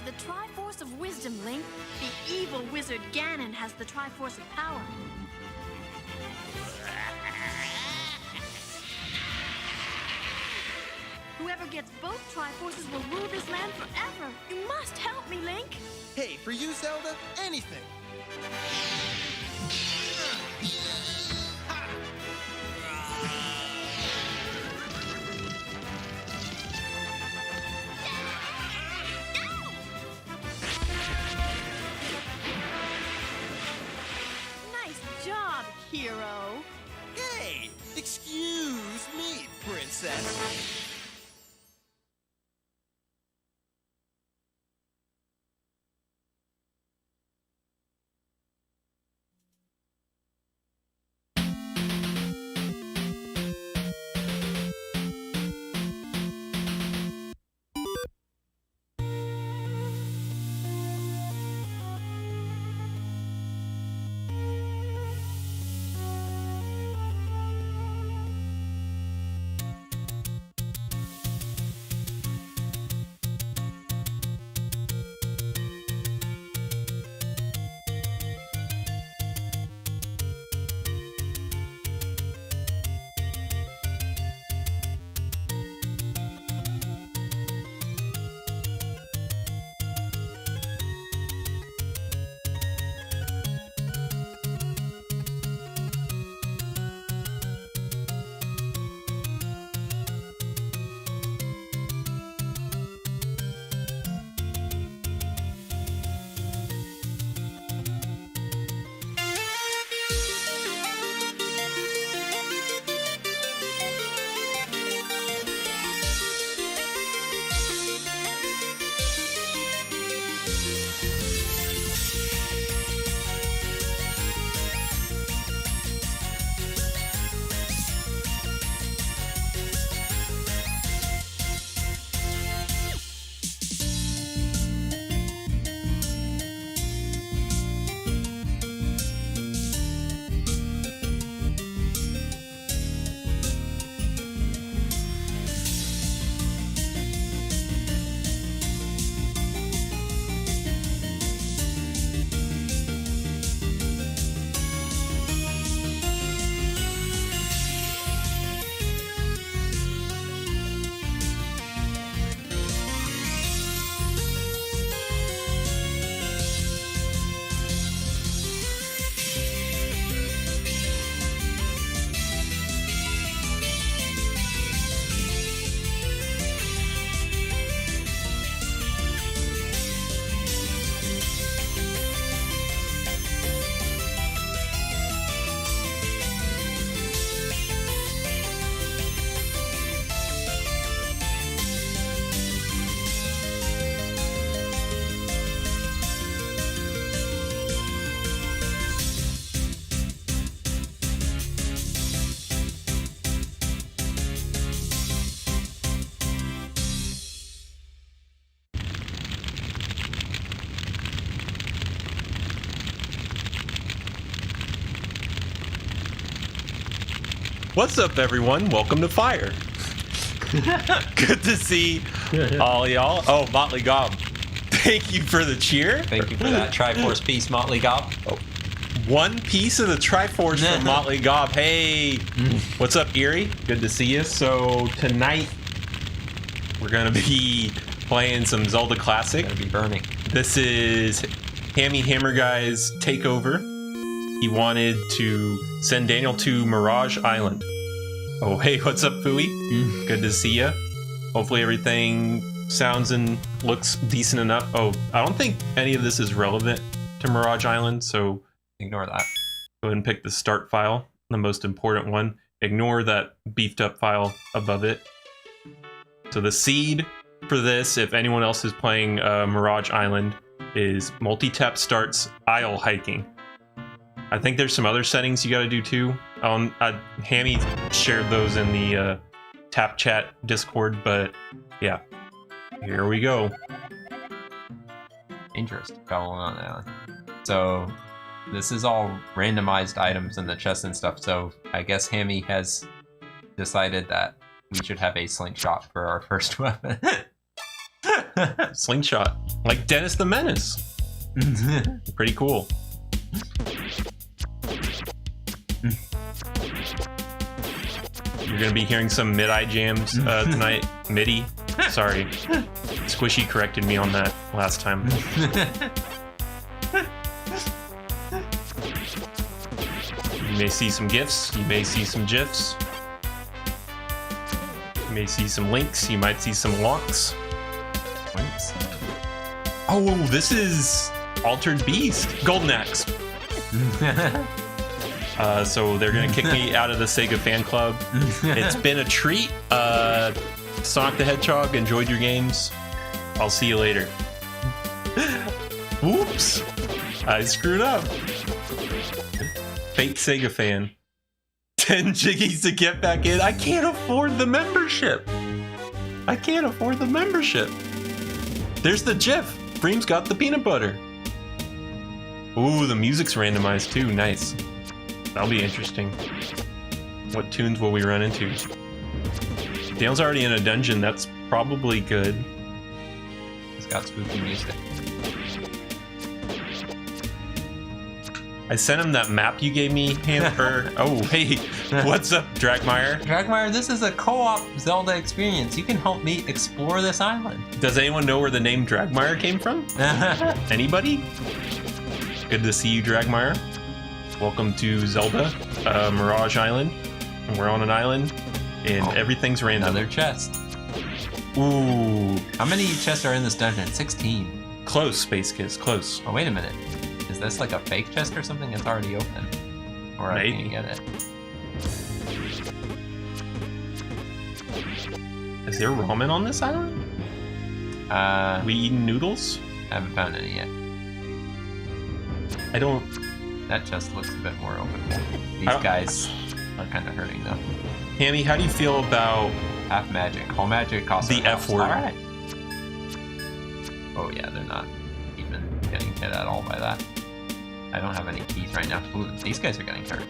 The Triforce of Wisdom, Link. The evil wizard Ganon has the Triforce of Power. Whoever gets both Triforces will rule this land forever. You must help me, Link. Hey, for you, Zelda, anything. Nice job, hero. Hey, excuse me, princess. What's up, everyone? Welcome to Fire. Good to see all y'all. Oh, Motley Gob. Thank you for the cheer. Thank you for that Triforce piece, Motley Gob. Oh, one piece of the Triforce from Motley Gob. Hey, what's up, Erie? Good to see you. So tonight we're gonna be playing some Zelda Classic. Gonna be burning. This is HammerGuy's takeover. He wanted to send Daniel to Mirage Island. Oh, hey, what's up, Fooey? Good to see ya. Hopefully everything sounds and looks decent enough. Oh, I don't think any of this is relevant to Mirage Island, so Ignore that. go ahead and pick the start file, the most important one. Ignore that beefed up file above it. So the seed for this, if anyone else is playing Mirage Island, is Multitap starts Isle hiking. I think there's some other settings you got to do too. Hammy shared those in the Tap Chat Discord, but yeah, here we go. Dangerous to travel on that island. So this is all randomized items in the chest and stuff. So I guess Hammy has decided that we should have a slingshot for our first weapon. Slingshot. Like Dennis the Menace. Pretty cool. You're gonna be hearing some mid-eye jams tonight. MIDI. Sorry. Squishy corrected me on that last time. You may see some GIFs. You may see some GIFs. You may see some links. You might see some wonks. Links. Oh, this is Altered Beast. Golden Axe. So they're gonna kick me out of the Sega fan club. It's been a treat. Sonic the Hedgehog, enjoyed your games. I'll see you later. Whoops! I screwed up. Fake Sega fan. 10 jiggies to get back in. I can't afford the membership. I can't afford the membership. There's the GIF. Freem's got the peanut butter. Ooh, the music's randomized too. Nice. That'll be interesting. What tunes will we run into? Dale's already in a dungeon. That's probably good. It's got spooky music. I sent him that map you gave me, Hamper. Oh, hey. What's up, Dragmire? Dragmire, this is a co-op Zelda experience. You can help me explore this island. Does anyone know where the name Dragmire came from? Anybody? Good to see you, Dragmire. Welcome to Zelda, Mirage Island. And we're on an island, and everything's random. Another chest. Ooh. How many chests are in this dungeon? 16. Close, Space Kiss, close. Oh, wait a minute. Is this like a fake chest or something that's already open? Or I can't get it. Is there ramen on this island? We eating noodles? I haven't found any yet. I don't... That chest looks a bit more open. These guys are kind of hurting though. Hammy, how do you feel about... Half magic. Whole magic costs the F word? Alright. Oh yeah, they're not even getting hit at all by that. I don't have any keys right now. Ooh, these guys are getting hurt.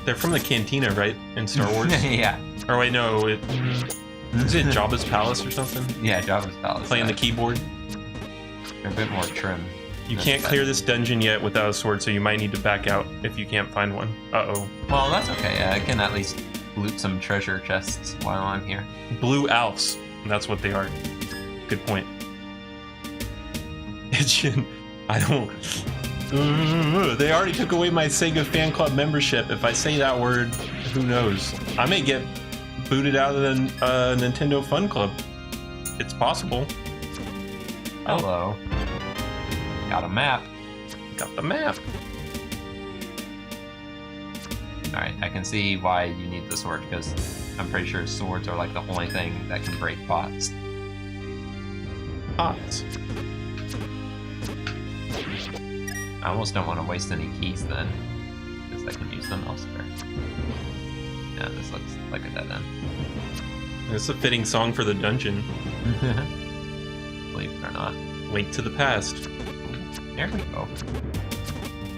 They're from the cantina, right? In Star Wars? Yeah. Or wait, no. Is it Jabba's Palace or something? Yeah, Jabba's Palace. Playing the keyboard? They're a bit more trim. You can't clear this dungeon yet without a sword, so you might need to back out if you can't find one. Uh-oh. Well, that's okay. I can at least loot some treasure chests while I'm here. Blue Alps. That's what they are. Good point. I don't... They already took away my Sega Fan Club membership. If I say that word, who knows? I may get booted out of the Nintendo Fun Club. It's possible. Hello. Got a map. Got the map. Alright, I can see why you need the sword, because I'm pretty sure swords are like the only thing that can break pots. Pots. I almost don't want to waste any keys then, because I can use them elsewhere. Yeah, this looks like a dead end. It's a fitting song for the dungeon. Believe it or not. Link to the past. There we go.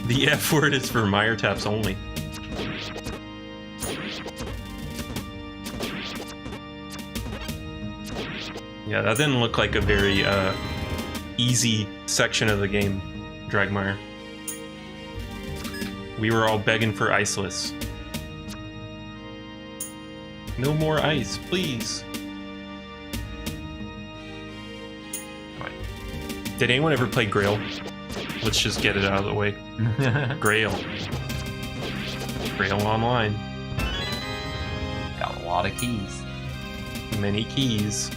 The F word is for Meyer taps only. Yeah, that didn't look like a very easy section of the game, Dragmire. We were all begging for iceless. No more ice, please. Did anyone ever play Grail? Let's just get it out of the way. Grail. Grail Online. Got a lot of keys. Many keys.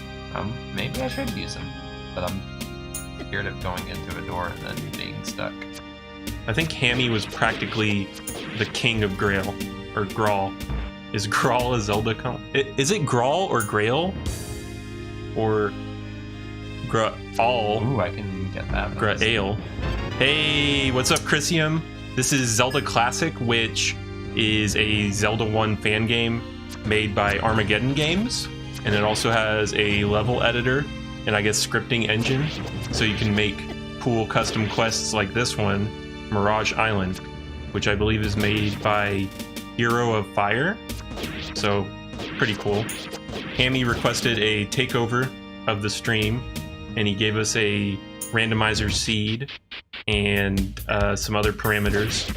Maybe I should use them, but I'm scared of going into a door and then being stuck. I think Hammy was practically the king of Grail, or Grawl. Is Grawl a Zelda Is it Grawl or Grail? Or Graal? Ooh, I can get that. Graal. Hey, what's up, Chrisium? This is Zelda Classic, which is a Zelda 1 fan game made by Armageddon Games. And it also has a level editor and I guess scripting engine. So you can make cool custom quests like this one, Mirage Island, which I believe is made by Hero of Fire. So, pretty cool. Hammy requested a takeover of the stream, and he gave us a randomizer seed and some other parameters.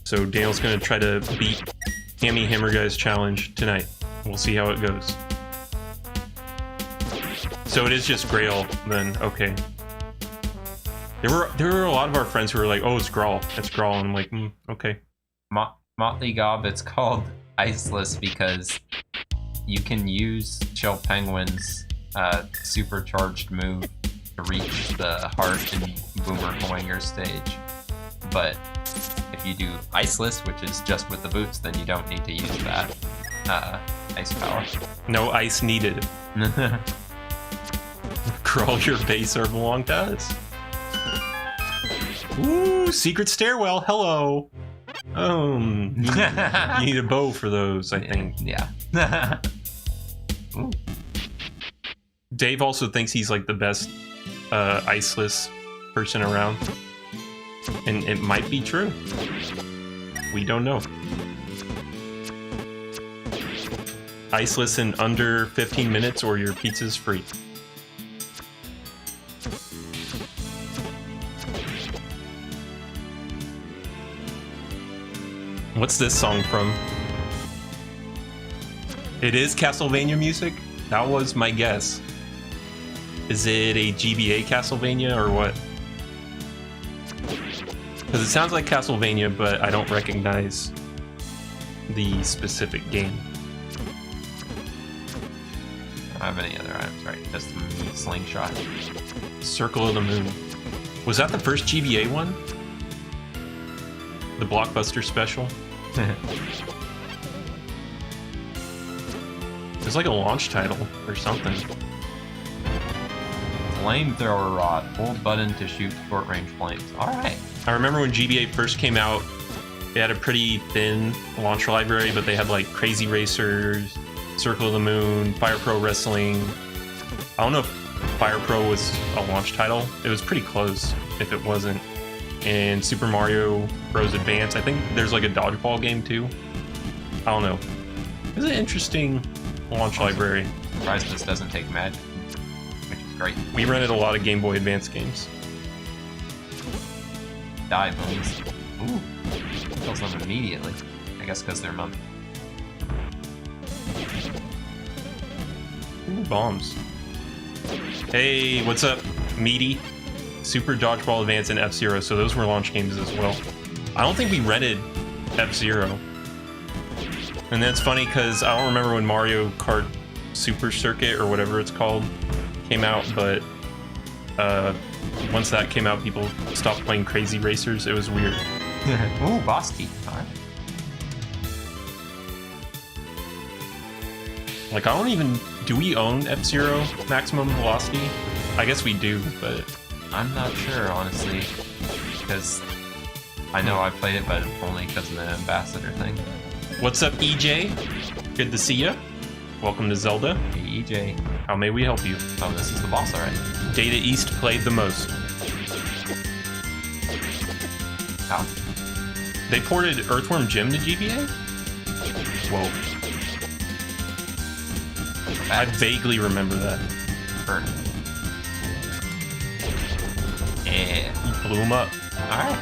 So Daniel's going to try to beat HammerGuy's challenge tonight. We'll see how it goes. So it is just Grail then, okay. There were a lot of our friends who were like, oh, it's Grawl. It's Grawl. And I'm like, okay. Motley Gob, it's called Iceless because you can use Chill Penguin's supercharged move to reach the Heart and Boomer Hoinger stage. But if you do Iceless, which is just with the boots, then you don't need to use that ice power. No ice needed. Crawl your base or belong to us. Ooh, secret stairwell. Hello. You need a bow for those, I think. Yeah. Ooh. Dave also thinks he's like the best iceless person around. And it might be true. We don't know. Iceless in under 15 minutes or your pizza's free. What's this song from? It is Castlevania music? That was my guess. Is it a GBA Castlevania or what? Because it sounds like Castlevania, but I don't recognize the specific game. I don't have any other items, right? Just the slingshot. Circle of the Moon. Was that the first GBA one? The Blockbuster special? It's like a launch title or something. Flamethrower rod. Hold button to shoot short range flames. Alright. I remember when GBA first came out, they had a pretty thin launch library, but they had like Crazy Racers, Circle of the Moon, Fire Pro Wrestling. I don't know if Fire Pro was a launch title. It was pretty close if it wasn't. And Super Mario Bros. Advance. I think there's like a dodgeball game too. I don't know. It's an interesting launch library. Surprised this doesn't take magic, which is great. We rented a lot of Game Boy Advance games. Die, bones. Ooh. Kills them immediately. I guess because they're monk. Ooh, bombs. Hey, what's up, Meaty? Super Dodgeball Advance and F-Zero, so those were launch games as well. I don't think we rented F-Zero. And that's funny because I don't remember when Mario Kart Super Circuit or whatever it's called came out, but once that came out, people stopped playing Crazy Racers. It was weird. Ooh, boss key. Alright. Like, I don't even... Do we own F-Zero Maximum Velocity? I guess we do, but... I'm not sure, honestly, because I know I played it, but only because of the ambassador thing. What's up, EJ? Good to see ya. Welcome to Zelda. Hey, EJ. How may we help you? Oh, this is the boss already. Data East played the most. How? They ported Earthworm Jim to GBA? Whoa. I vaguely remember that. Burn. Yeah. You blew him up. Alright.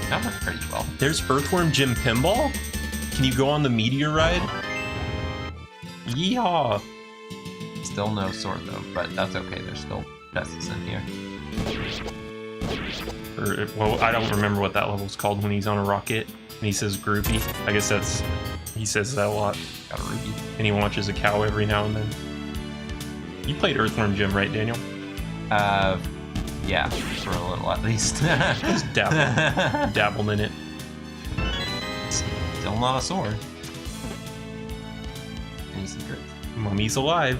That went pretty well. There's Earthworm Jim Pinball? Can you go on the meteor ride? Yeehaw! Still no sword though, but that's okay. There's still chests in here. Well, I don't remember what that level's called when he's on a rocket and he says groovy. I guess that's... He says that a lot. Got a ruby. And he launches a cow every now and then. You played Earthworm Jim, right, Daniel? Yeah, for a little at least. Just dabbled in it. Still not a sword. Any secrets? Mummy's alive.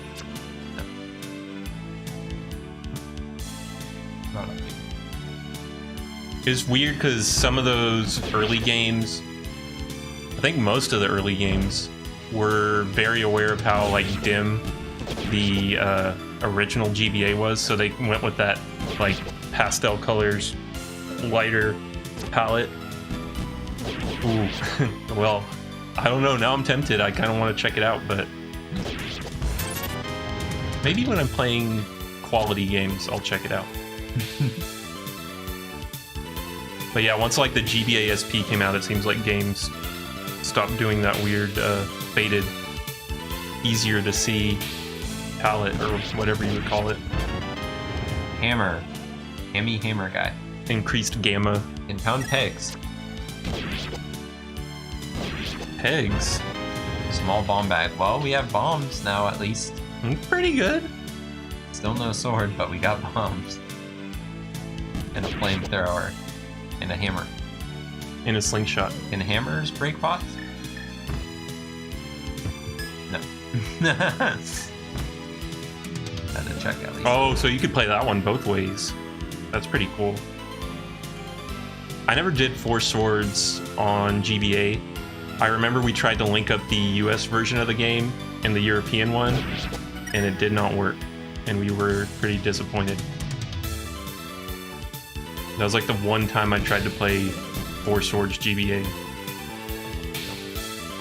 Not a big. It's weird because some of those early games, I think most of the early games, were very aware of how like dim the original GBA was, so they went with that like pastel colors, lighter palette. Ooh, well, I don't know. Now I'm tempted. I kind of want to check it out, but maybe when I'm playing quality games, I'll check it out. But yeah, once like the GBA SP came out, it seems like games stopped doing that weird faded, easier to see palette or whatever you would call it. HammerGuy. Increased gamma. In pound pegs. Pegs. Small bomb bag. Well, we have bombs now at least. Pretty good. Still no sword, but we got bombs. And a flamethrower. And a hammer. In a slingshot. Can hammers break pots? No. Had to check at least. Oh, so you could play that one both ways. That's pretty cool. I never did 4 swords on GBA. I remember we tried to link up the US version of the game and the European one, and it did not work, and we were pretty disappointed. That was like the one time I tried to play 4 swords GBA.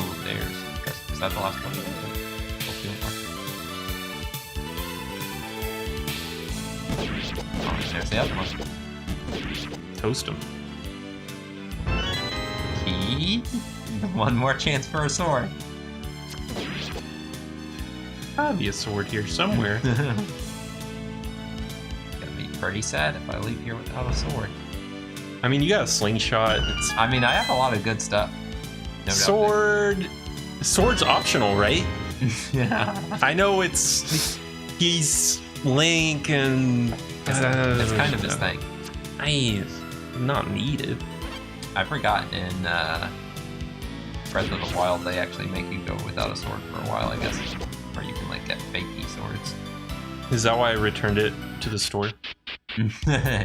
Ooh, there's. Is that the last one? Oh, there's the other one. Toast them. Key? One more chance for a sword. Gotta be a sword here somewhere. Gonna be pretty sad if I leave here without a sword. I mean, you got a slingshot. I mean, I have a lot of good stuff. No doubt Sword. Sword's optional, right? Yeah. I know he's Link and It's kind of his thing. Not needed. I forgot in Breath of the Wild they actually make you go without a sword for a while, I guess. Or you can like get fakey swords. Is that why I returned it to the store? Yeah.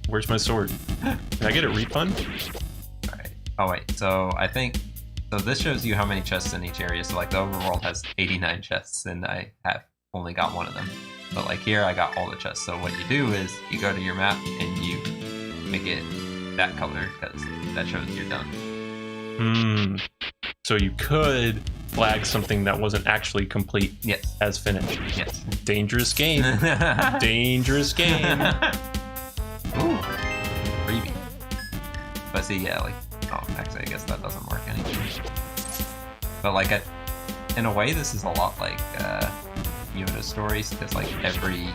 Where's my sword? Can I get a refund? Alright. Oh wait, so I think this shows you how many chests in each area. So like the overworld has 89 chests and I have only got one of them. But like here I got all the chests. So what you do is you go to your map and you make it that color because that shows you're done. So you could flag something that wasn't actually complete as finished. Yes. Dangerous game. Dangerous game. Ooh. Freebie. But see, yeah, like, oh, actually, I guess that doesn't work anymore. But like, in a way, this is a lot like Yoda stories, because like every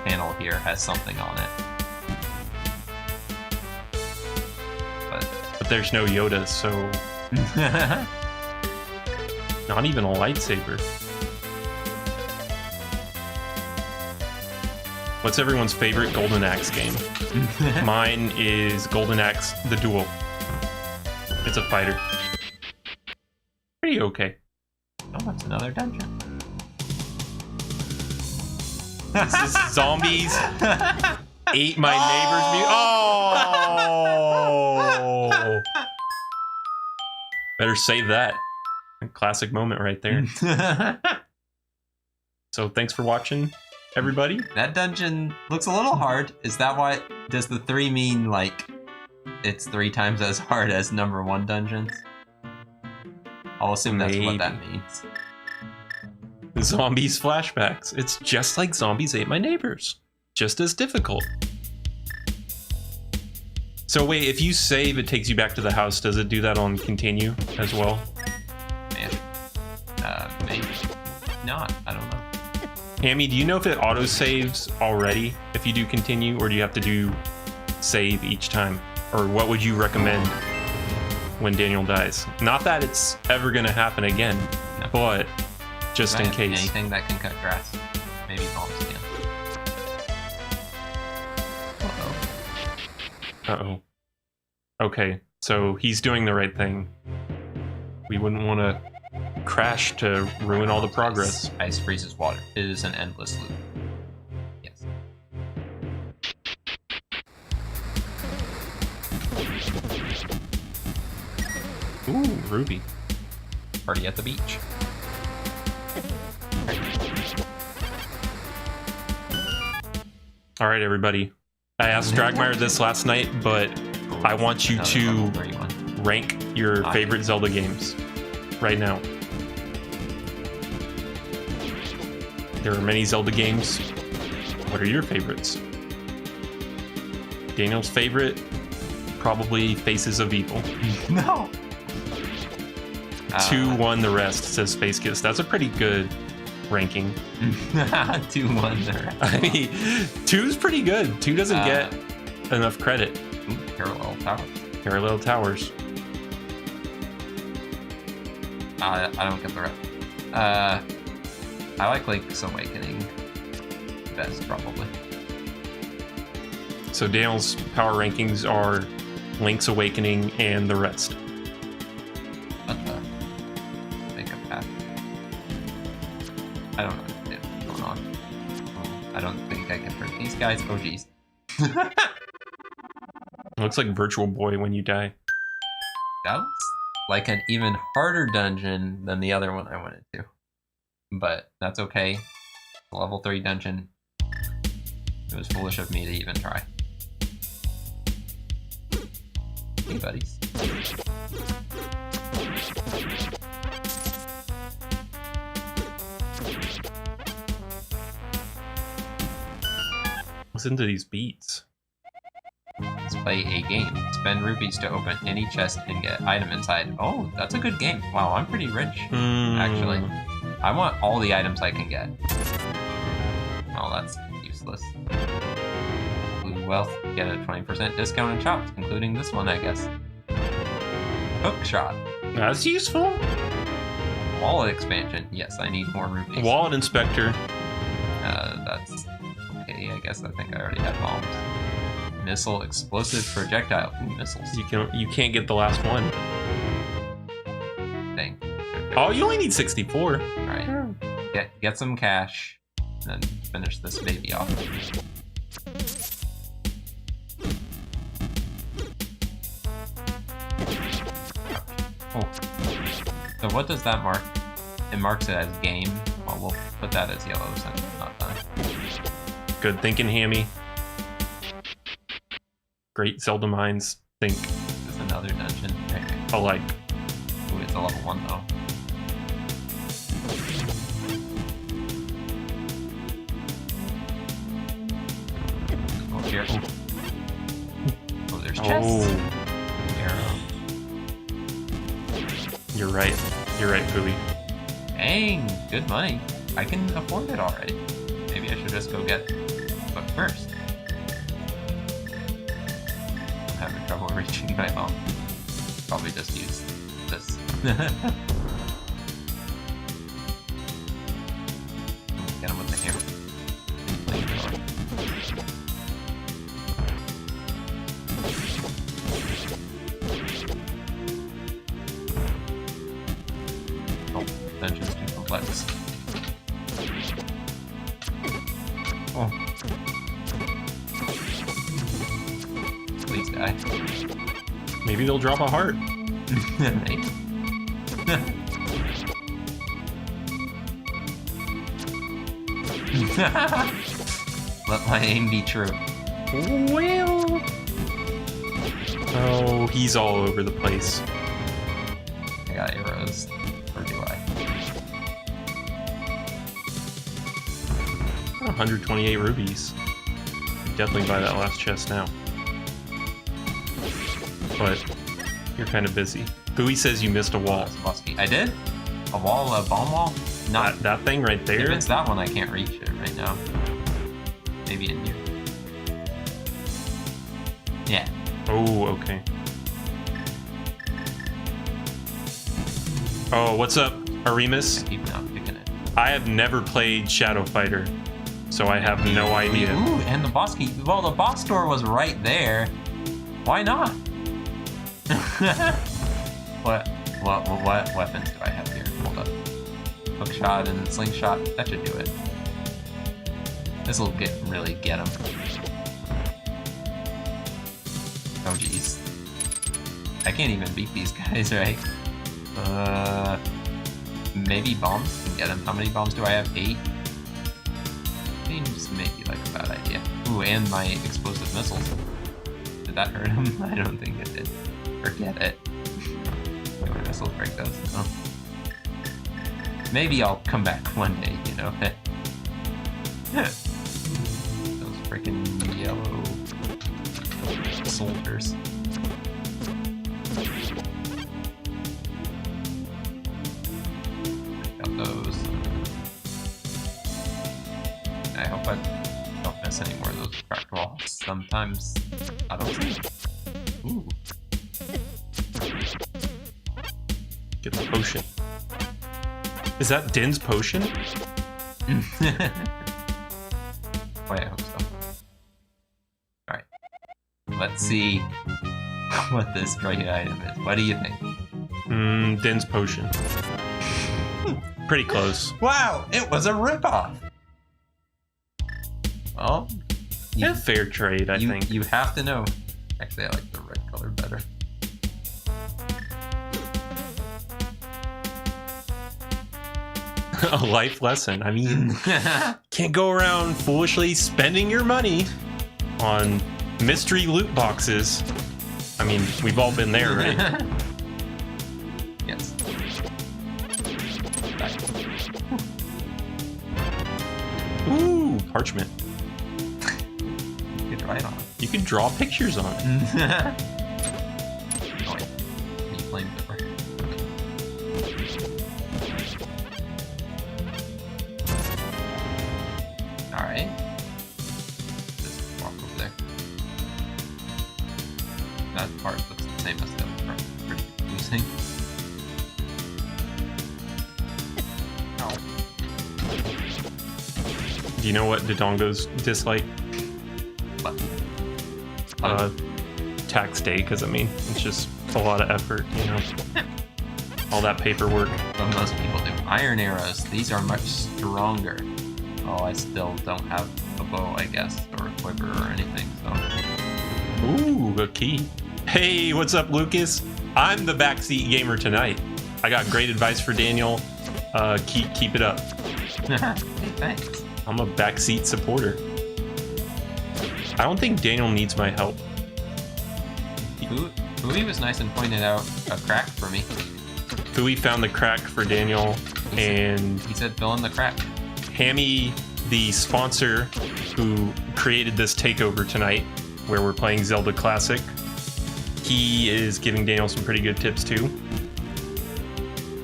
panel here has something on it. But there's no Yoda, so not even a lightsaber. What's everyone's favorite Golden Axe game? Mine is Golden Axe The Duel. It's a fighter. Pretty okay. Oh, that's another dungeon. This is zombies ate my neighbor's meat. Oh! Better save that. A classic moment right there. So thanks for watching, everybody. That dungeon looks a little hard. Is that why? Does the 3 mean like it's 3 times as hard as number 1 dungeons? I'll assume that's what that means. Zombies flashbacks. It's just like Zombies Ate My Neighbors. Just as difficult. So wait, if you save, it takes you back to the house. Does it do that on continue as well? Man. Maybe not. I don't know. Hammy, do you know if it auto-saves already if you do continue, or do you have to do save each time? Or what would you recommend when Daniel dies? Not that it's ever going to happen again, but just in case. Anything that can cut grass. Maybe bombs again. Uh-oh. Okay, so he's doing the right thing. We wouldn't want to crash to ruin all the progress. Ice freezes water. It is an endless loop. Yes. Ooh, Ruby. Party at the beach. All right, everybody. I asked Dragmire this last night, but I want you to rank your favorite Zelda games right now. There are many Zelda games. What are your favorites? Daniel's favorite? Probably Faces of Evil. No. 2 won the rest, says Space Kiss. That's a pretty good ranking. 2-1 the rest. I mean, 2's pretty good. 2 doesn't get enough credit. Ooh, Parallel Towers. Parallel Towers. I don't get the rest. I like Link's Awakening best, probably. So Daniel's power rankings are Link's Awakening and the rest. What the? Make a path. I don't know what's going on. I don't think I can hurt these guys. Oh, geez. It looks like Virtual Boy when you die. That was like an even harder dungeon than the other one I went into. But that's okay. Level 3 dungeon. It was foolish of me to even try. Hey, buddies. Listen to these beats. Let's play a game. Spend rupees to open any chest and get item inside. Oh, that's a good game. Wow, I'm pretty rich, actually. I want all the items I can get. Oh, that's useless. Blue Wealth, get a 20% discount on shops, including this one, I guess. Hook Shot. That's useful. Wallet expansion. Yes, I need more rupees. Wallet Inspector. That's okay, I guess. I think I already had bombs. Missile explosive projectile. Ooh, missiles. You can't get the last one. Dang. Oh, you only need 64. Alright. Get some cash, and then finish this baby off. Oh. So what does that mark? It marks it as game. Well, we'll put that as yellow since it's not done. Good thinking, Hammy. Great Zelda minds think There's another dungeon. Right. alike. Ooh, it's a level 1 though. Oh, here. Oh, there's chests. Oh, Arrow. you're right. You're right, Pooey. Dang, good money. I can afford it already. Maybe I should just go get book first. I'm having trouble reaching my phone. Probably just use this. Get him with the hammer. Oh, dungeon's too complex. Oh. Please die. Maybe they'll drop a heart. Maybe. Let my aim be true. Well. Oh, he's all over the place. I got arrows. Or do I? 128 rubies. Definitely buy that last chest now. But you're kind of busy. Pooey says you missed a wall. I did? A wall? A bomb wall? Not That thing right If there? it's that one, I can't reach it right now. Maybe in here. Yeah. Oh, okay. Oh, what's up, Aremus? I keep not picking it. I have never played Shadow Fighter, so I have no idea. Ooh, and the boss key. Well, the boss door was right there. Why not? What weapons do I have here? Hold up. Hook shot and slingshot. That should do it. This will really get him. Oh jeez. I can't even beat these guys, right? Maybe bombs can get him. How many bombs do I have? 8? Seems maybe like a bad idea. Ooh, and my explosive missiles. Did that hurt him? I don't think it did. Forget it. My missiles break those. No. Maybe I'll come back one day, you know. Those freaking yellow soldiers. Got those. I hope I don't miss any more of those cracked walls. Sometimes I don't see. Ooh. Get the potion. Is that Din's potion? Wait, I hope so. Alright. Let's see what this great item is. What do you think? Din's potion. Pretty close. Wow, it was a ripoff! Well, Yeah, fair trade, I think. You have to know. Actually, I like the red color better. A life lesson. I mean, can't go around foolishly spending your money on mystery loot boxes. I mean, we've all been there, right? Yes. Ooh, parchment. You could write on it. You can draw pictures on it. Oh wait, can you flame it? Alright. Just walk over there. That part looks the same as the other part. Pretty confusing. Oh. Do you know what Dodongo's dislike? What? Tax day, because I mean, it's just a lot of effort, you know? All that paperwork. But most people do. Iron arrows, these are much stronger. Oh, I still don't have a bow, I guess, or a quiver or anything, so. Ooh, a key. Hey, what's up, Lucas? I'm the backseat gamer tonight. I got great advice for Daniel. Keep it up. Hey, thanks. I'm a backseat supporter. I don't think Daniel needs my help. Fui was nice and pointed out a crack for me. Fui found the crack for Daniel, and He said fill in the crack. Hammy, the sponsor who created this takeover tonight, where we're playing Zelda Classic, he is giving Daniel some pretty good tips too.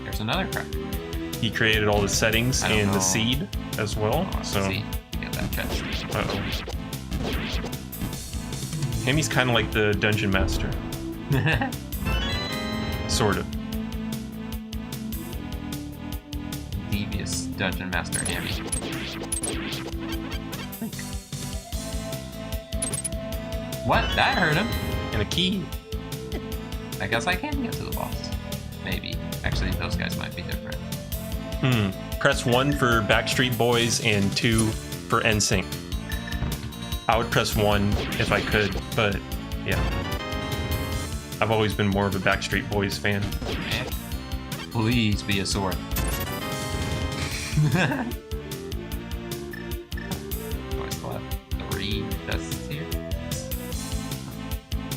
There's another crack. He created all the settings I don't and know. the seed as well. Oh, let's So, see. Get that chest. uh-oh. Hammy's kind of like the dungeon master, sort of. Devious dungeon master Hammy. What? That hurt him. And a key. I guess I can get to the boss. Maybe. Actually, those guys might be different. Press 1 for Backstreet Boys and 2 for NSYNC. I would press 1 if I could, but yeah. I've always been more of a Backstreet Boys fan. Man, please be a sword. I still have 3 tests here.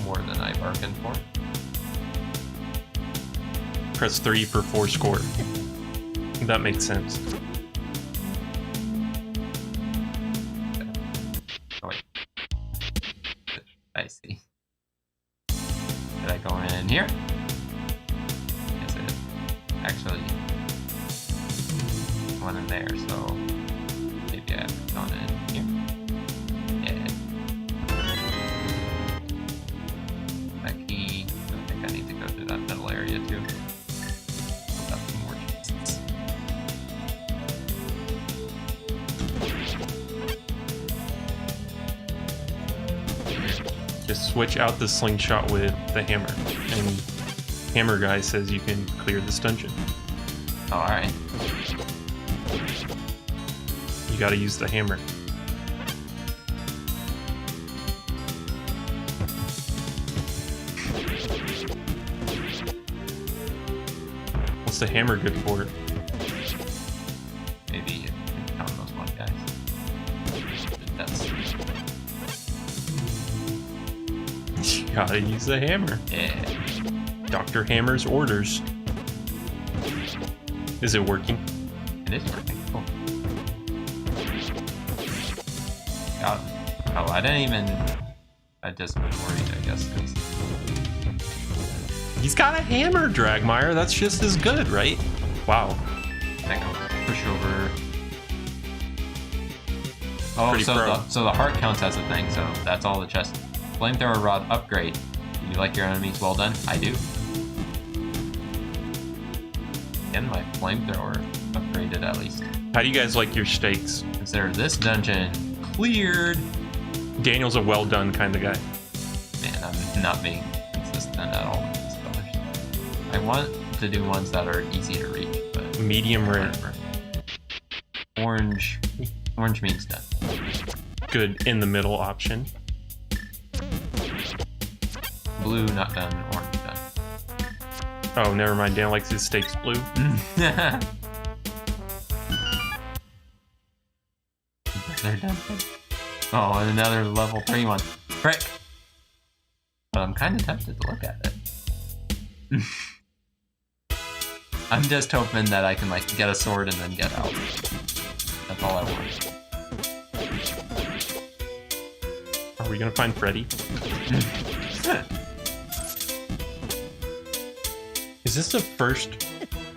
More than I bargained for. Press 3 for 4 score. That makes sense. Oh wait. I see. Did I go in here? Yes, I did. Actually, one in there, so maybe I have gone in here. Yeah. That key. I think I need to go to that middle area too. Open up some more chests. Just switch out the slingshot with the hammer. And HammerGuy says you can clear this dungeon. Oh, alright. You gotta use the hammer. What's the hammer good for? Maybe you can count those one guys. That's You gotta use the hammer. yeah. Dr. Hammer's orders. Is it working? It is working. Cool. Oh, I didn't even... I just was worried, I guess, because... He's got a hammer, Dragmire. That's just as good, right? Wow. Hang on. Push over. Oh, Pretty pro. so the heart counts as a thing, so that's all the chest. Flamethrower rod upgrade. Do you like your enemies well done? I do. Again, my flamethrower upgraded at least. How do you guys like your steaks? Consider this dungeon cleared. Daniel's a well done kind of guy. Man, I'm not being consistent at all with these colors. I want to do ones that are easy to reach, but Medium rare. whatever. Orange means done. Good in the middle option. Blue, not done. Orange, done. Oh, never mind. Dan likes his steaks blue. They're done. Oh, and another level 3 one. Frick! But I'm kind of tempted to look at it. I'm just hoping that I can, like, get a sword and then get out. That's all I want. Are we gonna find Freddy? Is this the first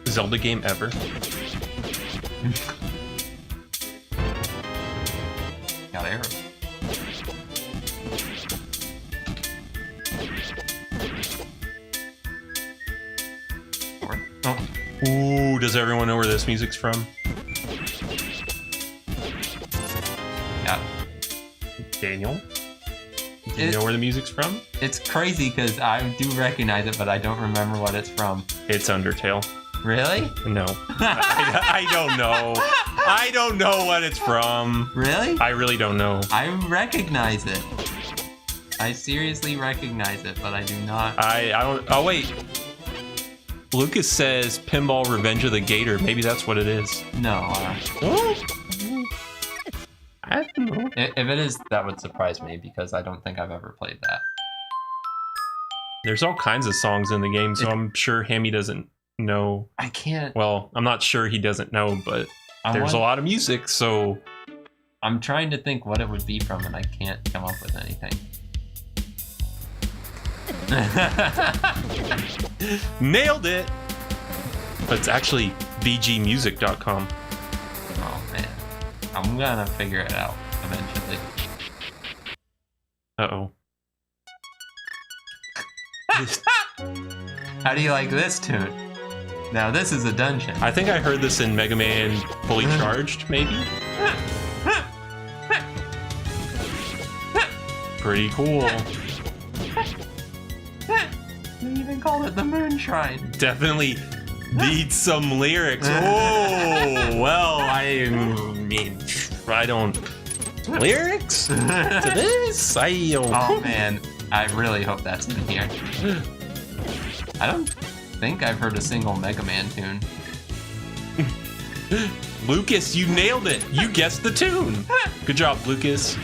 Zelda game ever? Got arrows. Oh. Ooh, does everyone know where this music's from? Yeah. Daniel? Do you know where the music's from? It's crazy because I do recognize it, but I don't remember what it's from. It's Undertale. Really? No. I don't know. I don't know what it's from. Really? I really don't know. I recognize it. I seriously recognize it, but I do not. I don't. Oh, wait. Lucas says Pinball Revenge of the Gator. Maybe that's what it is. No. Oh. I don't know. If it is, that would surprise me because I don't think I've ever played that. There's all kinds of songs in the game, so I'm sure Hammy doesn't know. I can't. Well, I'm not sure he doesn't know, but there's a lot of music, so... I'm trying to think what it would be from, and I can't come up with anything. Nailed it! But it's actually bgmusic.com. Oh, man. I'm gonna figure it out eventually. Uh-oh. How do you like this tune? Now, this is a dungeon. I think I heard this in Mega Man Fully Charged, maybe? Pretty cool. They even called it the Moon Shrine. Definitely needs some lyrics. Oh, well, I mean, I don't... Lyrics? To this? Oh, man. I really hope that's in here. I don't think I've heard a single Mega Man tune. Lucas, you nailed it. You guessed the tune. Good job, Lucas. Did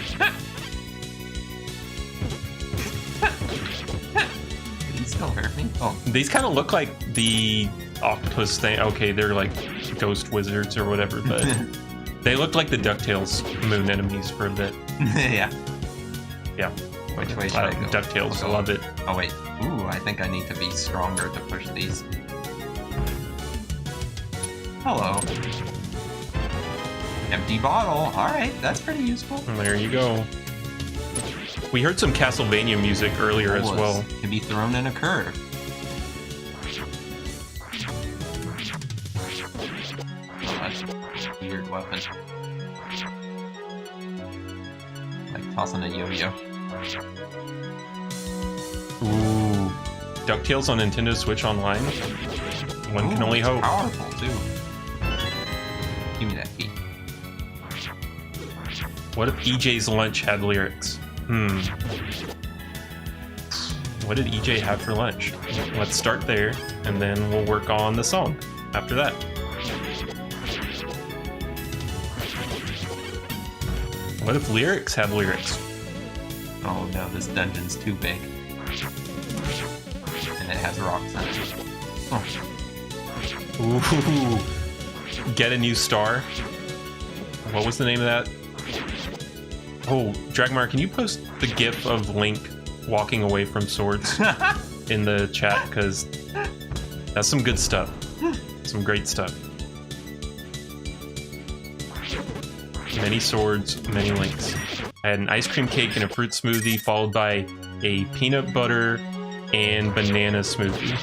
he still hurt me? Oh. These kind of look like the octopus thing. Okay, they're like ghost wizards or whatever, but they look like the DuckTales moon enemies for a bit. Yeah. Yeah. Which way should I go? DuckTales, I love it. Oh, wait. Ooh, I think I need to be stronger to push these. Hello. Empty bottle. Alright, that's pretty useful. And there you go. We heard some Castlevania music earlier as well. Can be thrown in a curve. Oh, that's a weird weapon. Like tossing a yo-yo. Ooh. DuckTales on Nintendo Switch Online? One can only hope. Powerful, too. Give me that key. What if EJ's lunch had lyrics? What did EJ have for lunch? Let's start there, and then we'll work on the song after that. What if lyrics had lyrics? Oh no, this dungeon's too big. And it has rocks in it. Oh. Ooh. Get a new star. What was the name of that? Oh, Dragmar, can you post the gif of Link walking away from swords in the chat? Because that's some good stuff. Some great stuff. Many swords, many links. I had an ice cream cake and a fruit smoothie, followed by a peanut butter and banana smoothie.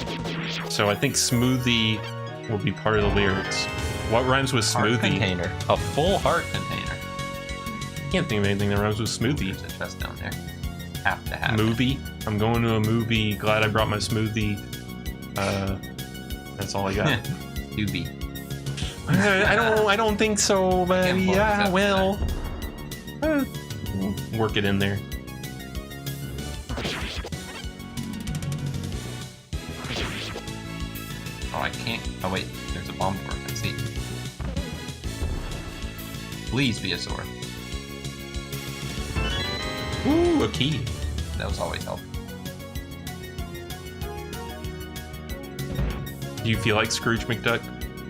So I think smoothie will be part of the lyrics. What rhymes with Heart smoothie? container. A full heart container. Can't think of anything that rhymes with smoothie. There's a chest down there. Have to have it. Movie. I'm going to a movie. Glad I brought my smoothie. That's all I got. Doobie. I don't think so, but Can't pull yeah, this up well, work it in there. Oh, I can't. Oh wait, there's a bomb door. I see. Please be a sword. Ooh, a key. That was always helpful. Do you feel like Scrooge McDuck?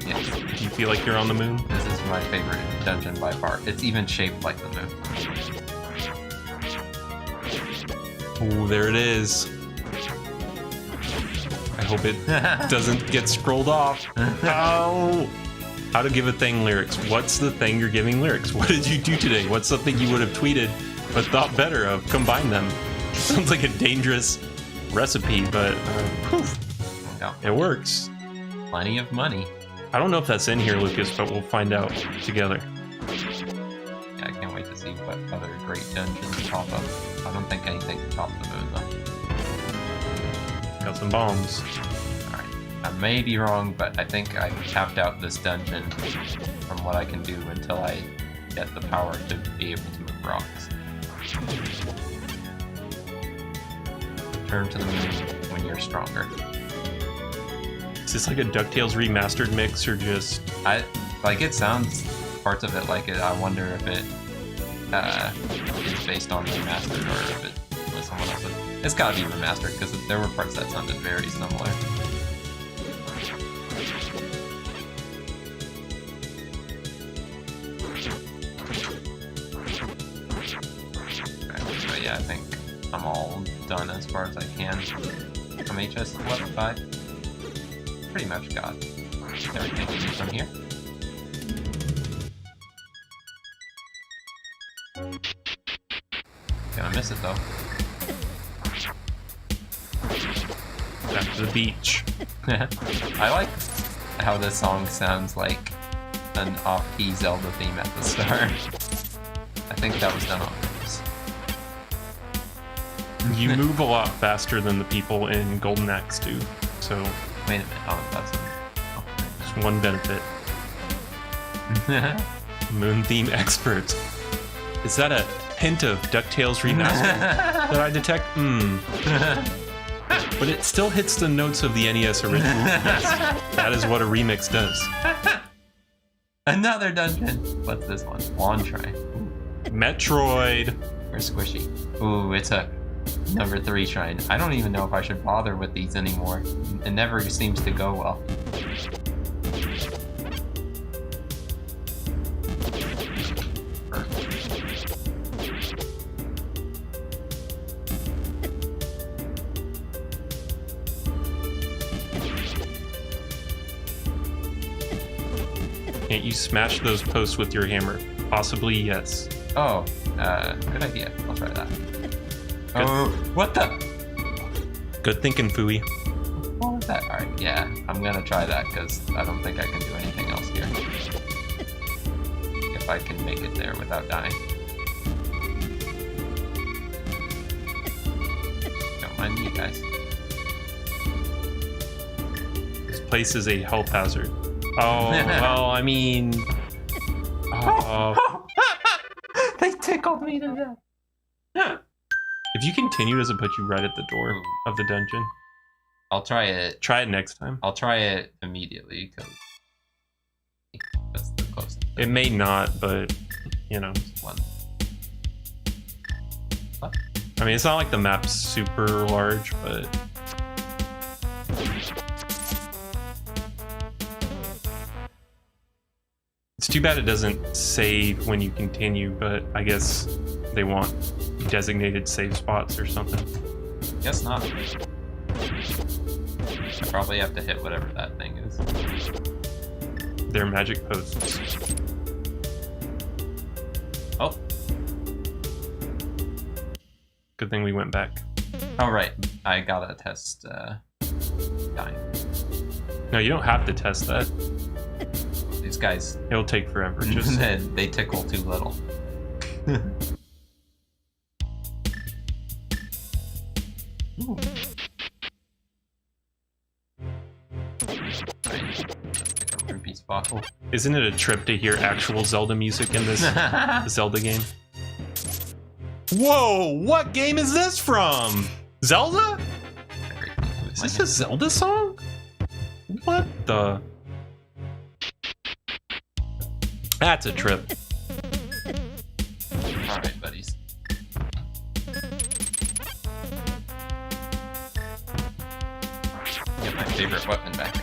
Yeah. Do you feel like you're on the moon? This is my favorite dungeon by far. It's even shaped like the moon. Ooh, there it is. I hope it doesn't get scrolled off. Oh! How to give a thing lyrics. What's the thing you're giving lyrics? What did you do today? What's something you would have tweeted but thought better of? Combine them. Sounds like a dangerous recipe, but Yeah. it works. Plenty of money. I don't know if that's in here, Lucas, but we'll find out together. Yeah, I can't wait to see what other great dungeons pop up. I don't think anything can top the moon though. Got some bombs. Alright. I may be wrong, but I think I tapped out this dungeon from what I can do until I get the power to be able to move rocks. Return to the moon when you're stronger. Is this like a DuckTales remastered mix or just... It sounds parts of it like it. I wonder if it is based on remastered or if it was someone else's. It's gotta be remastered because there were parts that sounded very similar. Right, but yeah, I think I'm all done as far as I can. How many chests left? 5? Pretty much got everything you need from here. Gonna miss it though. Back to the beach. I like how this song sounds like an off-key Zelda theme at the start. I think that was done on purpose. You move a lot faster than the people in Golden Axe do, so Wait a minute, oh, that's it's one benefit. Moon theme expert. Is that a hint of DuckTales remastered that I detect? But it still hits the notes of the NES original. Yes, that is what a remix does. Another dungeon. What's this one? Lawn Shrine. Metroid. Or Squishy. Ooh, it's a number 3 shrine. I don't even know if I should bother with these anymore. It never seems to go well. Can't you smash those posts with your hammer? Possibly yes. Oh, good idea. I'll try that. Oh, what the? Good thinking, Fooey. What was that? Alright, yeah, I'm gonna try that because I don't think I can do anything else here. If I can make it there without dying. Don't mind you guys. This place is a health hazard. Oh, well, I mean... They tickled me to death. If you continue, does it put you right at the door of the dungeon? I'll try it. Try it next time. I'll try it immediately because that's the closest. It may not, but, you know. One. What? I mean, it's not like the map's super large, but... It's too bad it doesn't save when you continue, but I guess they want designated save spots or something. Guess not. I probably have to hit whatever that thing is. They're magic posts. Oh. Good thing we went back. Oh, right. I gotta test dying. No, you don't have to test that. These guys, It'll take forever. Just they tickle too little. Ooh. Ruby spot. Oh. isn't it a trip to hear actual Zelda music in this Zelda game? Whoa! What game is this from? Zelda? Is this a Zelda song? What the? That's a trip. Alright, buddies. Get my favorite weapon back.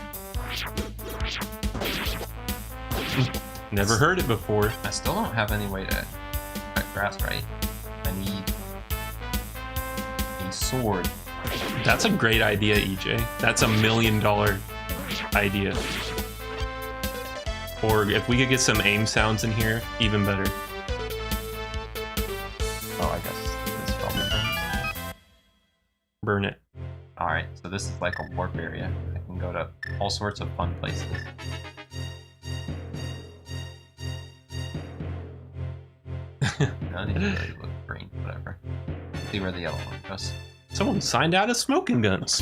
Never heard it before. I still don't have any way to cut grass right. I need a sword. That's a great idea, EJ. That's $1 million idea. Or if we could get some aim sounds in here, even better. Oh, I guess this probably burns. Burn it. Alright, so this is like a warp area. I can go to all sorts of fun places. None of these really look green, whatever. See where the yellow one goes. Someone signed out of smoking guns.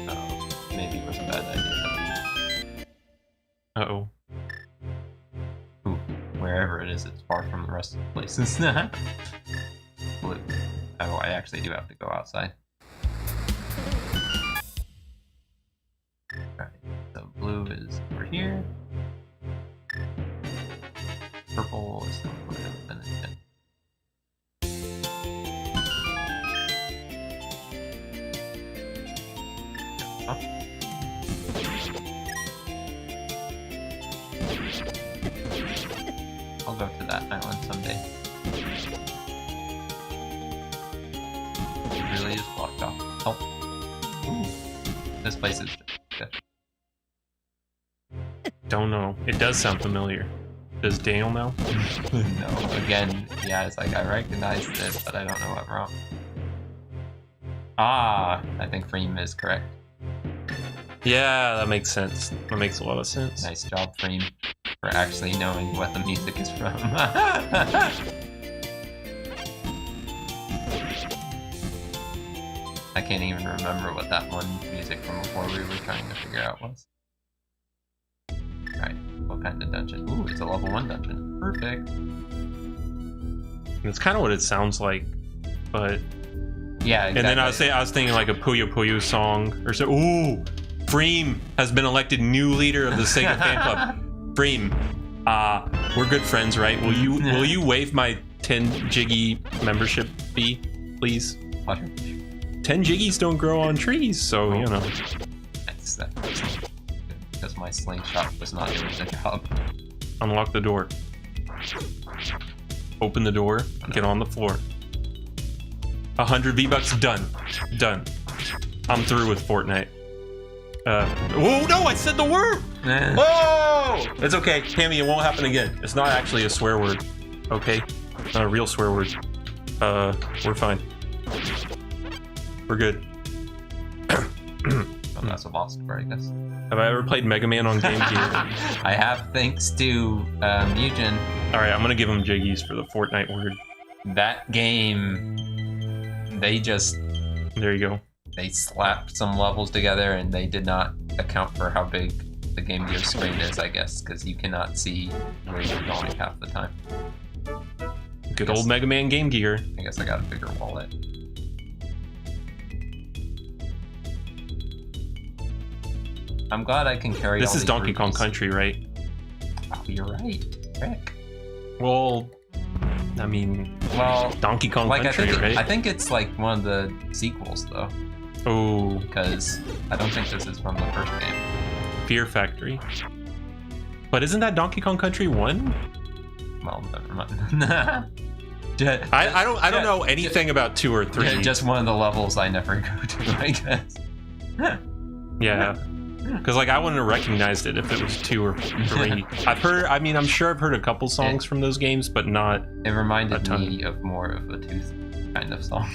Oh, maybe it was a bad idea. Uh-oh. Ooh, wherever it is, it's far from the rest of the places. Blue. Oh, I actually do have to go outside. Alright, so blue is over here. Purple is somewhere in the end. Up. I'll go to that island someday. It really is blocked off. Oh. Ooh. This place is good. Don't know. It does sound familiar. Does Daniel know? No, again, yeah, it's like I recognize this, but I don't know what wrong. Ah, I think Freem is correct. Yeah, that makes sense. That makes a lot of sense. Nice job, Freem, for actually knowing what the music is from. I can't even remember what that one music from before we were trying to figure out was. Alright, what kind of dungeon? Ooh, it's a level 1 dungeon. Perfect. It's kind of what it sounds like, but Yeah, exactly. and then I was thinking like a Puyo Puyo song or so. Ooh, Freem has been elected new leader of the Sega fan club. Freem, we're good friends, right? Will you waive my 10 Jiggy membership fee, please? 10 Jiggies don't grow on trees, so you know. That's that. Because my slingshot was not doing the job. Unlock the door. Open the door. Get on the floor. 100 V-Bucks, done. Done. I'm through with Fortnite. Oh no, I said the word! Oh! It's okay, Tammy, it won't happen again. It's not actually a swear word. Okay? Not a real swear word. We're fine. We're good. Oh, that's a lost word, I guess. Have I ever played Mega Man on GameCube? I have, thanks to Mugen. Alright, I'm gonna give him Jiggies for the Fortnite word. That game, they There you go. they slapped some levels together and they did not account for how big the Game Gear screen is, I guess, because you cannot see where you're going half the time. Good old Mega Man Game Gear. I guess I got a bigger wallet. I'm glad I can carry This all is these Donkey Kong rupees. Country, right? Oh, you're right. Rick. Well, I mean, Well, Donkey Kong like Country, right? I think it's like one of the sequels though, Oh, because I don't think this is from the first game. Fear Factory. But isn't that Donkey Kong Country 1? Well, never mind. I don't know anything about 2 or 3. Just one of the levels I never go to, I guess. Yeah. Because like I wouldn't have recognized it if it was 2 or 3. I'm sure I've heard a couple songs from those games, but not. It reminded me of more of a Tooth kind of song.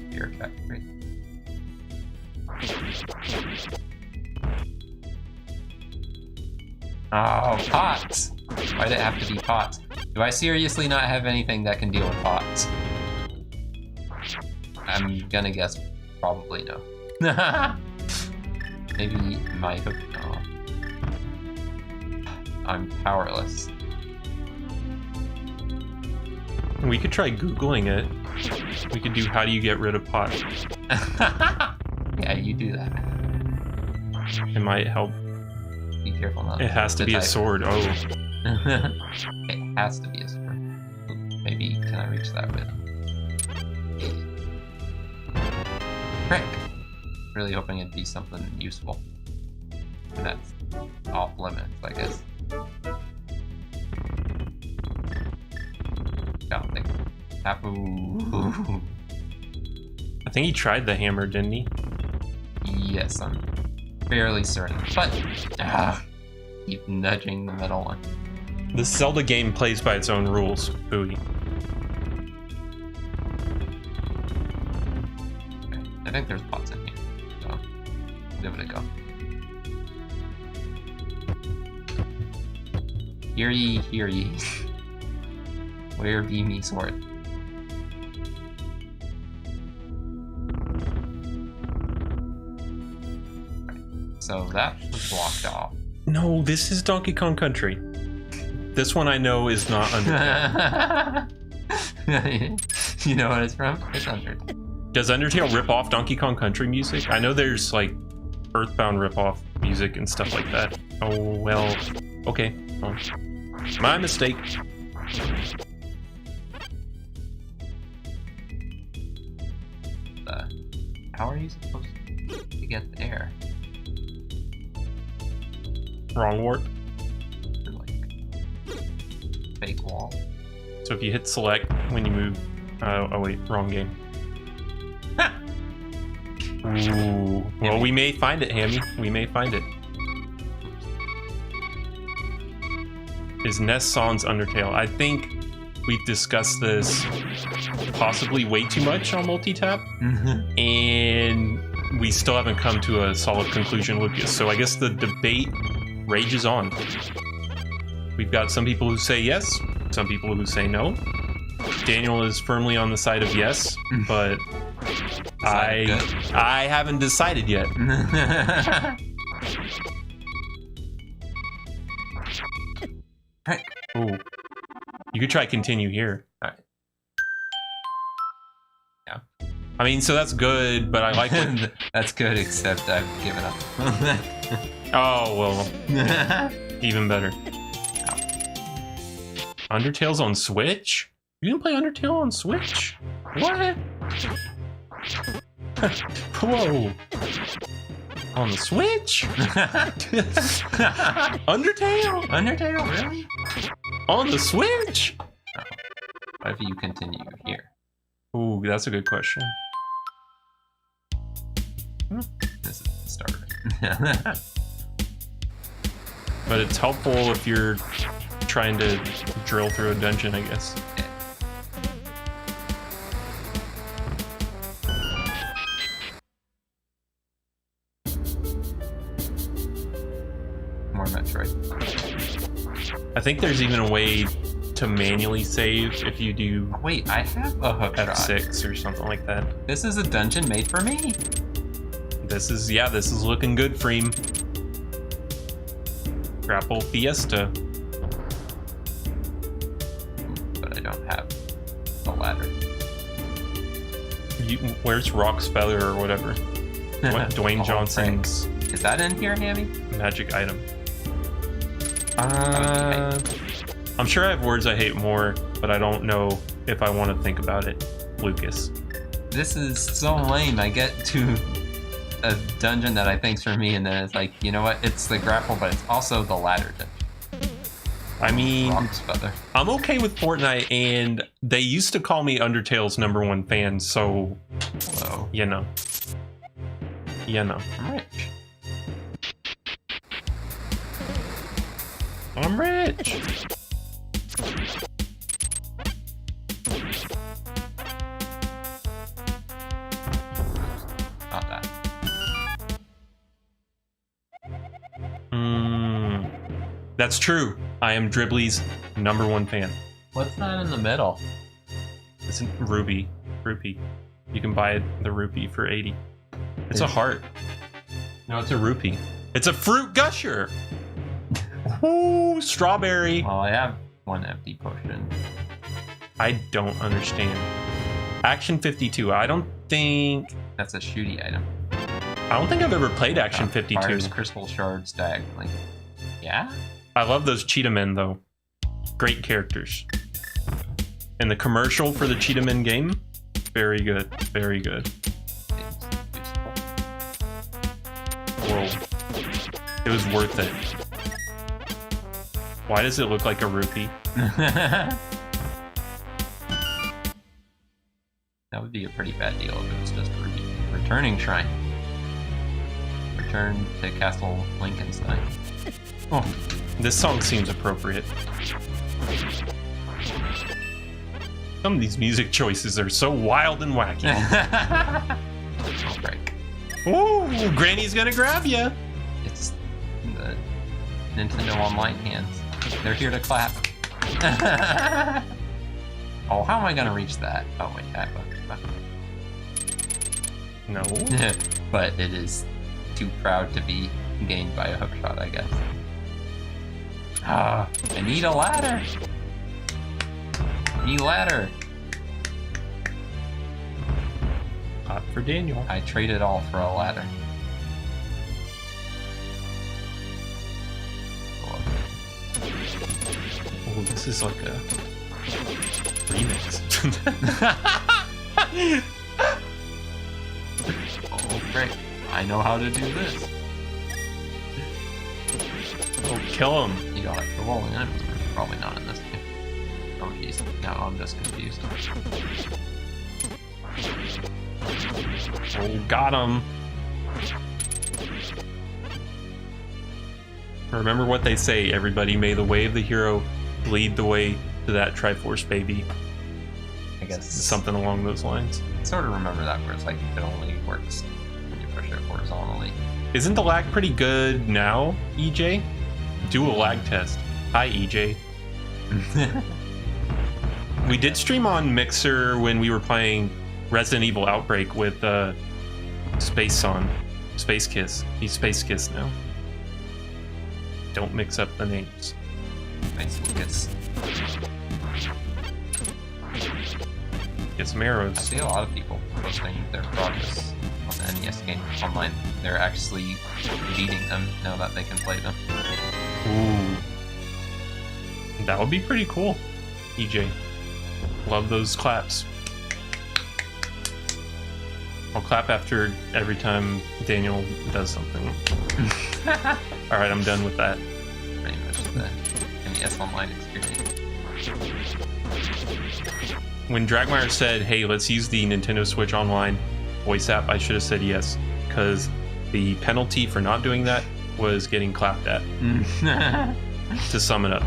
Beer factory. Oh, pots! Why'd it have to be pots? Do I seriously not have anything that can deal with pots? I'm gonna guess probably no. Maybe my hook. Oh. I'm powerless. We could try Googling it. We could do how do you get rid of pots. Yeah, you do that. It might help. Be careful not. It has to be a sword. Oh. It has to be a sword. Maybe can I reach that with? Frick! Really hoping it'd be something useful. And that's off limits, I guess. Got it. Tapu. I think he tried the hammer, didn't he? Yes, I'm fairly certain. But keep nudging the middle one. This Zelda game plays by its own rules. Ooey. Okay. I think there's pots in here, so give it a go. Hear ye, hear ye. Where be me sword? So that was blocked off. No, this is Donkey Kong Country. This one I know is not Undertale. You know what it's from? It's Undertale. Does Undertale rip off Donkey Kong Country music? I know there's like Earthbound rip off music and stuff like that. Oh, well, okay. Oh. My mistake. How are you supposed to get there? Wrong warp. Like fake wall. So if you hit select when you move, oh wait, wrong game. Ooh. Well, we may find it, Hammy. We may find it. Is Ness Sans Undertale? I think we've discussed this possibly way too much on Multitap, and we still haven't come to a solid conclusion, Lucas. So I guess the debate rages on. We've got some people who say yes, some people who say no. Daniel is firmly on the side of yes, but I haven't decided yet. Right. Ooh. You could try continue here. Alright. Yeah. I mean, so that's good, but I like it. That's good, except I've given up. Oh, well. Even better. Undertale's on Switch? You can play Undertale on Switch? What? Whoa. On the Switch? Undertale? Undertale, really? On the Switch? Oh. What if you continue here? Ooh, that's a good question. This is the start. But it's helpful if you're trying to drill through a dungeon, I guess. Yeah. More Metroid. I think there's even a way to manually save if you do Wait, I have a hook shot. F6 or something like that. This is a dungeon made for me. This is looking good, Freem. Grapple Fiesta. But I don't have a ladder. Where's Rock's Feather or whatever? Dwayne Johnson's Is that in here, Hammy? magic item. I'm sure I have words I hate more, but I don't know if I want to think about it. Lucas. This is so lame. I get to a dungeon that I think's for me, and then it's like, you know what? It's the grapple, but it's also the ladder dungeon. I mean, Rock's feather. I'm okay with Fortnite, and they used to call me Undertale's #1 fan, so, Hello. you know. You know. I'm rich. I'm rich! Not that. That's true. I am Dribbly's #1 fan. What's that in the middle? It's a rupee. You can buy the rupee for 80. It's a heart. No, it's a rupee. It's a fruit gusher. Ooh, strawberry. Well, I have one empty potion. I don't understand. Action 52. I don't think That's a shooty item. I've ever played Action 52. Fires crystal shards diagonally. Yeah? I love those cheetah men though. Great characters. And the commercial for the cheetah men game, very good. Very good. Seems useful. Whoa. It was worth it. Why does it look like a rupee? That would be a pretty bad deal if it was just a ruby. Returning shrine. Return to Castle Lincolnstein. Oh, this song seems appropriate. Some of these music choices are so wild and wacky. Oh, break. Ooh, Granny's gonna grab you. It's the Nintendo Online hands. They're here to clap. Oh, how am I gonna reach that? Oh wait, I have a No. but it is too proud to be gained by a hookshot, I guess. Ah, I need a ladder. Need ladder. Hot for Daniel. I traded all for a ladder. Oh, this is like a remix. Oh, great. I know how to do this. Oh, kill him. You got it for rolling enemies. Probably not in this game. Oh, jeez. Now I'm just confused. Oh, got him. Remember what they say, everybody. May the way of the hero lead the way to that Triforce baby. I guess. Something along those lines. I sort of remember that where it's like it only works when you push it horizontally. Isn't the lag pretty good now, EJ? Do a lag test. Hi, EJ. We did stream on Mixer when we were playing Resident Evil Outbreak with Space Kiss. He's Space Kiss now. Don't mix up the names. Nice. Gets. Get some I arrows. see a lot of people posting their progress on the NES game online. They're actually beating them now that they can play them. Ooh. That would be pretty cool, EJ. Love those claps. I'll clap after every time Daniel does something. Alright, I'm done with that. Pretty much the NES Online experience. When Dragmire said, hey, let's use the Nintendo Switch Online voice app, I should have said yes, because the penalty for not doing that was getting clapped at, to sum it up.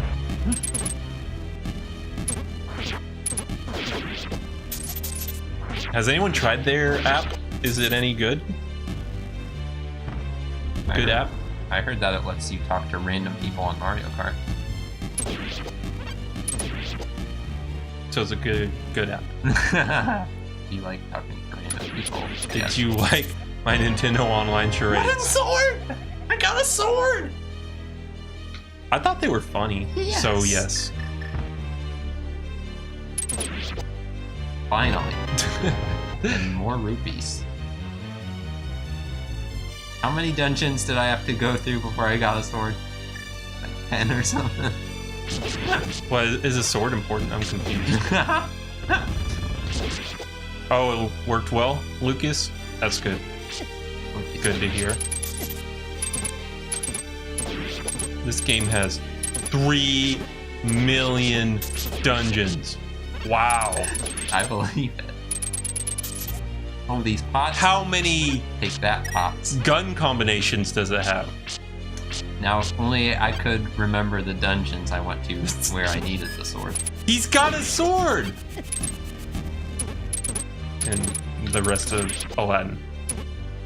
Has anyone tried their app? Is it any good? Good app? I heard that it lets you talk to random people on Mario Kart. So it's a good app. You like talking to random people. Did you like my Nintendo Online charades? What a sword! I got a sword! I thought they were funny, Yes. so yes. Finally. And more rupees. How many dungeons did I have to go through before I got a sword? Like 10 or something? Well, is a sword important? I'm confused. Oh, it worked well, Lucas? That's good. Good to hear. This game has 3 million dungeons. Wow. I believe it. Oh, these pots. How many Take that, pots. gun combinations does it have? Now, if only I could remember the dungeons I went to where I needed the sword. He's got a sword! And the rest of Aladdin.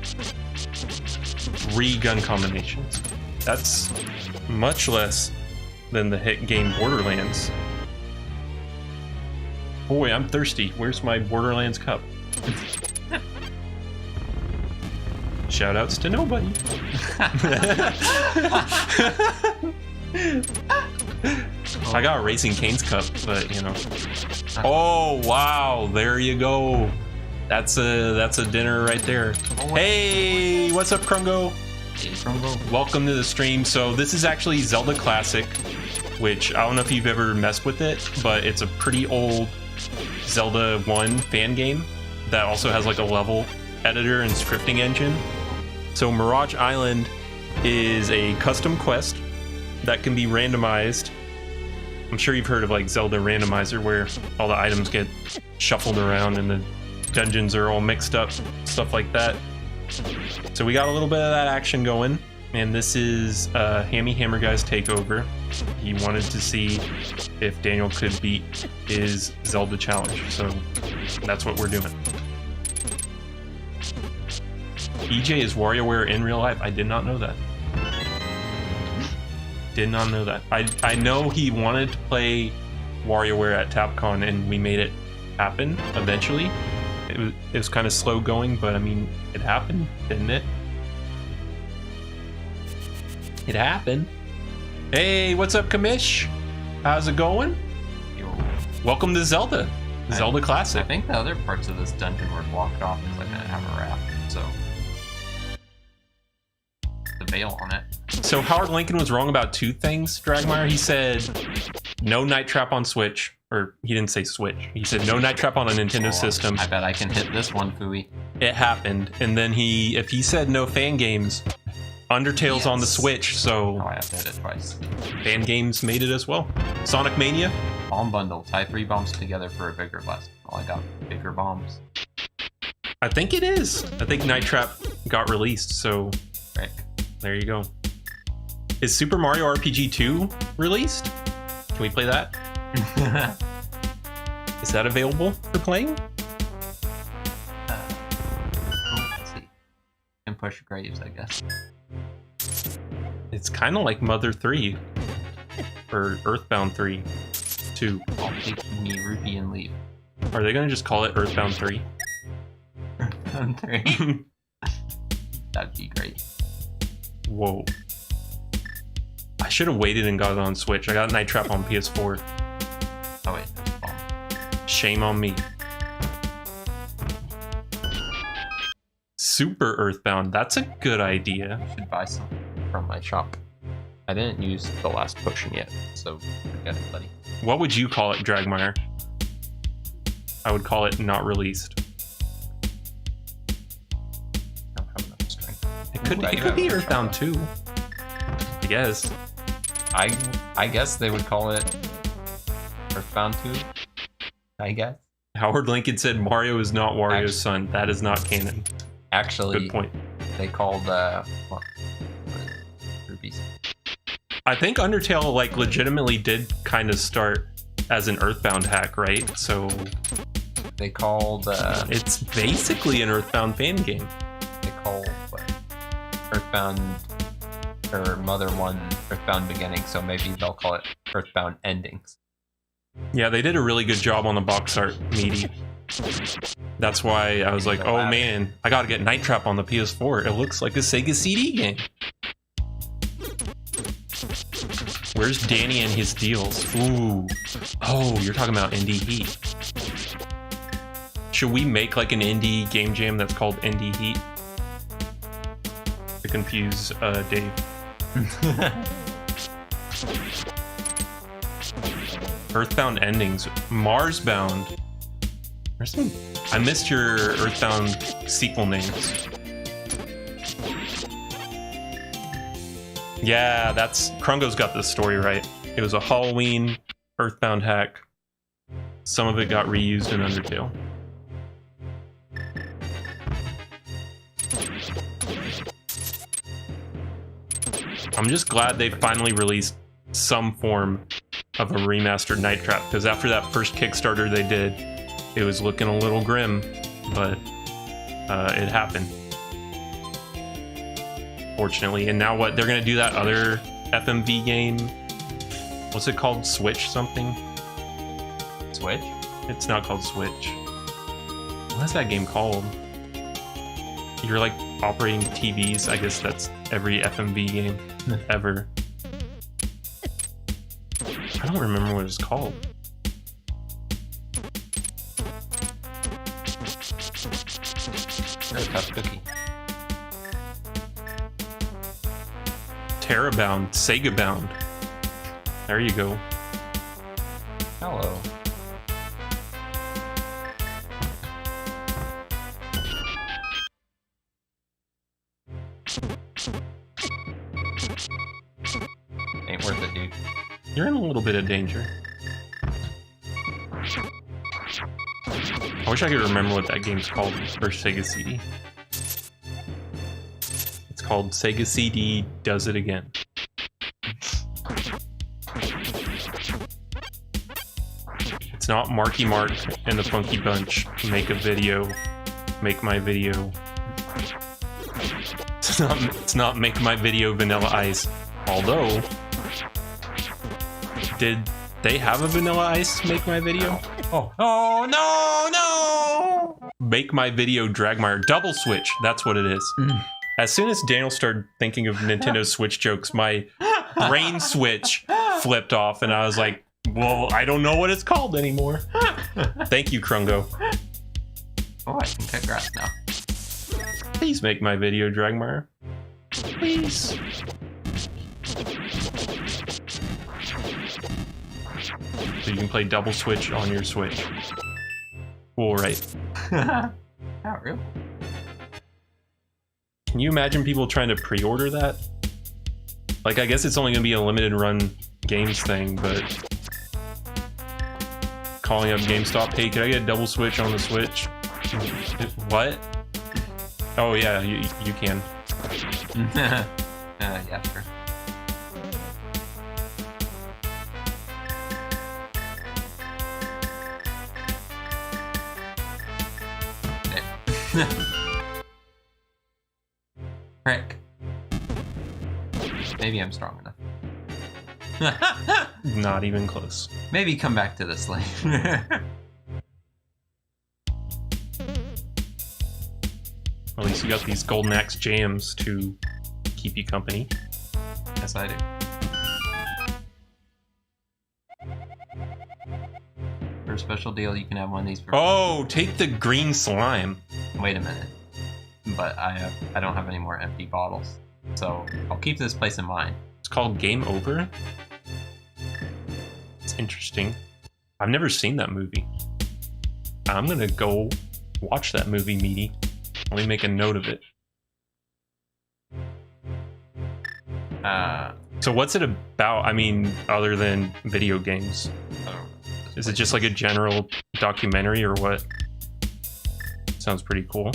3 gun combinations. That's much less than the hit game Borderlands. Boy, I'm thirsty. Where's my Borderlands cup? Shoutouts to nobody. I got a Raising Cane's cup, but you know. Oh wow, there you go. That's a dinner right there. Hey, what's up, Krungo? Hey, Krungo. Welcome to the stream. So this is actually Zelda Classic, which I don't know if you've ever messed with it, but it's a pretty old Zelda 1 fan game that also has like a level editor and scripting engine. So Mirage Island is a custom quest that can be randomized. I'm sure you've heard of like Zelda Randomizer, where all the items get shuffled around and the dungeons are all mixed up, stuff like that. So we got a little bit of that action going, and this is HammerGuy's takeover. He wanted to see if Daniel could beat his Zelda challenge, so that's what we're doing. EJ is WarioWare in real life. I did not know that. Did not know that. I know he wanted to play WarioWare at TapCon, and we made it happen eventually. It was kind of slow going, but I mean, it happened, didn't it? It happened. Hey, what's up, Kamish? How's it going? Yo. Welcome to Zelda. Zelda Classic. I think the other parts of this dungeon were blocked off because I didn't have a raft, so the veil on it. So Howard Lincoln was wrong about 2 things, Dragmire. He said no Night Trap on Switch. Or he didn't say Switch. He said no Night Trap on a Nintendo system. I bet I can hit this one, Fooey. It happened. And then if he said no fan games, Undertale's on the Switch, so Oh, I have to hit it twice. fan games made it as well. Sonic Mania? Bomb bundle. Tie 3 bombs together for a bigger blast. Oh, I got bigger bombs. I think it is. I think Night Trap got released, so Frick. there you go. Is Super Mario RPG 2 released? Can we play that? Is that available for playing? Let's see. And push graves, I guess. It's kind of like Mother 3 or Earthbound 3 2. I'll take me rupee and leave. Are they gonna just call it Earthbound 3? Earthbound 3. That'd be great. Whoa. I should have waited and got it on Switch. I got Night Trap on PS4. Oh wait, there's a bomb. Shame on me. Super Earthbound. That's a good idea. I should buy some from my shop. I didn't use the last potion yet, so forget it, buddy. What would you call it, Dragmire? I would call it not released. I don't have enough strength. It could, Ooh, I it do could have be a Earthbound shop. 2. I guess. I guess they would call it Earthbound 2. I guess. Howard Lincoln said Mario is not Wario's Actually- son. That is not canon. Actually, Good point. they called what rupees. I think Undertale like legitimately did kind of start as an Earthbound hack, right? So They called it's basically an Earthbound fan game. they called what? Earthbound or Mother 1 Earthbound Beginning, so maybe they'll call it Earthbound Endings. Yeah, they did a really good job on the box art, meaty. That's why I was like, oh man, I gotta get Night Trap on the PS4. It looks like a Sega CD game. Where's Danny and his deals? Ooh. Oh, you're talking about Indie Heat. Should we make like an indie game jam that's called Indie Heat? To confuse Dave. Earthbound endings. Marsbound. There's some... I missed your Earthbound sequel names. Yeah, that's... Krungo's got this story right. It was a Halloween Earthbound hack. Some of it got reused in Undertale. I'm just glad they finally released some form of a remastered Night Trap, because after that first Kickstarter they did, it was looking a little grim, but it happened. Fortunately. And now what? They're gonna do that other FMV game. What's it called? Switch something? Switch? It's not called Switch. What's that game called? You're like operating TVs. I guess that's every FMV game ever. I don't remember what it's called. You're a tough cookie. Terrabound, Sega Bound. There you go. Hello. Ain't worth it, dude. You're in a little bit of danger. I wish I could remember what that game's called for Sega CD. It's called Sega CD Does It Again. It's not Marky Mark and the Funky Bunch make a video, make my video. It's not make my video Vanilla Ice. Although, did they have a Vanilla Ice make my video? Oh no! Make my video Dragmire double switch. That's what it is. As soon as Daniel started thinking of Nintendo Switch jokes, my brain switch flipped off, and I was like, "Well, I don't know what it's called anymore." Thank you, Krungo. Oh, I can cut grass now. Please make my video Dragmire. Please. So you can play double switch on your Switch. Cool, right? Not real. Can you imagine people trying to pre-order that? Like, I guess it's only gonna be a limited run games thing, but calling up GameStop, hey, can I get a double switch on the Switch? What? Oh yeah, you can. Yeah, sure. Frick. Maybe I'm strong enough. Not even close. Maybe come back to this later. At least you got these Golden Axe jams to keep you company. Yes, I do. For a special deal, you can have one of these for... Oh, take the green slime. Wait a minute. But I don't have any more empty bottles. So I'll keep this place in mind. It's called Game Over. It's interesting. I've never seen that movie. I'm gonna go watch that movie, Meaty. Let me make a note of it. So what's it about? I mean, other than video games? Is it just like a general documentary or what? Sounds pretty cool.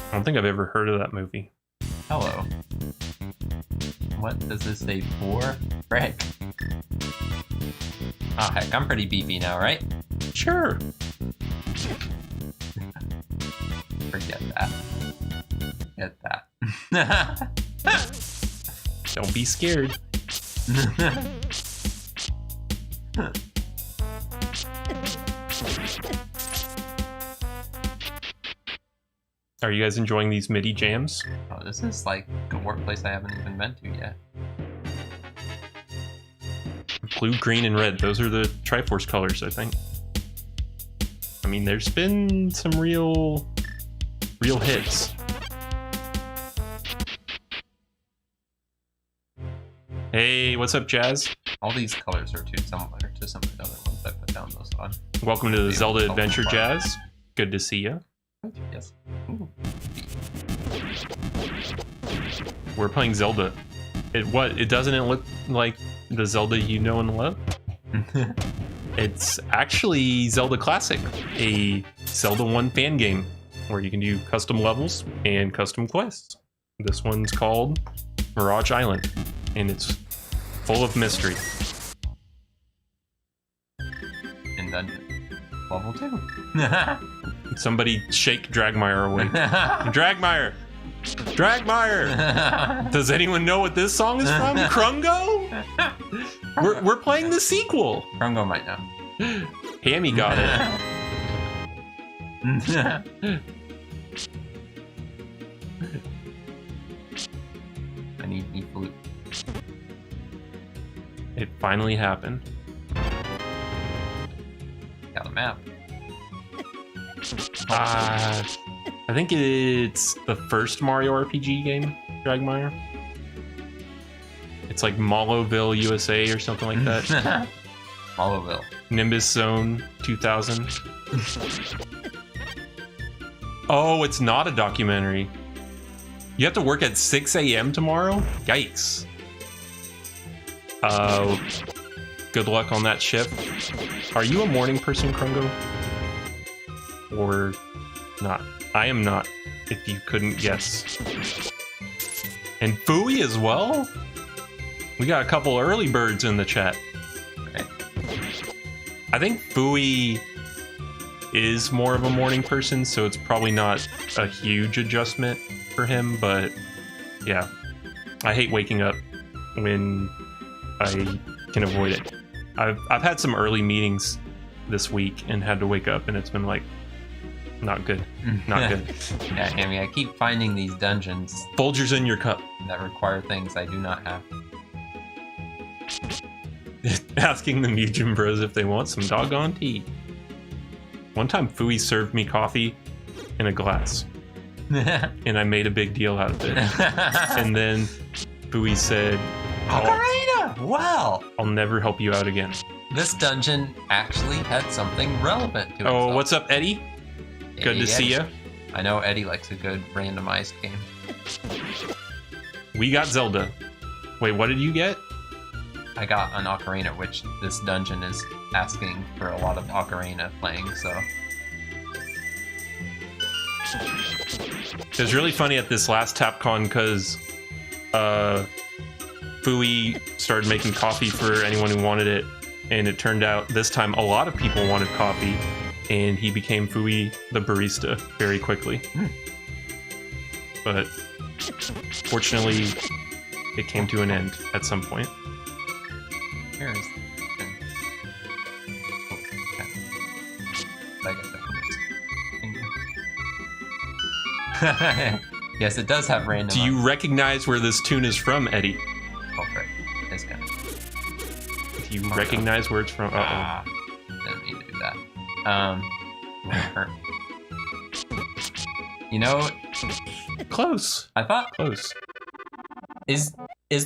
I don't think I've ever heard of that movie. Hello. What does this say for? Frick. Ah, heck, I'm pretty beefy now, right? Sure. Forget that. Forget that. Don't be scared. Are you guys enjoying these MIDI jams? Oh, this is like a workplace I haven't even been to yet. Blue, green, and red. Those are the Triforce colors, I think. I mean, there's been some real Real hits. Hey, what's up, Jazz? All these colors are too similar to some of the other ones I put down those on. Welcome to the Zelda Color Adventure, bar. Jazz. Good to see you. Yes. Ooh. We're playing Zelda. It doesn't it look like the Zelda you know and love? It's actually Zelda Classic, a Zelda 1 fan game where you can do custom levels and custom quests. This one's called Mirage Island, and it's full of mystery. And then level 2. Somebody shake Dragmire away. Dragmire! Dragmire! Does anyone know what this song is from? Krungo? We're playing the sequel. Krungo might know. Hammy got it. I need flute. It finally happened. Got a map. I think it's the first Mario RPG game, Dragmire. It's like Maloville, USA or something like that. Maloville. Nimbus Zone 2000. Oh, it's not a documentary. You have to work at 6 a.m. tomorrow? Yikes. Good luck on that shift. Are you a morning person, Krungo? Or not? I am not, if you couldn't guess. And Fooey as well? We got a couple early birds in the chat. Okay. I think Fooey is more of a morning person, so it's probably not a huge adjustment for him, but yeah. I hate waking up when I can avoid it. I've had some early meetings this week and had to wake up, and it's been like, not good. Not good. Yeah, Hammy, I keep finding these dungeons Folgers in your cup. that require things I do not have. Asking the Mujin Bros if they want some doggone tea. One time Fooey served me coffee in a glass, and I made a big deal out of it. And then Fooey said, Ocarina! Wow! I'll never help you out again. This dungeon actually had something relevant to it. Oh, what's up, Eddie? Good to see you. I know Eddie likes a good randomized game. We got Zelda. Wait, what did you get? I got an Ocarina, which this dungeon is asking for a lot of Ocarina playing, so... It was really funny at this last TapCon because Fooey started making coffee for anyone who wanted it, and it turned out this time a lot of people wanted coffee, and he became Fooey the barista very quickly. But fortunately, it came to an end at some point. Here is the thing. Oh, okay. I guess I can just... Yes, it does have random... Do you recognize where this tune is from, Eddie? Oh, frick. It's gonna... Do you recognize where it's from? Uh-oh. Ah, didn't mean to do that. Hurt. You know, Close. I thought... Close. Is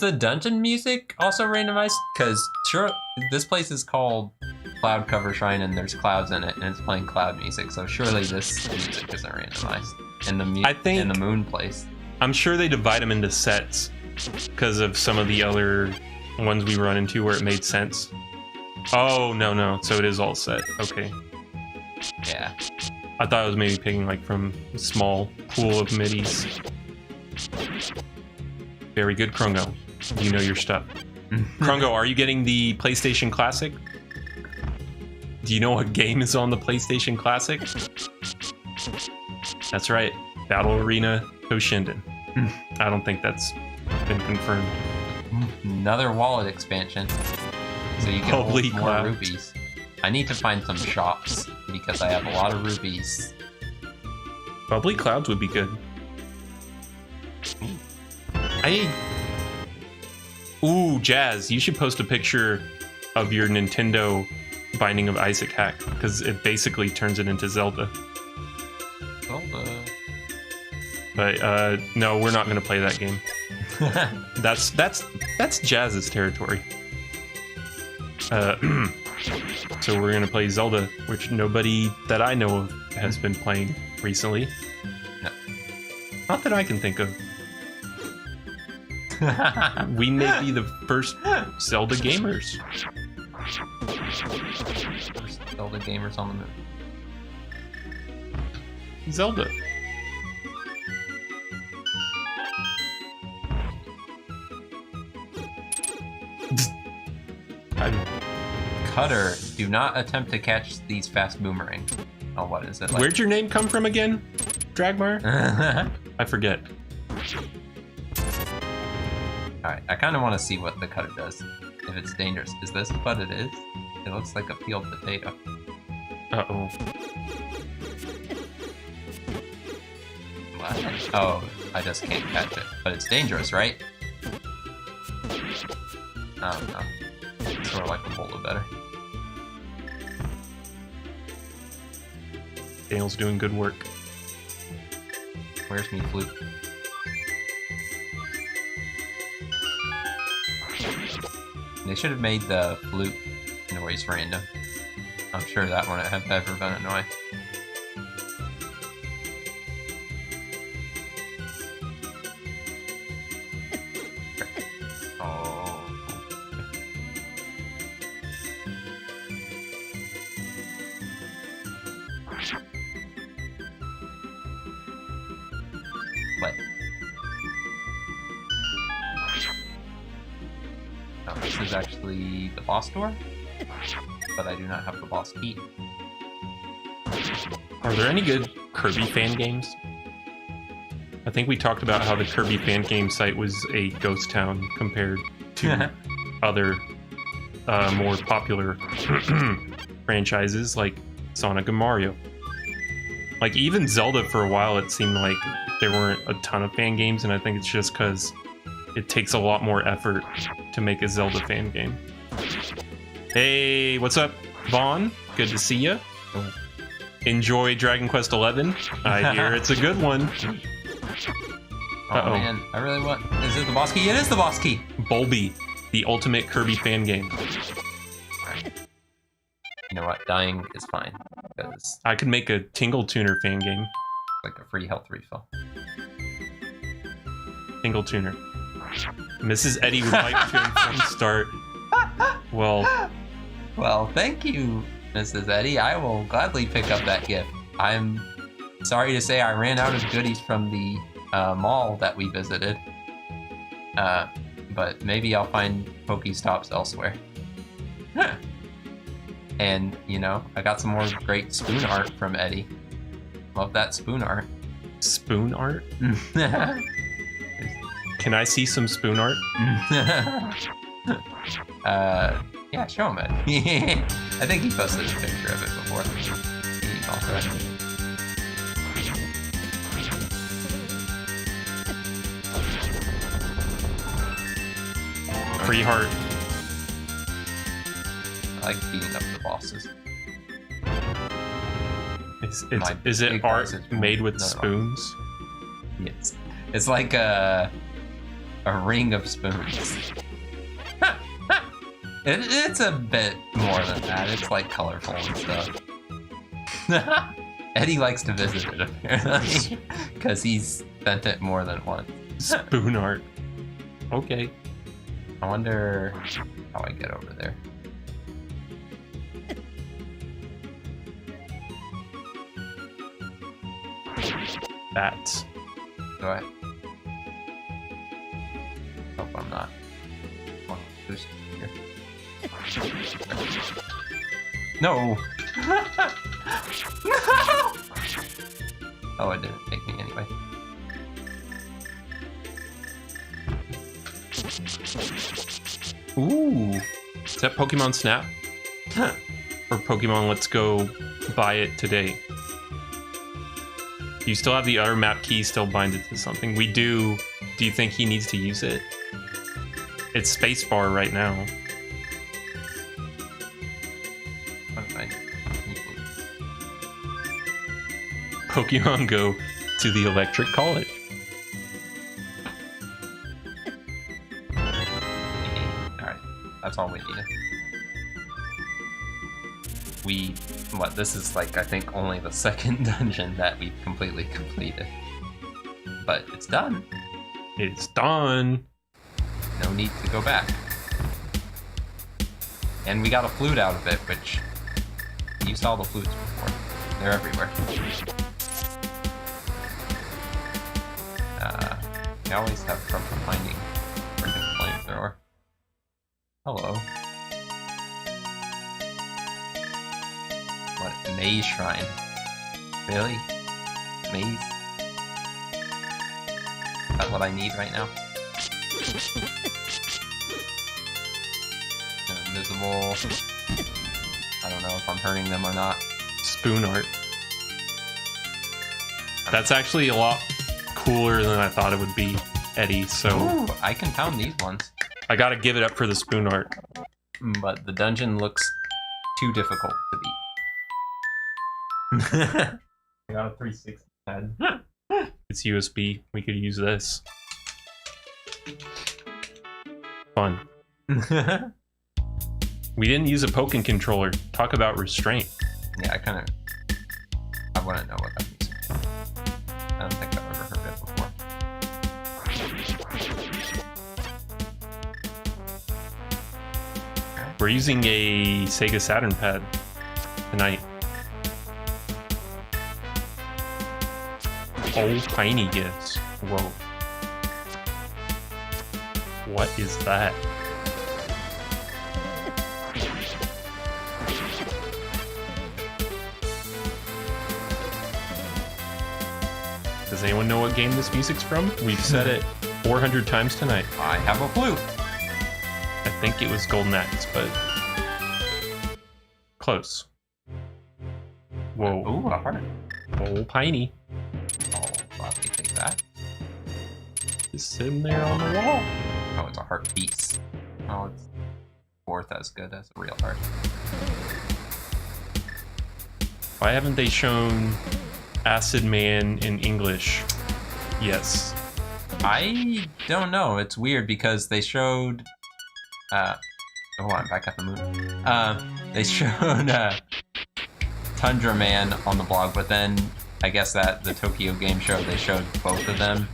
the dungeon music also randomized? Because sure, this place is called Cloud Cover Shrine and there's clouds in it and it's playing cloud music, so surely this music isn't randomized. And the in the moon place. I'm sure they divide them into sets because of some of the other ones we run into where it made sense. Oh, no. So it is all set. Okay. Yeah. I thought I was maybe picking like from a small pool of midis. Very good, Krungo. You know your stuff. Krungo, are you getting the PlayStation Classic? Do you know what game is on the PlayStation Classic? That's right. Battle Arena Toshinden. I don't think that's been confirmed. Another wallet expansion. So you can Holy hold more clouds. rupees. I need to find some shops because I have a lot of rupees. Bubbly Clouds would be good. Ooh, Jazz, you should post a picture of your Nintendo Binding of Isaac hack, because it basically turns it into Zelda. Zelda. But no, we're not gonna play that game. That's Jazz's territory. So we're gonna play Zelda, which nobody that I know of has been playing recently. No. Not that I can think of. We may be the first Zelda gamers. First Zelda gamers on the move. Zelda. Cutter, do not attempt to catch these fast boomerang. Oh, what is it? Like? Where'd your name come from again, Dragmar? I forget. Alright, I kind of want to see what the cutter does. If it's dangerous. Is this what it is? It looks like a peeled potato. Uh-oh. What? Oh, I just can't catch it. But it's dangerous, right? I don't know. It's sort of like a bowl of better. Daniel's doing good work. Where's me flute? They should have made the flute noise random. I'm sure that wouldn't have ever been annoying. Oh. What? Oh, this is actually the boss door, but I do not have the boss key. Are there any good Kirby fan games? I think we talked about how the Kirby fan game site was a ghost town compared to other more popular franchises like Sonic and Mario. Like even Zelda for a while it seemed like there weren't a ton of fan games, and I think it's just because it takes a lot more effort to make a Zelda fan game. Hey, what's up, Vaughn? Good to see you. Enjoy Dragon Quest XI. I hear it's a good one. Oh man, I really want... Is it the boss key? It is the boss key! Bulby, the ultimate Kirby fan game. Right. You know what? Dying is fine. Because I could make a Tingle Tuner fan game. it's like a free health refill. Tingle Tuner. Mrs. Eddie would like to inform start. Well, thank you, Mrs. Eddie. I will gladly pick up that gift. I'm sorry to say I ran out of goodies from the mall that we visited. But maybe I'll find Pokestops elsewhere. And, you know, I got some more great spoon art from Eddie. Love that spoon art. Spoon art? Can I see some spoon art? Yeah, show him it. I think he posted a picture of it before. Free heart. I like beating up the bosses. Is it art made with spoons? Yes. It's like a ring of spoons. It's a bit more than that. It's like colorful and stuff. Eddie likes to visit it apparently, because he's spent it more than once. Spoon art. Okay. I wonder how I get over there. Bats. Do I? Hope I'm not. One boost here. No! No! Oh, it didn't take me anyway. Ooh. Is that Pokemon Snap? Or Pokemon Let's Go buy it today? Do you still have the other map key still binded to something? We do. Do you think he needs to use it? It's spacebar right now. Pokemon Go to the Electric College. That's all we needed. This is like, I think, only the second dungeon that we've completely completed. But it's done. It's done. No need to go back. And we got a flute out of it, which you saw the flutes before. They're everywhere. I always have trouble finding freaking flamethrower. Hello. What? Maze Shrine. Really? Maze? That's what I need right now? They're invisible. I don't know if I'm hurting them or not. Spoon art. That's actually a lot cooler than I thought it would be, Eddie, so... Ooh, I can pound these ones. I gotta give it up for the spoon art. But the dungeon looks too difficult to beat. I got a 360 head. It's USB. We could use this. Fun. We didn't use a poking controller. Talk about restraint. Yeah, I wouldn't know what that means. I don't think I've ever heard it before. We're using a Sega Saturn pad tonight. Oh, tiny gifts. Whoa. What is that? Does anyone know what game this music's from? We've said it 400 times tonight. I have a flute. I think it was Golden Axe, but close. Whoa. Ooh, a heart. Oh, Piney. Oh, let me take that. Just sitting there on the wall. Oh, it's a heart piece. Oh, it's fourth as good as a real heart. Why haven't they shown Acid Man in English? Yes. I don't know. It's weird because they showed... oh, I'm back at the moon. They showed Tundra Man on the blog, but then I guess that the Tokyo Game Show, they showed both of them.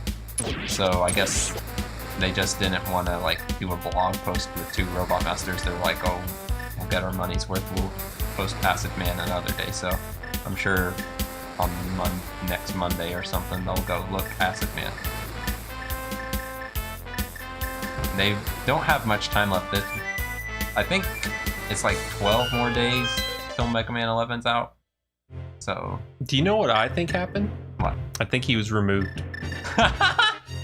So I guess they just didn't want to like do a blog post with two Robot Masters. They're like, oh, we'll get our money's worth. We'll post Acid Man another day. So I'm sure on next Monday or something, they'll go look Acid Man. They don't have much time left. I think it's like 12 more days till Mega Man 11's out. So... Do you know what I think happened? What? I think he was removed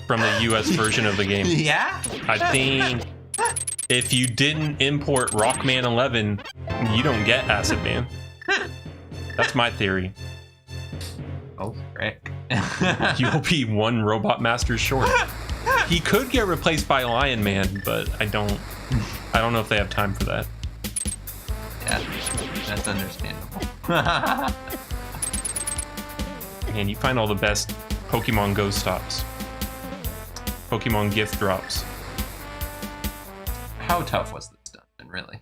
from the US version of the game. Yeah? I think if you didn't import Rockman 11, you don't get Acid Man. That's my theory. Oh, frick. You'll be one Robot Master short. He could get replaced by Lion Man, but I don't know if they have time for that. Yeah, that's understandable. And you find all the best Pokemon Go stops. Pokemon gift drops. How tough was this dungeon, really?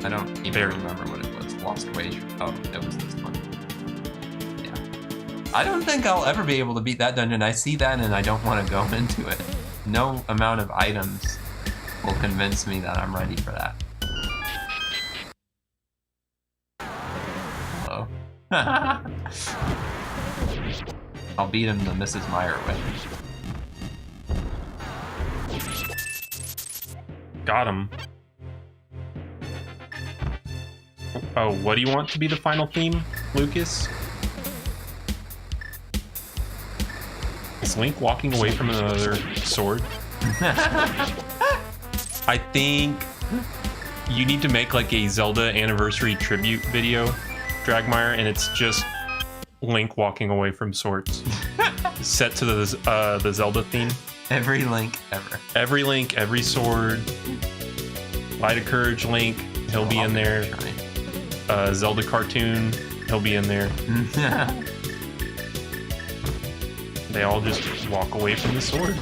I don't even remember what it was. Lost Wager. Oh, it was this one. Yeah. I don't think I'll ever be able to beat that dungeon. I see that and I don't want to go into it. No amount of items will convince me that I'm ready for that. Hello. I'll beat him the Mrs. Meyer way. Got him. Oh, what do you want to be the final theme, Lucas? Is Link walking away from another sword? I think you need to make like a Zelda anniversary tribute video, Dragmire, and it's just Link walking away from swords. Set to the Zelda theme. Every Link ever. Every Link, every sword. Light of Courage Link, he'll be in there. Zelda cartoon, he'll be in there. They all just walk away from the sword.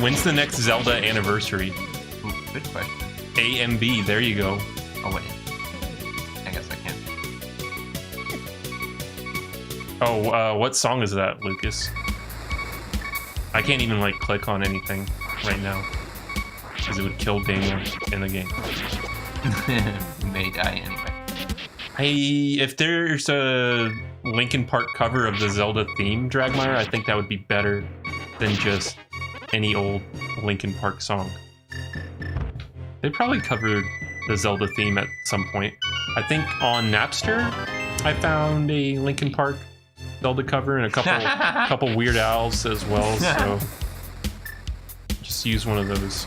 When's the next Zelda anniversary? Ooh, good question. A and B. There you go. Oh wait, I guess I can't. Oh, what song is that, Lucas? I can't even like click on anything right now because it would kill Daniel in the game. We may die anyway. If there's a Linkin Park cover of the Zelda theme, Dragmire, I think that would be better than just any old Linkin Park song. They probably covered the Zelda theme at some point. I think on Napster, I found a Linkin Park Zelda cover and a couple Weird Owls as well. So just use one of those.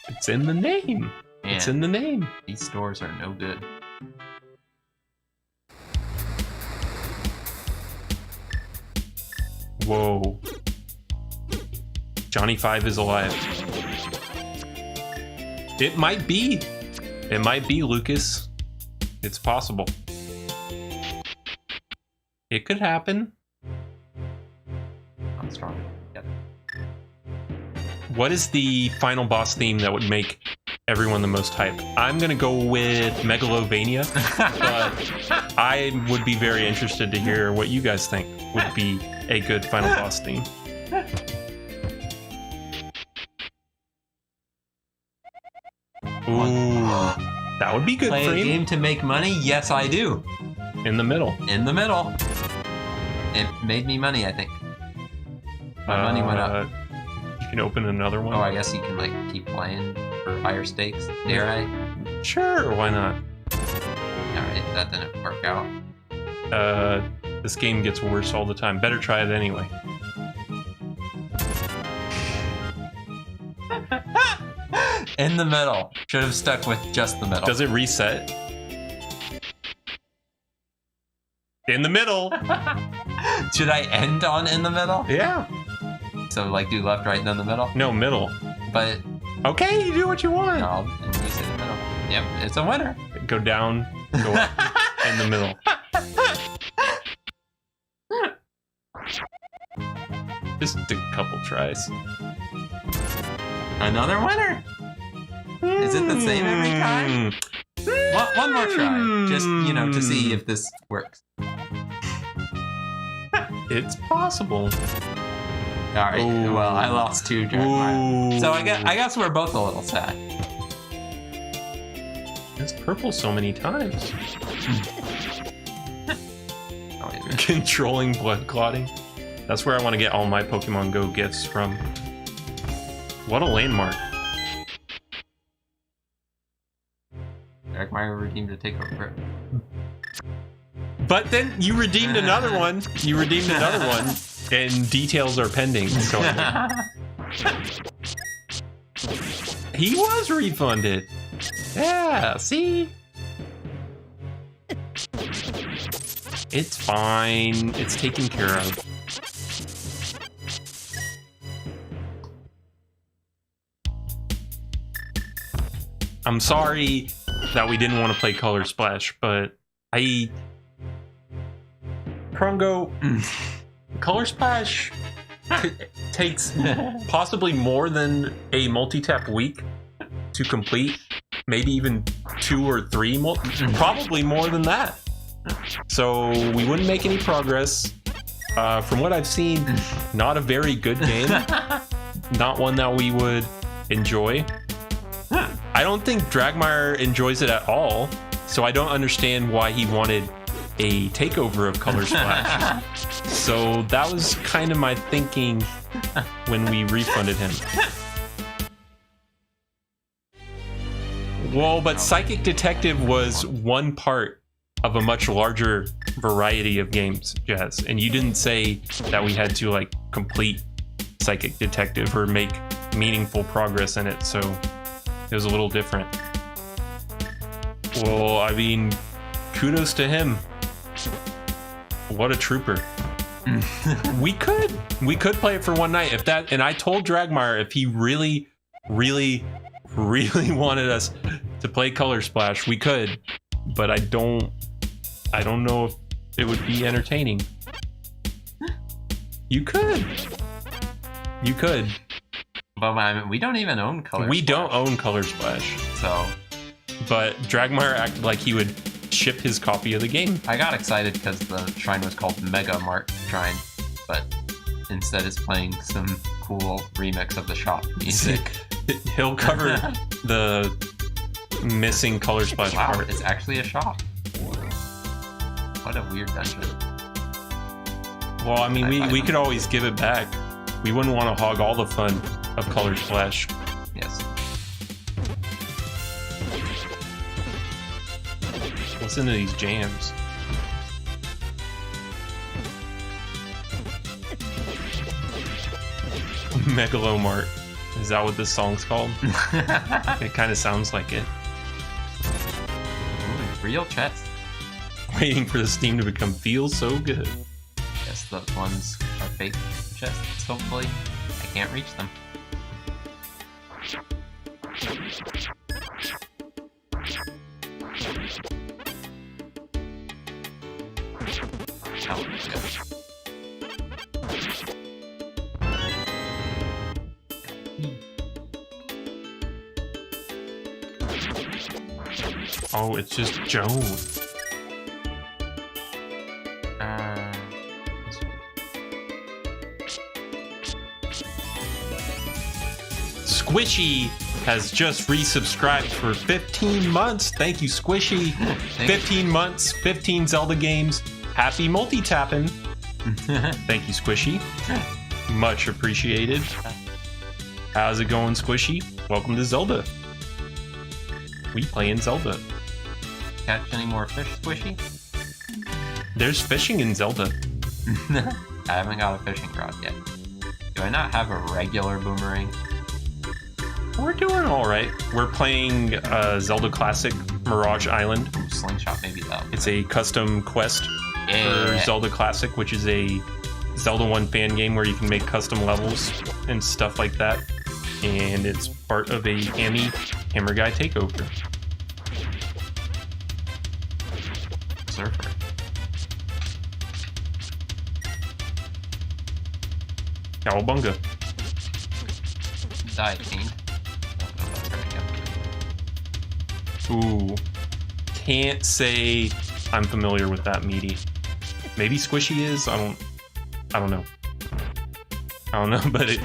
It's in the name. Man, It's in the name. these stores are no good. Whoa. Johnny 5 is alive. It might be. It might be, Lucas. It's possible. It could happen. I'm strong. Yep. What is the final boss theme that would make everyone the most hype? I'm gonna go with Megalovania, but I would be very interested to hear what you guys think would be a good final boss theme. Ooh, that would be good Play for a you. game to make money? Yes, I do. In the middle. In the middle. It made me money, I think. My money went up. You can open another one. Oh, I guess you can like keep playing for higher stakes. Dare I? Sure, why not? Alright, that didn't work out. This game gets worse all the time. Better try it anyway. In the middle. Should have stuck with just the middle. Does it reset? In the middle. Should I end on in the middle? Yeah. So like do left, right, then the middle? No, middle. But Okay, you do what you want. no, and you say the middle. Yep, it's a winner. Go down, go up, in the middle. Just a couple tries. Another winner. Is it the same every time? One more try. Just, to see if this works. It's possible. Alright, Ooh. well, I lost 2 Dragmire. Ooh. So I guess we're both a little sad. It's purple so many times. Oh, wait a minute. Controlling blood clotting. That's where I want to get all my Pokemon Go gifts from. What a landmark. Dragmire redeemed a takeover. But then you redeemed another one. You redeemed another one. And details are pending. So he was refunded. Yeah, see? It's fine. It's taken care of. I'm sorry that we didn't want to play Color Splash, but Krongo, Color Splash takes possibly more than a multi-tap week to complete. Maybe even 2 or 3, probably more than that. So we wouldn't make any progress. From what I've seen, not a very good game. Not one that we would enjoy. I don't think Dragmire enjoys it at all, so I don't understand why he wanted a takeover of Color Splash. So that was kind of my thinking when we refunded him. Well, but Psychic Detective was one part of a much larger variety of games, Jazz, and you didn't say that we had to like complete Psychic Detective or make meaningful progress in it, so it was a little different. Well, I mean, kudos to him. What a trooper. We could play it for one night if that, and I told Dragmire if he really wanted us to play Color Splash, we could, but I don't know if it would be entertaining. You could. You could. But I mean, we don't even own Color We Splash. don't own Color Splash. So But Dragmire acted like he would ship his copy of the game. I got excited because the shrine was called Mega Mart Shrine, but instead it's playing some cool remix of the shop music. He'll cover the missing Color Splash Wow, part. it's actually a shop. What a weird dungeon. Well, I mean, we could always give it back. We wouldn't want to hog all the fun of Color Splash. Yes. Listen to these jams. Megalomart. Is that what this song's called? It kind of sounds like it. Ooh, real chest. Waiting for the Steam to become feel so good. Guess those ones are fake chests, hopefully. I can't reach them. Oh, Oh, it's just Joan. Squishy has just resubscribed for 15 months. Thank you, Squishy. 15 months, 15 Zelda games. Happy multi-tapping. Thank you, Squishy. Much appreciated. How's it going, Squishy? Welcome to Zelda. We playing Zelda. Catch any more fish, Squishy? There's fishing in Zelda. I haven't got a fishing rod yet. Do I not have a regular boomerang? We're doing all right. We're playing Zelda Classic Mirage Island. Ooh, slingshot, maybe that. It's a custom quest for Zelda Classic, which is a Zelda 1 fan game where you can make custom levels and stuff like that. And it's part of a HammerGuy takeover. Surfer. Cowabunga. Die, Fiend. Ooh. Can't say I'm familiar with that meaty. Maybe Squishy is? I don't know. I don't know, but it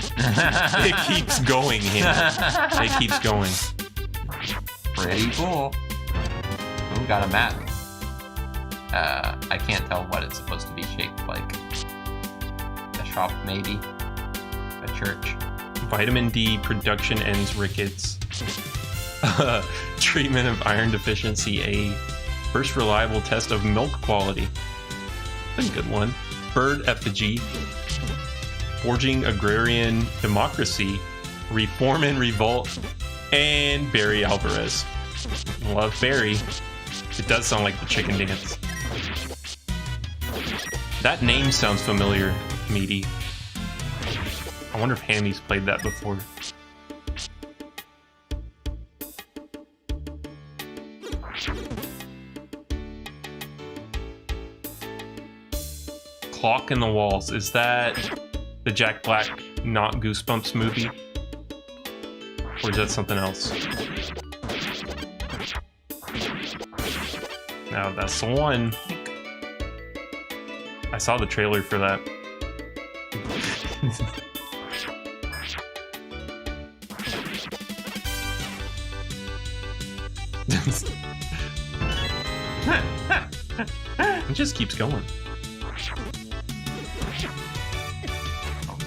keeps going here. It keeps going. Pretty cool. Ooh, got a map. I can't tell what it's supposed to be shaped like. A shop, maybe. A church. Vitamin D production ends rickets. Treatment of iron deficiency, a first reliable test of milk quality. That's a good one. Bird effigy. Forging agrarian democracy. Reform and revolt. And Barry Alvarez. Love Barry. It does sound like the chicken dance. That name sounds familiar, Meaty. I wonder if Hammy's played that before. Clock in the Walls. Is that the Jack Black Not Goosebumps movie? Or is that something else? No, that's the one. I saw the trailer for that. It just keeps going.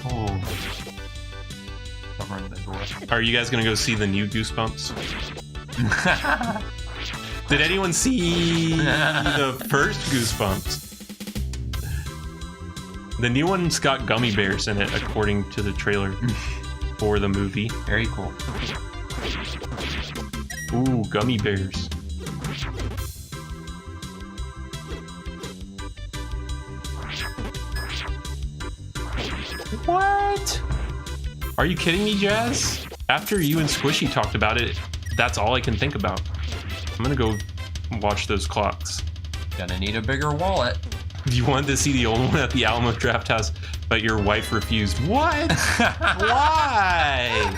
Oh. Covering the door. Are you guys gonna go see the new Goosebumps? Did anyone see the first Goosebumps? The new one's got gummy bears in it, according to the trailer for the movie. Very cool. Ooh, gummy bears. What? Are you kidding me, Jazz? After you and Squishy talked about it, that's all I can think about. I'm gonna go watch those clocks. Gonna need a bigger wallet. You wanted to see the old one at the Alamo Draft House. but your wife refused. What? Why?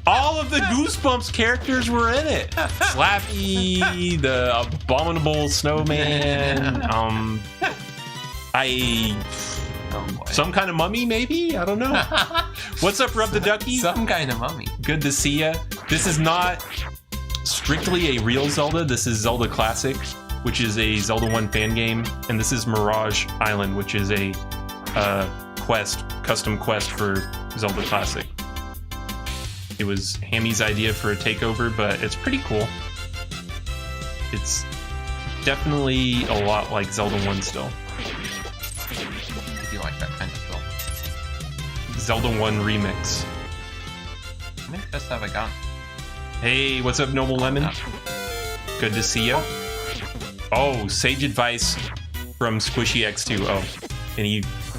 All of the Goosebumps characters were in it. Slappy, the abominable snowman. Some kind of mummy, maybe? I don't know. What's up, Rub the Ducky? Some kind of mummy. Good to see ya. This is not strictly a real Zelda. This is Zelda Classic, which is a Zelda 1 fan game. And this is Mirage Island, which is a custom quest for Zelda Classic. It was Hammy's idea for a takeover, but it's pretty cool. It's definitely a lot like Zelda 1 still. If you like that kind of film. Zelda 1 remix. How many chests have I got? Hey, what's up, Noble Lemon? Good to see you. Oh, sage advice from Squishy X2. Oh, and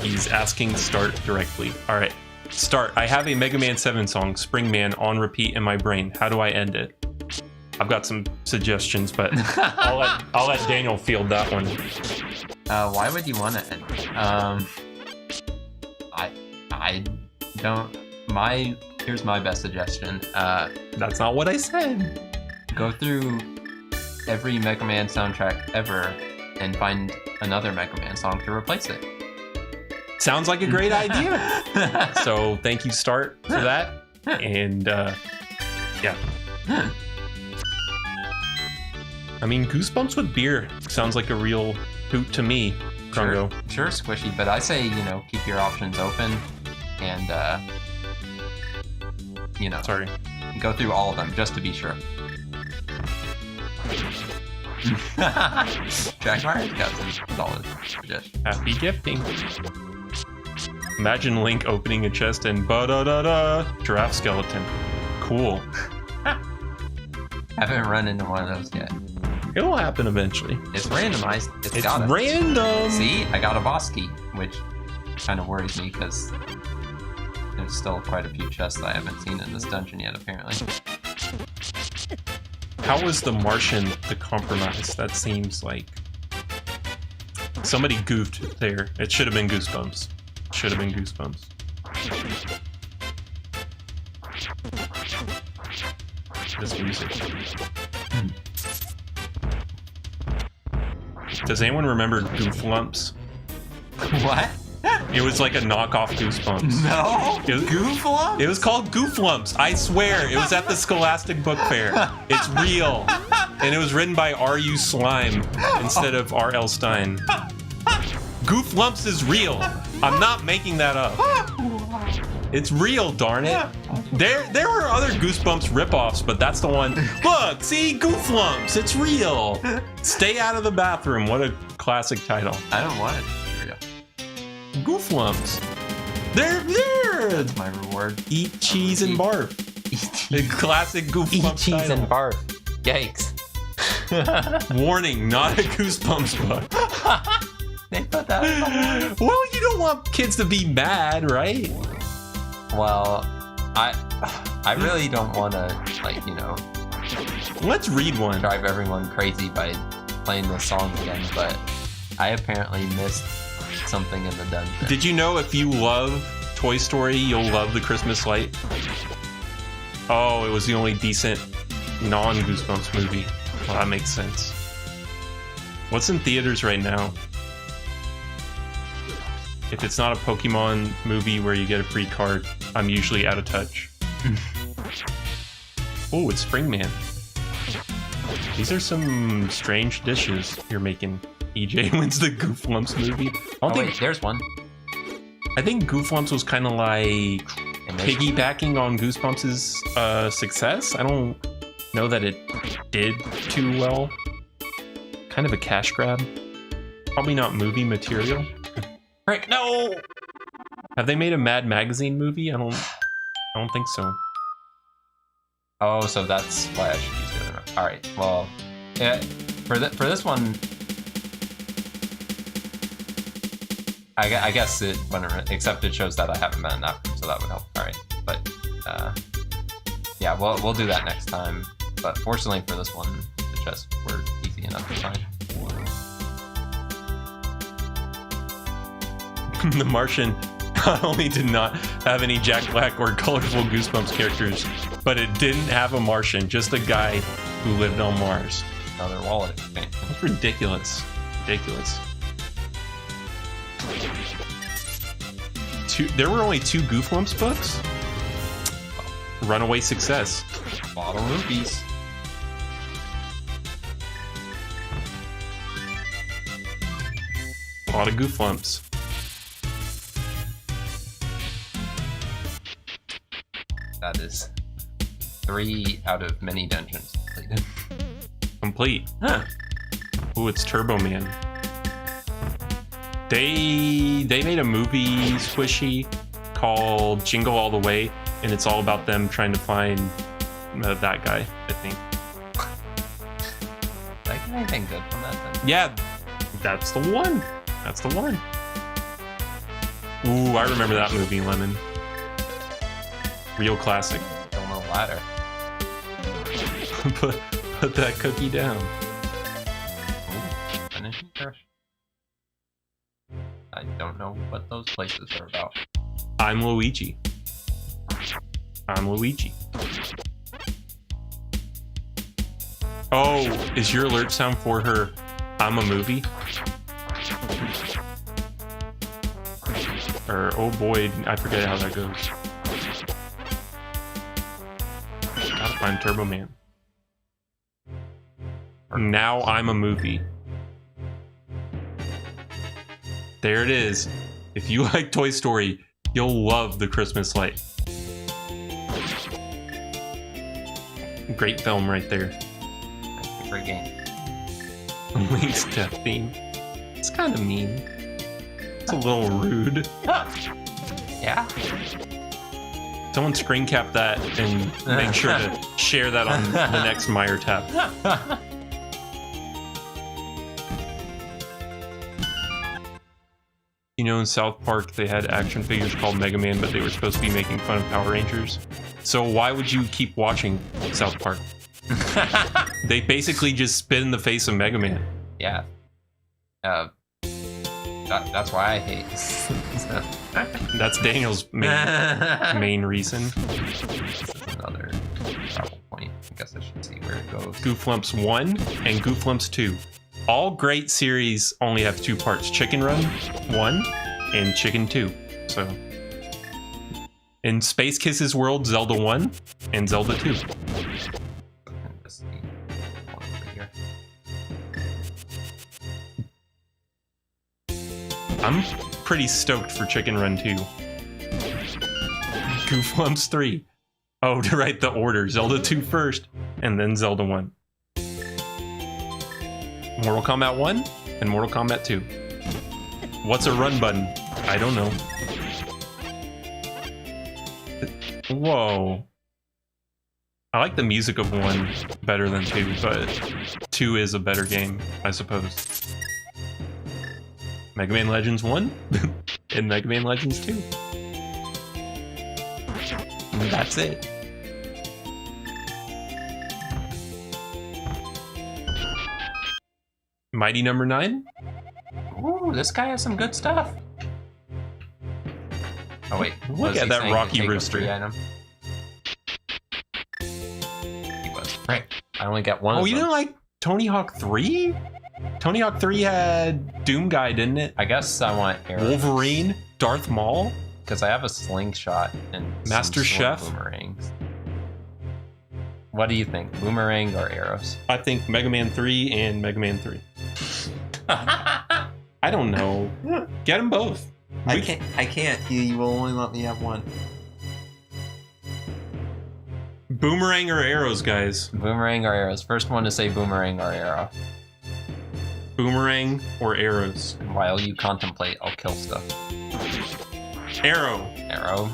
he's asking to start directly. All right, start. I have a Mega Man 7 song, Spring Man, on repeat in my brain. How do I end it? I've got some suggestions, but I'll let Daniel field that one. Why would you want to end it? I don't. Here's my best suggestion. That's not what I said. Go through every Mega Man soundtrack ever and find another Mega Man song to replace it. Sounds like a great idea. So thank you, Start, for that. And yeah. I mean, Goosebumps with beer sounds like a real hoot to me, Krungo. Sure, Squishy, but I say, keep your options open and, Sorry. Go through all of them just to be sure. Jackmar's got some solid suggestions. Happy gifting. Imagine Link opening a chest and ba-da-da-da, giraffe skeleton. Cool. Haven't run into one of those yet. It'll happen eventually. It's randomized. It's random. See, I got a boss key, which kind of worries me because there's still quite a few chests I haven't seen in this dungeon yet, apparently. How was the Martian the compromise? That seems like somebody goofed there. It should have been Goosebumps. Should have been Goosebumps. This music. Does anyone remember Gooflumps? What? It was like a knockoff Goosebumps. No? Gooflumps? It was called Gooflumps. I swear. It was at the Scholastic Book Fair. It's real. And it was written by R.U. Slime instead of R.L. Stein. Gooflumps is real. I'm not making that up. It's real, darn it. There were other Goosebumps ripoffs, but that's the one. Look, see, Gooflumps. It's real. Stay out of the bathroom. What a classic title. I don't want it to be real. Gooflumps. They're there. That's my reward. Eat cheese and barf. The classic Gooflumps Eat cheese title. and barf. Yikes. Warning, not a Goosebumps book. They put that in. Well, you don't want kids to be mad, right? Well, I really don't want to, Let's read one. drive everyone crazy by playing this song again, but I apparently missed something in the dungeon. Did you know if you love Toy Story, you'll love the Christmas Light? Oh, it was the only decent non-Goosebumps movie. Well, that makes sense. What's in theaters right now? If it's not a Pokemon movie where you get a free card, I'm usually out of touch. Oh, it's Spring Man. These are some strange dishes you're making. EJ wins the Gooflumps movie. Wait, there's one. I think Gooflumps was kind of like piggybacking on Goosebumps' success. I don't know that it did too well. Kind of a cash grab. Probably not movie material. Right, no! Have they made a Mad Magazine movie? I don't think so. Oh, so that's why I should use the other one. All right. Well, yeah, for this one, I guess it wouldn't. Except it shows that I haven't been in that room, so that would help. All right, but yeah, we'll do that next time. But fortunately for this one, the chests were easy enough to find. The Martian not only did not have any Jack Black or colorful Goosebumps characters, but it didn't have a Martian, just a guy who lived on Mars. Another wallet. Okay. That's ridiculous. Ridiculous. There were only 2 Gooflumps books? Runaway success. A lot of rupees. A lot of Gooflumps. That is 3 out of many dungeons completed. Complete. Huh. Ooh, it's Turbo Man. They made a movie squishy called Jingle All the Way, and it's all about them trying to find that guy, I think. Like anything good from that then? Yeah, that's the one. That's the one. Ooh, I remember that movie, Lemon. Real classic. Don't know ladder. put that cookie down. Ooh, finishing crush. I don't know what those places are about. I'm Luigi. I'm Luigi. Oh, is your alert sound for her I'm a movie? Or, oh boy, I forget how that goes. Gotta find Turbo Man. Now I'm a movie. There it is. If you like Toy Story, you'll love The Christmas Light. Great film right there. Great game. Link's death theme. It's kind of mean. It's a little rude. Yeah? Someone screen cap that and make sure to share that on the next Meyer tab. You know, in South Park, they had action figures called Mega Man, but they were supposed to be making fun of Power Rangers. So why would you keep watching South Park? They basically just spit in the face of Mega Man. Yeah. That's why I hate. That's Daniel's main reason. Another travel point. I guess I should see where it goes. Gooflumps 1 and Gooflumps 2. All great series only have 2 parts. Chicken Run 1 and Chicken 2. So, in Space Kisses World, Zelda 1 and Zelda 2. Just see one over here. I'm pretty stoked for Chicken Run 2. Gooflumps 3. Oh, to write the order. Zelda 2 first, and then Zelda 1. Mortal Kombat 1 and Mortal Kombat 2. What's a run button? I don't know. Whoa. I like the music of 1 better than 2, but 2 is a better game, I suppose. Mega Man Legends 1 and Mega Man Legends 2. And that's it. Mighty Number 9? Ooh, this guy has some good stuff. Oh wait, Look at that Rocky Rooster. Item? He was. Right. I only got one. Oh, of you them. didn't like Tony Hawk 3? Tony Hawk 3 had Doom Guy, didn't it? I guess I want arrows. Wolverine, Darth Maul, Because I have a slingshot and Master some sword Chef? boomerangs. What do you think? Boomerang or arrows? I think Mega Man 3 and Mega Man 3. I don't know. Get them both. I can't. You will only let me have one. Boomerang or arrows, guys? Boomerang or arrows? First one to say boomerang or arrow. Boomerang or arrows? And while you contemplate, I'll kill stuff. Arrow. Arrow.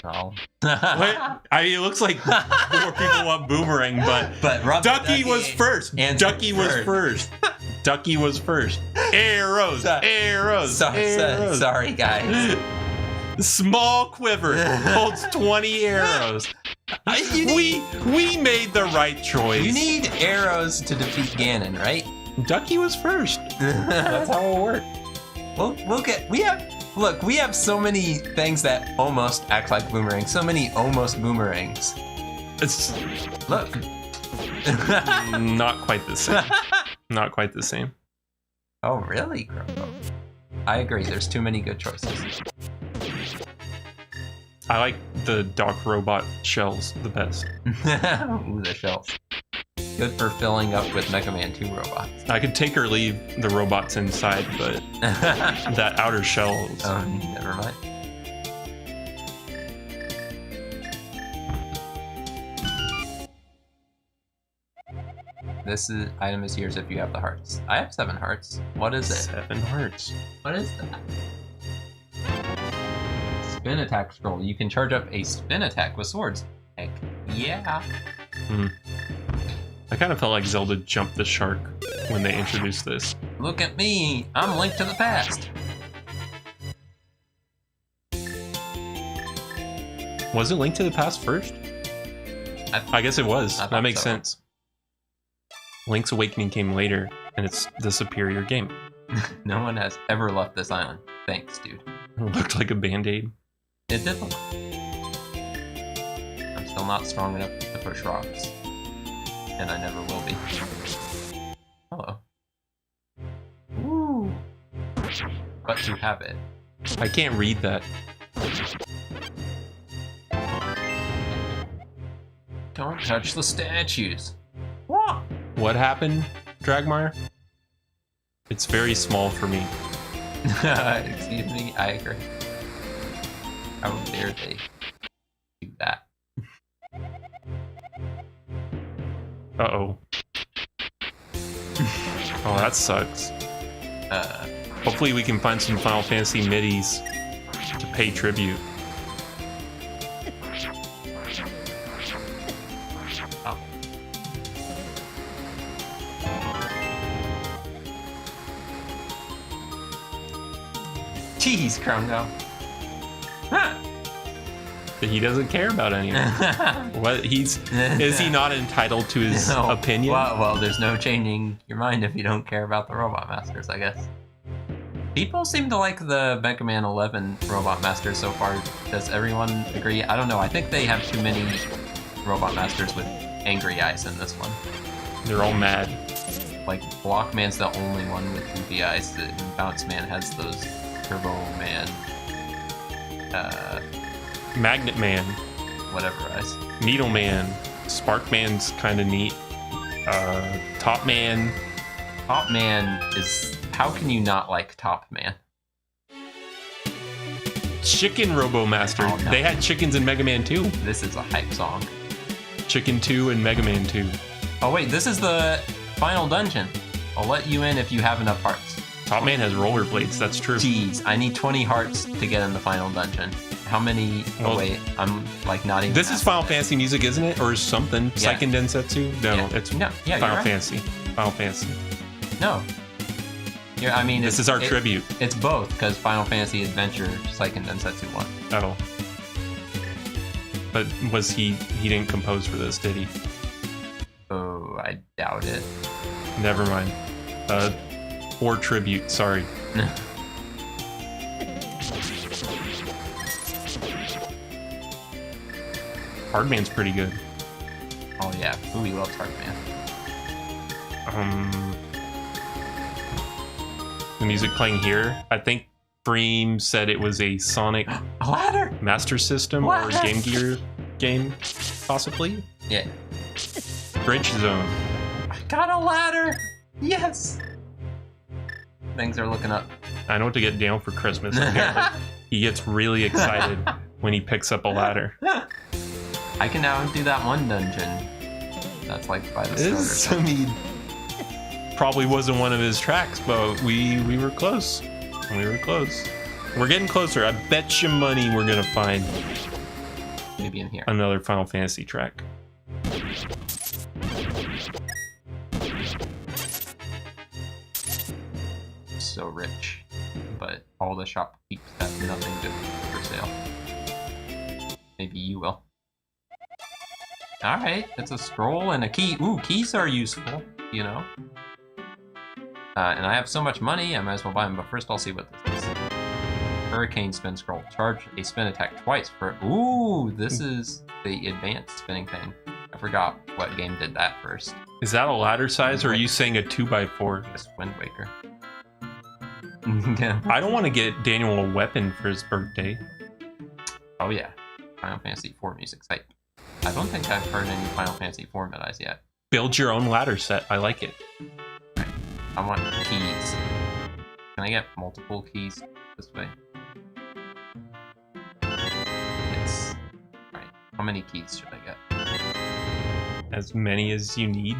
No. What? It looks like more people want boomerang, but Rob Ducky was first. Ducky was first. Ducky was first. Arrows. Arrows. Arrows. Sorry, guys. Small quiver holds 20 arrows. We made the right choice. You need arrows to defeat Ganon, right? Ducky was first. That's how it worked. We have Look, we have so many things that almost act like boomerangs. So many almost boomerangs. It's Look. not quite the same. Not quite the same. Oh, really, Croco? I agree. There's too many good choices. I like the Doc Robot shells the best. Ooh, the shells. Good for filling up with Mega Man 2 robots. I could take or leave the robots inside, but that outer shell is... Oh, never mind. Item is yours if you have the hearts. I have 7 hearts. What is it? 7 hearts. What is that? Spin attack scroll. You can charge up a spin attack with swords. Heck yeah. I kind of felt like Zelda jumped the shark when they introduced this. Look at me. I'm Link to the Past. Was it Link to the Past first? I guess it was. I thought That makes so. sense. Link's Awakening came later, and it's the superior game. No one has ever left this island. Thanks, dude. It looked like a band-aid. It did look. I'm still not strong enough to push rocks. And I never will be. Hello. Ooh. But you have it. I can't read that. Don't touch the statues. What? What happened, Dragmire? It's very small for me. Excuse me, I agree. How dare they do that? Uh-oh. Oh, that sucks. Hopefully we can find some Final Fantasy middies to pay tribute. Oh. Jeez, Krongo. Huh. He doesn't care about anyone. What is he not entitled to his No. opinion? Well, there's no changing your mind if you don't care about the Robot Masters, I guess. People seem to like the Mega Man 11 Robot Masters so far. Does everyone agree? I don't know. I think they have too many Robot Masters with angry eyes in this one. They're all mad. Like, Blockman's the only one with goofy eyes, and Bounce Man has those Turbo Man, Magnet Man, whatever eyes. Needle Man, Spark Man's kind of neat. Top Man. Top Man is... How can you not like Top Man? Chicken Robo Master. Oh, no. They had chickens in Mega Man 2. This is a hype song. Chicken 2 and Mega Man 2. Oh wait, this is the final dungeon. I'll let you in if you have enough hearts. Top Man has rollerblades, that's true. Jeez, I need 20 hearts to get in the final dungeon. How many? Oh Well, wait, I'm like not even. This is Final Fantasy music, isn't it? Or something? Yeah. Seiken Densetsu? No, Yeah. it's No, yeah, Final you're right. Fantasy. Final Fantasy. No. I mean, This is our tribute. It's both, because Final Fantasy Adventure Seiken Densetsu 1. Oh. But was he didn't compose for this, did he? Oh, I doubt it. Never mind. Or tribute, sorry. Hardman's pretty good. Oh yeah, ooh, he loves Hardman. The music playing here, I think Freem said it was a Sonic A ladder! Master System or What? Game Gear game, possibly? Yeah. Bridge Zone. I got a ladder! Yes! Things are looking up. I know what to get down for Christmas. Apparently. He gets really excited when he picks up a ladder. I can now do that one dungeon. That's like by the This, start. I mean, probably wasn't one of his tracks, but we were close. We were close. We're getting closer. I bet you money we're gonna find Maybe in here. another Final Fantasy track. So rich. But all the shopkeepers have nothing good for sale. Maybe you will. Alright, it's a scroll and a key. Ooh, keys are useful, you know. And I have so much money, I might as well buy them, but first I'll see what this is. Hurricane spin scroll. Charge a spin attack twice for... Ooh, this is the advanced spinning thing. I forgot what game did that first. Is that a ladder size, or are you saying a 2x4? Just Wind Waker. I don't want to get Daniel a weapon for his birthday. Oh yeah, Final Fantasy IV music's hype. I don't think I've heard any Final Fantasy IV medis yet. Build your own ladder set. I like it. Right. I want keys. Can I get multiple keys this way? Yes. Right. How many keys should I get? As many as you need.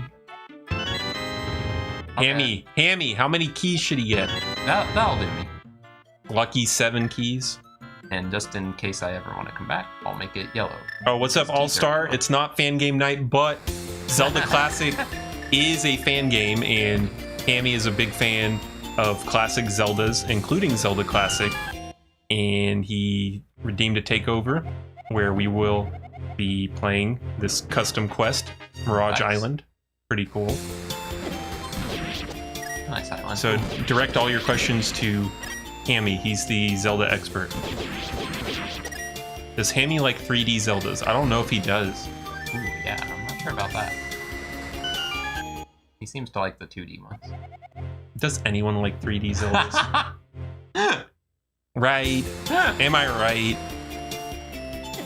Okay. Hammy, how many keys should he get? That'll do me. Lucky 7 keys. And just in case I ever want to come back, I'll make it yellow. Oh, what's up, All-Star? It's not fan game night, but Zelda Classic is a fan game, and Hammy is a big fan of classic Zeldas, including Zelda Classic, and he redeemed a takeover where we will be playing this custom quest, Mirage Nice. Island. Pretty cool. Nice island. So direct all your questions to Hammy. He's the Zelda expert. Does Hammy like 3D Zeldas? I don't know if he does. Ooh, yeah, I'm not sure about that. He seems to like the 2D ones. Does anyone like 3D Zeldas? Right. Am I right?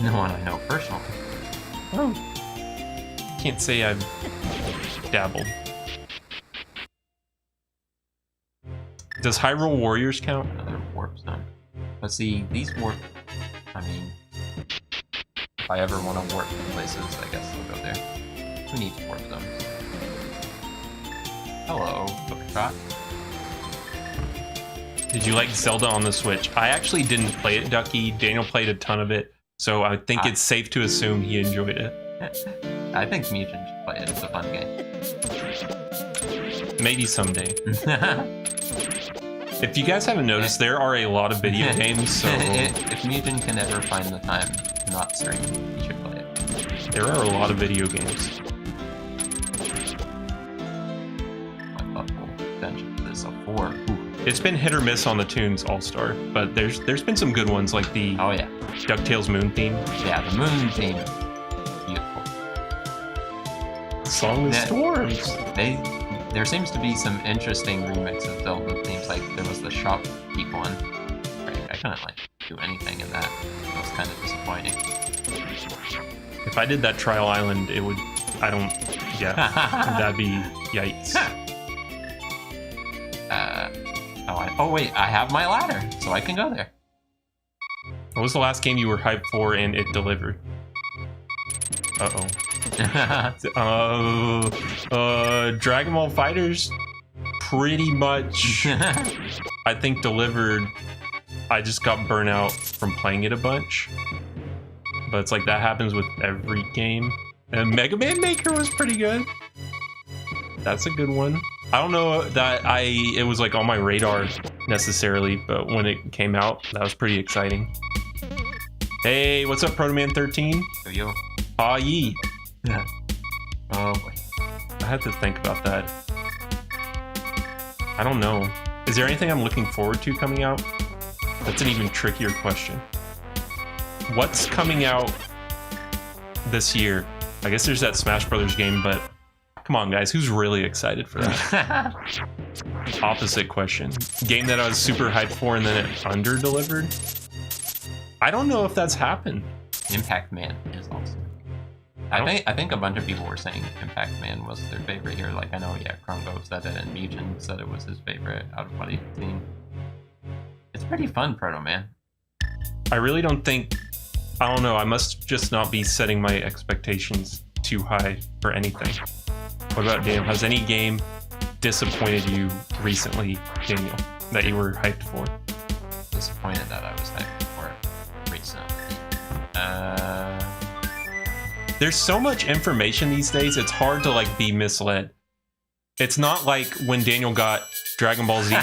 No one I know personally. Oh. Can't say I've dabbled. Does Hyrule Warriors count? Another warp zone. But see, these warp... I mean... If I ever want to warp places, I guess I'll go there. Who needs warp zones? Hello, Bookshot. Did you like Zelda on the Switch? I actually didn't play it, Ducky. Daniel played a ton of it, so I think it's safe to assume he enjoyed it. I think Mugen should play it. It's a fun game. Maybe someday. If you guys haven't noticed, there are a lot of video games, so If Mugen can ever find the time to not stream, he should play it. there are a lot of video games. My buckle dungeon is a 4. Ooh. It's been hit or miss on the tunes, All-Star, but there's been some good ones, like the Oh yeah. DuckTales Moon theme. Yeah, the moon theme. Beautiful. Song of Yeah. Storms. There seems to be some interesting remix of Zelda themes, like there was the Shopkeep one. Right, I couldn't like do anything in that. It was kind of disappointing. If I did that Trial Island, it would... that'd be yikes. Oh wait, I have my ladder, so I can go there. What was the last game you were hyped for and it delivered? Uh-oh. Dragon Ball Fighters pretty much, I think, delivered. I just got burnt out from playing it a bunch. But it's like that happens with every game. And Mega Man Maker was pretty good. That's a good one. I don't know that it was like on my radar necessarily, but when it came out, that was pretty exciting. Hey, what's up, Protoman 13? Yo. Ah, yee. Oh boy. I had to think about that. I don't know. Is there anything I'm looking forward to coming out? That's an even trickier question. What's coming out this year? I guess there's that Smash Brothers game, but come on, guys, who's really excited for that? Opposite question. Game that I was super hyped for and then it under-delivered? I don't know if that's happened. Impact Man is awesome. I think a bunch of people were saying Impact Man was their favorite here. Like I know, yeah, Krongo said it, and Mugen said it was his favorite out of what he'd seen. It's pretty fun, Proto Man. I really don't think... I don't know, I must just not be setting my expectations too high for anything. What about Daniel? Has any game disappointed you recently, Daniel, that you were hyped for? Disappointed that I was hyped for it recently. There's so much information these days, it's hard to like be misled. It's not like when Daniel got Dragon Ball Z,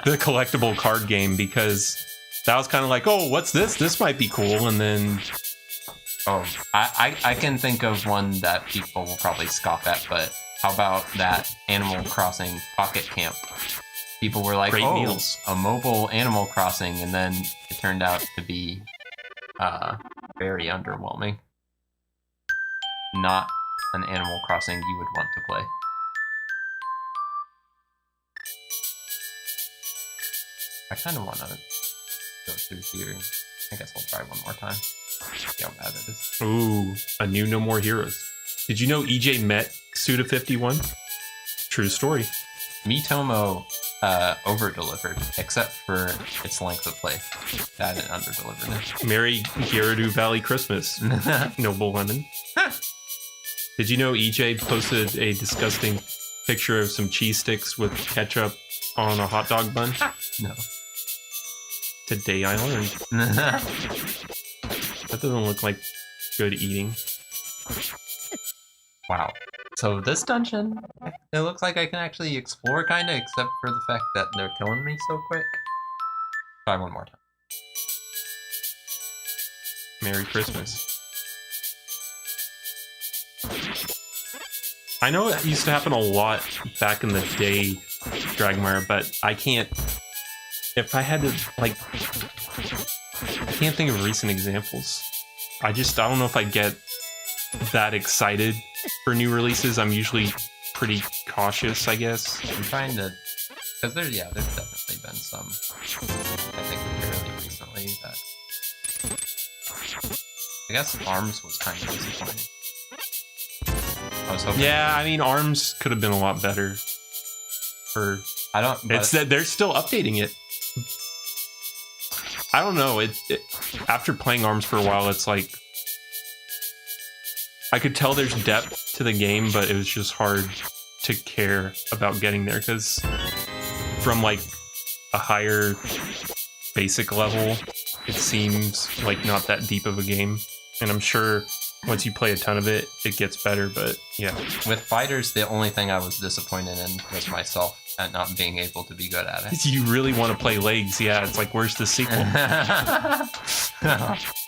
the collectible card game, because that was kind of like, oh, what's this? This might be cool, and then... Oh, I can think of one that people will probably scoff at, but how about that Animal Crossing Pocket Camp people were like, Great "Oh, meals. a mobile Animal Crossing," and then it turned out to be very underwhelming. Not an Animal Crossing you would want to play. I kind of want to go through here. I guess I'll try one more time. See how bad it is. Ooh, a new No More Heroes. Did you know EJ met Suda51? True story. Miitomo over-delivered, except for its length of play. That didn't under-deliver it. Merry Gyarados Valley Christmas, Noble Lemon. Did you know EJ posted a disgusting picture of some cheese sticks with ketchup on a hot dog bun? No. Today I learned. That doesn't look like good eating. Wow. So this dungeon, it looks like I can actually explore kinda, except for the fact that they're killing me so quick. Try one more time. Merry Christmas. I know it used to happen a lot back in the day, Dragmire, but I can't... If I had to, like... I can't think of recent examples. I don't know if I get that excited for new releases. I'm usually pretty cautious, I guess. I'm trying to... Because there's definitely been some, I think, fairly recently that... I guess ARMS was kind of disappointing. I was hoping... Yeah, I mean, ARMS could have been a lot better. I don't... But, It's that they're still updating it. I don't know. After playing ARMS for a while, it's like I could tell there's depth to the game, but it was just hard to care about getting there because from like a higher basic level, it seems like not that deep of a game. And I'm sure once you play a ton of it, it gets better. But yeah, with fighters, the only thing I was disappointed in was myself at not being able to be good at it. you really want to play legs. Yeah, it's like, where's the sequel? I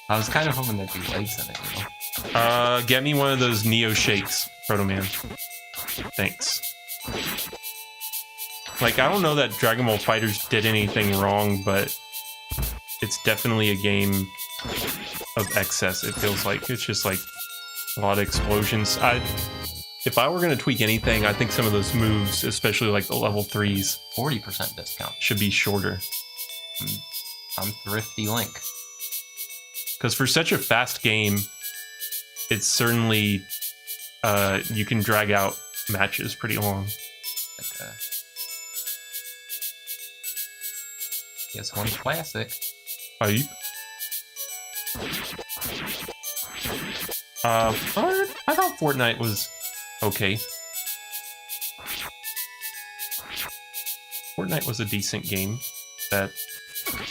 was kind of hoping there'd be legs in it, you know? Get me one of those Neo Shakes, Proto Man. Thanks. Like, I don't know that Dragon Ball FighterZ did anything wrong, but it's definitely a game of excess. It feels like it's just like a lot of explosions. If I were going to tweak anything, I think some of those moves, especially like the level 3s, 40% discount. should be shorter. I'm Thrifty Link. Because for such a fast game, it's certainly you can drag out matches pretty long. Like PS1 classic. Hype. I thought Fortnite was okay. Fortnite was a decent game that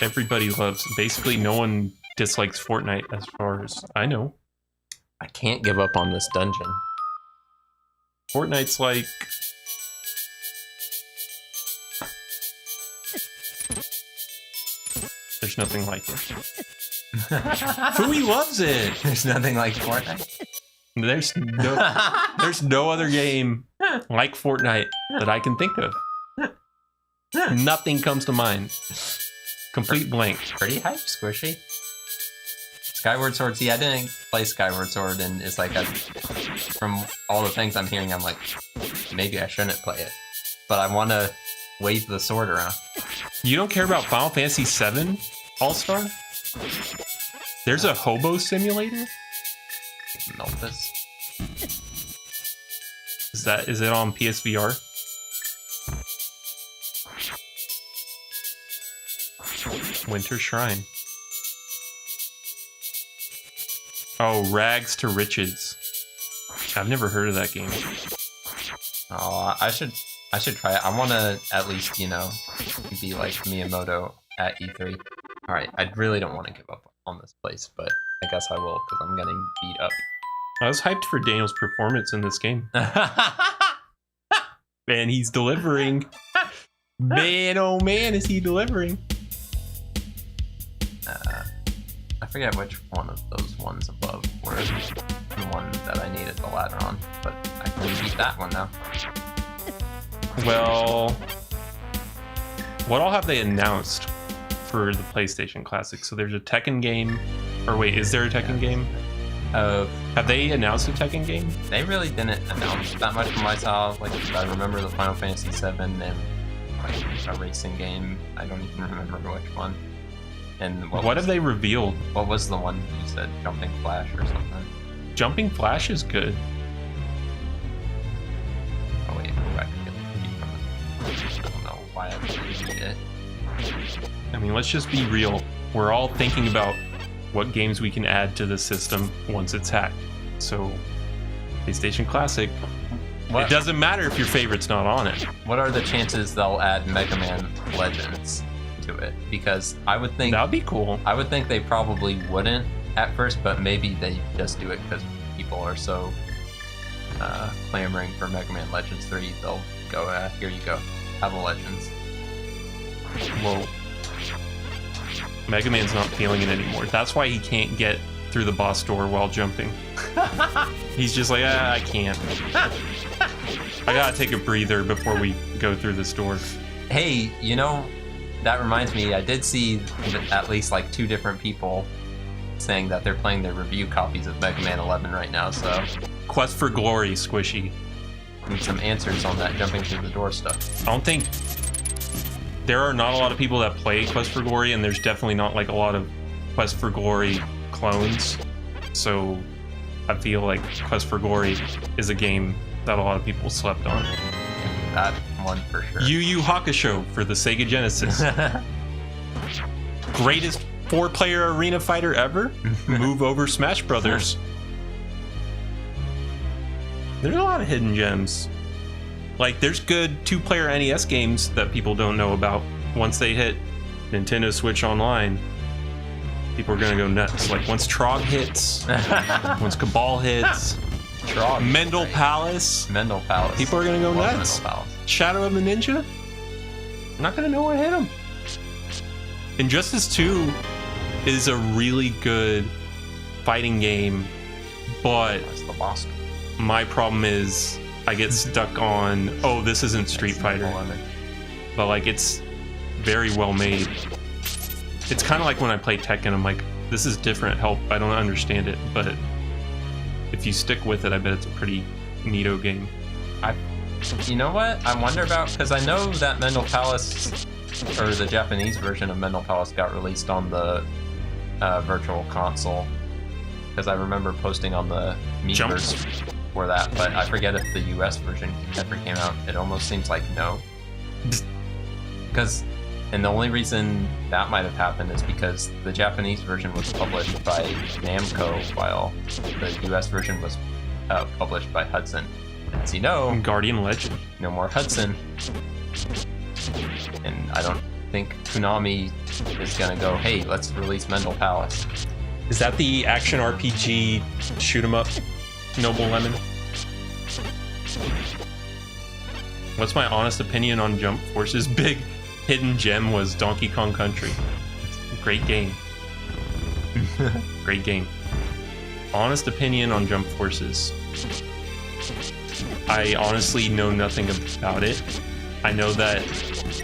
everybody loves. Basically, no one dislikes Fortnite as far as I know. I can't give up on this dungeon. Fortnite's like... There's nothing like it. Fooey loves it! There's nothing like Fortnite. There's no other game like Fortnite that I can think of. Nothing comes to mind. Complete blank. Pretty hype, Squishy. Skyward Sword, see, I didn't play Skyward Sword, and it's like, from all the things I'm hearing, I'm like, maybe I shouldn't play it. But I want to wave the sword around. You don't care about Final Fantasy VII All-Star? There's a hobo simulator? Melt this. Is it on PSVR? Winter Shrine. Oh, Rags to Riches. I've never heard of that game. Oh, I should try it. I want to at least, you know, be like Miyamoto at E3. Alright, I really don't want to give up on this place, but I guess I will, because I'm getting beat up. I was hyped for Daniel's performance in this game. Man, he's delivering. Man, oh man, is he delivering. I forget which one of those ones above were the one that I needed the ladder on, but I can beat that one now. Well, What all have they announced for the PlayStation Classic? So there's a Tekken game, or wait, is there a Tekken game? Have they announced a Tekken game? They really didn't announce that much from what I saw. Like, I remember the Final Fantasy VII and like a racing game. I don't even remember which one. And what have they revealed? What was the one you said? Jumping Flash or something? Jumping Flash is good. Oh wait, go back and get the key from it. I don't know why I really need it. I mean, let's just be real. We're all thinking about what games we can add to the system once it's hacked. So, PlayStation Classic, it doesn't matter if your favorite's not on it. What are the chances they'll add Mega Man Legends to it? Because I would think that'd be cool. I would think they probably wouldn't at first, but maybe they just do it because people are so clamoring for Mega Man Legends 3. They'll go, here you go, have a Legends. Well, Mega Man's not feeling it anymore. That's why he can't get through the boss door while jumping. He's just like, I can't. I gotta take a breather before we go through this door. Hey, you know, that reminds me, I did see at least like 2 different people saying that they're playing their review copies of Mega Man 11 right now, so... Quest for Glory, Squishy. Need some answers on that jumping through the door stuff. I don't think... There are not a lot of people that play Quest for Glory, and there's definitely not like a lot of Quest for Glory clones. So I feel like Quest for Glory is a game that a lot of people slept on. That one for sure. Yu Yu Hakusho for the Sega Genesis. Greatest 4-player arena fighter ever. Move over Smash Brothers. There's a lot of hidden gems. Like, there's good 2-player NES games that people don't know about. Once they hit Nintendo Switch Online, people are gonna go nuts. Like, once Trog hits, once Cabal hits, Trog, Mendel Palace. Mendel Palace. People are gonna go nuts. Mendel Palace. Shadow of the Ninja? I'm not gonna know what hit him. Injustice 2 is a really good fighting game, but That's the boss. my problem is I get stuck on, oh, this isn't Street Fighter. But like, it's very well made. It's kind of like when I play Tekken, I'm like, this is different, help, I don't understand it, but if you stick with it, I bet it's a pretty neato game. You know what I wonder about, because I know that Mendel Palace, or the Japanese version of Mendel Palace, got released on the Virtual Console, because I remember posting on the Miiverse for that, but I forget if the US version ever came out. It almost seems like no. Because, and the only reason that might have happened is because the Japanese version was published by Namco, while the US version was published by Hudson. As you know, Guardian Legend. no more Hudson. And I don't think Konami is gonna go, hey, let's release Mendel Palace. Is that the action RPG shoot 'em up, Noble Lemon? What's my honest opinion on Jump Force's big hidden gem was Donkey Kong Country. Great game. Great game. Honest opinion on Jump Forces. I honestly know nothing about it. I know that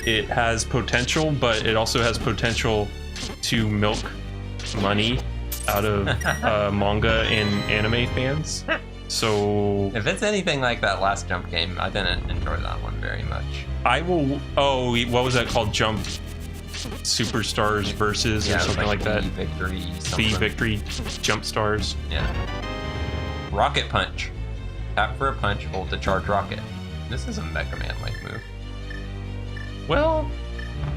it has potential, but it also has potential to milk money out of manga and anime fans. So If it's anything like that last Jump game, I didn't enjoy that one very much. I will. Oh, what was that called? Jump Superstars Versus or something like that. Victory. The Victory Jump Stars. Yeah. Rocket Punch. Tap for a punch, hold to charge rocket. This is a Mega Man-like move. Well,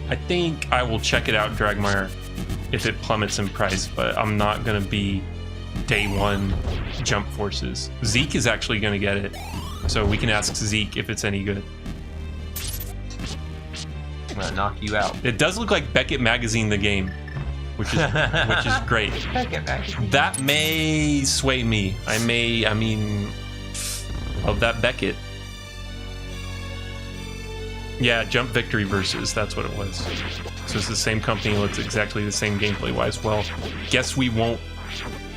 I think I will check it out, Dragmire, if it plummets in price, but I'm not gonna be day one Jump Forces. Zeke is actually gonna get it, so we can ask Zeke if it's any good. I'm gonna knock you out. It does look like Beckett Magazine, the game, which is great. Beckett Magazine. That may sway me. I mean, of that Beckett. Yeah, Jump Victory Versus, that's what it was. So it's the same company, looks exactly the same gameplay wise. Well, guess we won't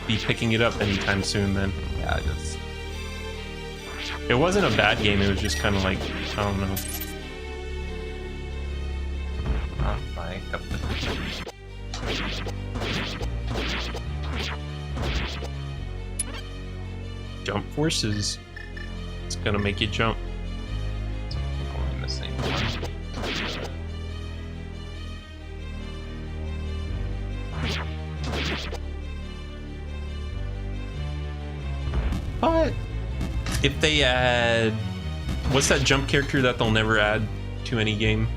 be picking it up anytime soon then. Yeah, It wasn't a bad game, it was just kind of like, I don't know. like up the... Jump forces. It's gonna make you jump. I think I'm only missing one. But if they add, what's that jump character that they'll never add to any game?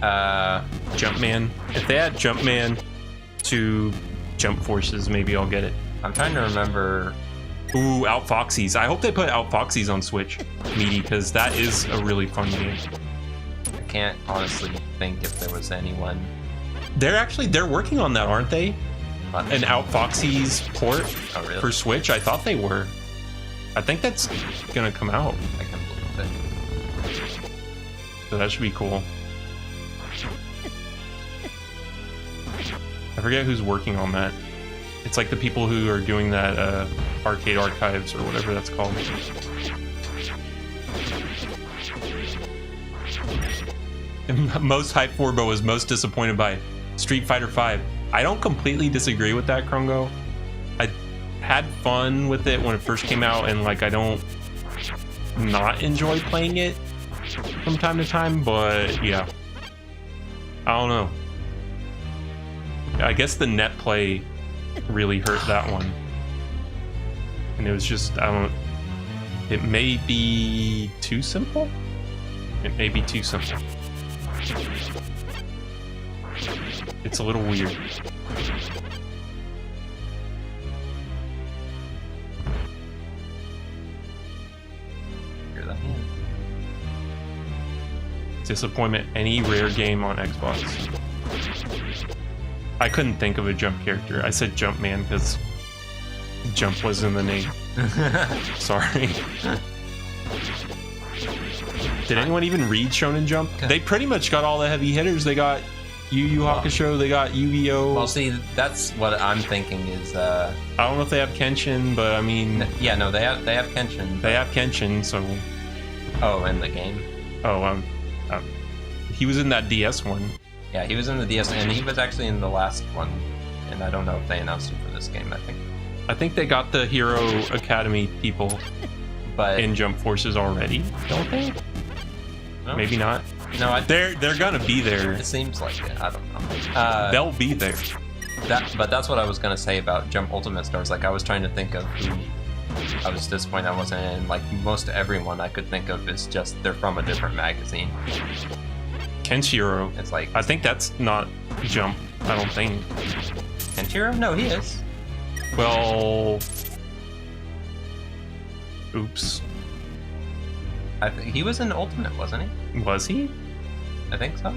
Jumpman. If they add Jumpman to jump forces, maybe I'll get it. I'm trying to remember. Ooh, Outfoxies. I hope they put Outfoxies on Switch, Meaty, because that is a really fun game. I can't honestly think if there was anyone. They're working on that, aren't they? But An Outfoxies port oh, really? for Switch? I thought they were. I think that's gonna come out, I can believe it. so that should be cool. I forget who's working on that. It's like the people who are doing that Arcade Archives or whatever that's called. And most hyped for, but was most disappointed by Street Fighter V. I don't completely disagree with that, Krungo. I had fun with it when it first came out, and like I don't not enjoy playing it from time to time, but yeah. I don't know. I guess the net play really hurt that one. And it was just, I don't, it may be too simple? It may be too simple. It's a little weird. Hear that hand. Disappointment, any rare game on Xbox. I couldn't think of a jump character. I said Jumpman because jump was in the name. Sorry. Did anyone even read Shonen Jump? They pretty much got all the heavy hitters. They got Yu Yu Hakusho, they got Yu-Gi-Oh! Well, see, that's what I'm thinking is. I don't know if they have Kenshin, but I mean, Yeah, no, they have Kenshin. they have Kenshin, so Oh, in the game. he was in that DS one. Yeah, he was in the DS, and he was actually in the last one. And I don't know if they announced him for this game. I think they got the Hero Academy people but in Jump Forces already, don't they? no, Maybe not. No, They're gonna be there. it seems like it. I don't know. They'll be there. But that's what I was gonna say about Jump Ultimate Stars. Like I was trying to think of who I was disappointed I wasn't in. Like most everyone I could think of is just they're from a different magazine. Kenshiro. It's like I think that's not Jump. I don't think. Kenshiro? No, he is. Well, oops. I think he was in Ultimate, wasn't he? Was he? I think so.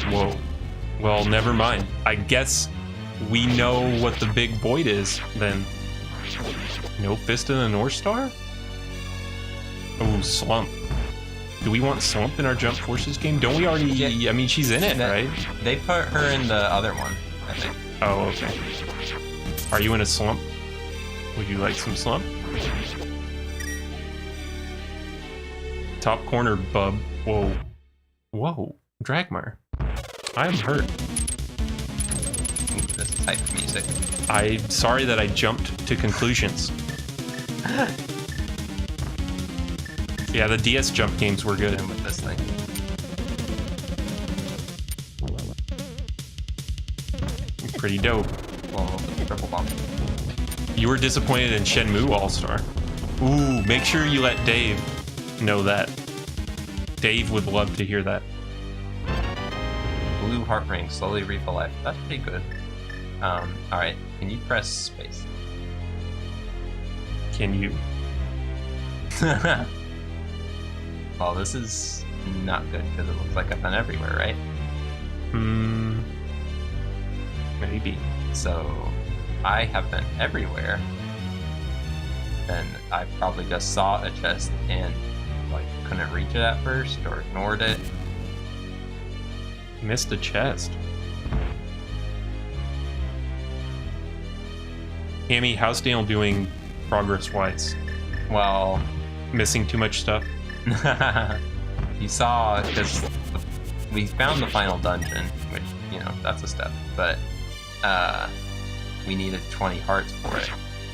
Whoa. Well, never mind. I guess we know what the big void is then. No Fist in the North Star? Oh, Slump. Do we want Slump in our Jump Forces game? Don't we already? Yeah. I mean, she's in it, right? They put her in the other one, I think. Oh, okay. Are you in a Slump? Would you like some Slump? Top corner, bub. Whoa. Whoa. Dragmar. I am hurt. Ooh, this type of music. I'm sorry that I jumped to conclusions. Yeah, the DS jump games were good. And with this thing. Pretty dope. Well, with the triple bomb. You were disappointed in Shenmue All-Star. Ooh, make sure you let Dave know that. Dave would love to hear that. Blue heart ring, slowly refill life. That's pretty good. Alright, can you press space? Can you? Well, this is not good because it looks like I've been everywhere, right? Maybe. So, I have been everywhere. Then I probably just saw a chest and like couldn't reach it at first or ignored it. Missed a chest. Hammy, how's Daniel doing progress-wise? Well, Missing too much stuff? you saw because we found the final dungeon, which, you know, that's a step, but we needed 20 hearts for it.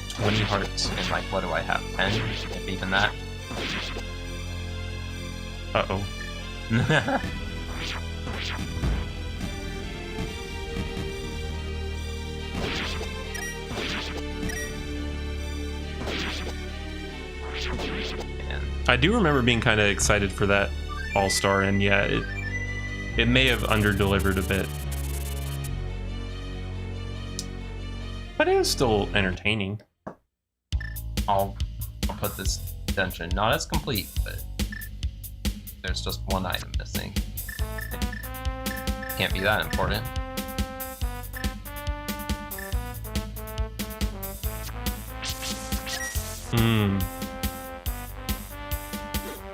20 hearts. And like, what do I have? 10? If even that? Uh-oh. I do remember being kind of excited for that All-Star, and yeah, it may have under-delivered a bit. But it was still entertaining. I'll put this dungeon, not as complete, but there's just one item missing. Can't be that important.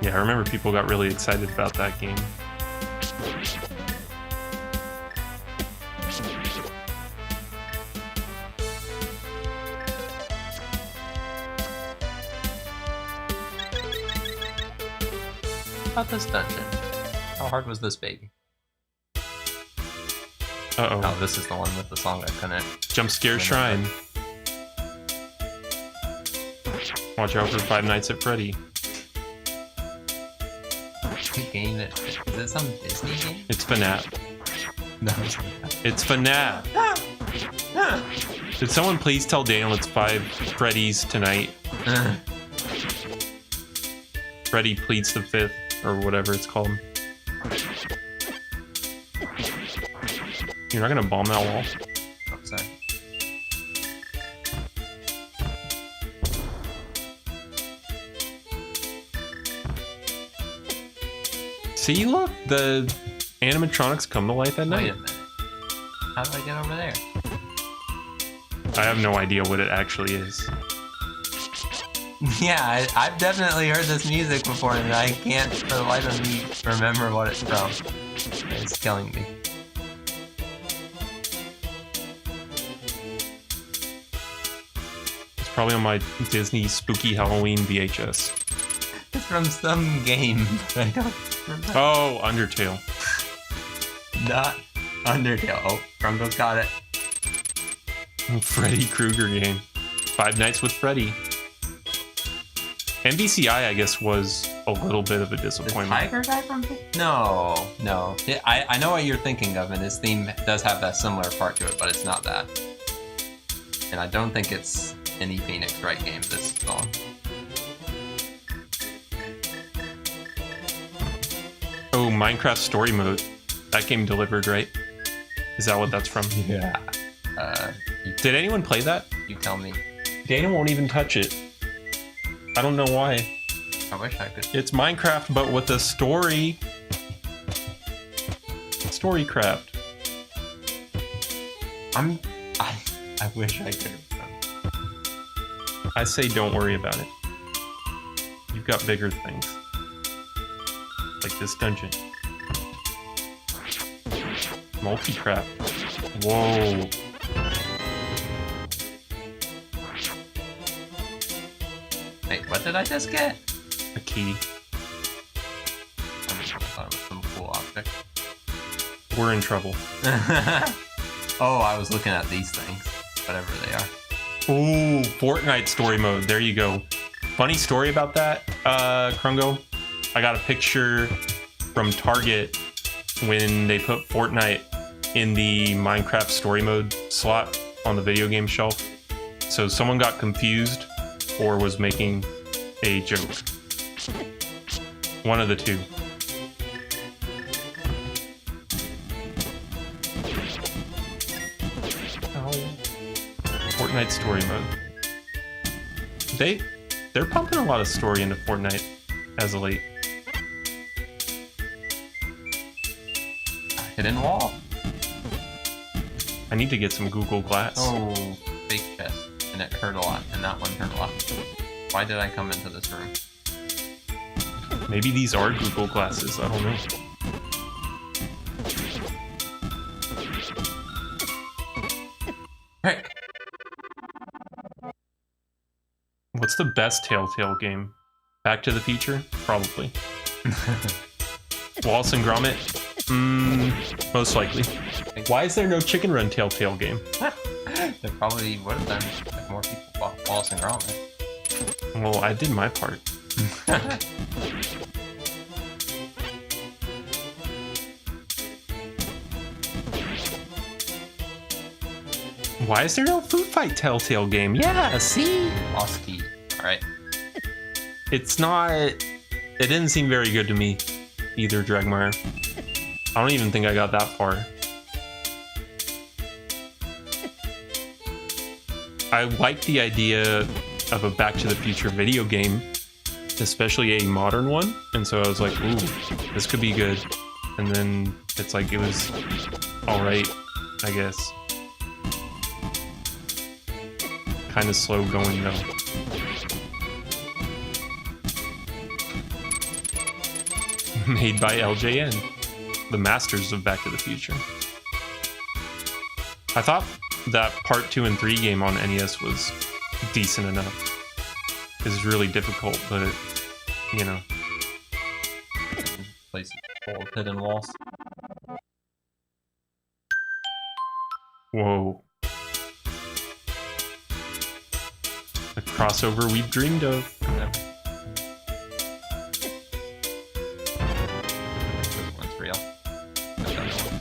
Yeah, I remember people got really excited about that game. How about this dungeon? How hard was this baby? Uh-oh. Oh, this is the one with the song I couldn't. Jump Scare Shrine. Watch out for Five Nights at Freddy. Game that, is it some Disney game? It's FNAF. No. It's FNAF. Did someone please tell Daniel it's 5 Freddys tonight? Freddy pleads the 5th, or whatever it's called. You're not gonna bomb that wall? Oh, sorry. See, look, the animatronics come to life at Wait night. a minute. How do I get over there? I have no idea what it actually is. Yeah, I've definitely heard this music before, and I can't, for the life of me, remember what it's from. It's killing me. It's probably on my Disney Spooky Halloween VHS. It's from some game. I don't remember. Oh, Undertale. Not Undertale. Oh, Krungo's got it. Freddy Krueger game. Five Nights with Freddy. MVCI, I guess, was a little bit of a The disappointment. Tiger guy from? No. I know what you're thinking of, and his theme does have that similar part to it, but it's not that. And I don't think it's any Phoenix Wright game, this song. Oh, Minecraft Story Mode. That game delivered, right? Is that what that's from? Yeah. Did anyone play that? You tell me. Dana won't even touch it. I don't know why. I wish I could. It's Minecraft, but with a story. Storycraft. I wish I could. I say don't worry about it. You've got bigger things. Like this dungeon. Multitap. Whoa. Wait, what did I just get? A key. I thought it was some cool object. We're in trouble. Oh, I was looking at these things. Whatever they are. Ooh, Fortnite story mode. There you go. Funny story about that, Krungo. I got a picture from Target when they put Fortnite in the Minecraft story mode slot on the video game shelf. So someone got confused or was making a joke. One of the two. Fortnite story mode. They're pumping a lot of story into Fortnite as of late. Hidden wall. I need to get some Google Glass. Oh, fake chest. And it hurt a lot. And that one hurt a lot. Why did I come into this room? Maybe these are Google Glasses. I don't know. Heck. What's the best Telltale game? Back to the Future? Probably. Wallace and Gromit? Most likely. Why is there no Chicken Run Telltale game? There probably would have been if more people bought Wallace and Gromit. Well, I did my part. Why is there no Food Fight Telltale game? Yeah, see? Lost key. Alright. It's not... It didn't seem very good to me either, Dragmire. I don't even think I got that far. I like the idea of a Back to the Future video game, especially a modern one, and so I was like, ooh, this could be good. And then it's like, it was alright, I guess. Kind of slow going though. Made by LJN, the masters of Back to the Future. I thought that part 2 and 3 game on NES was decent enough. It's really difficult, but you know. Place full of hidden walls. Whoa. The crossover we've dreamed of. Yeah. This one's real. Got the other one.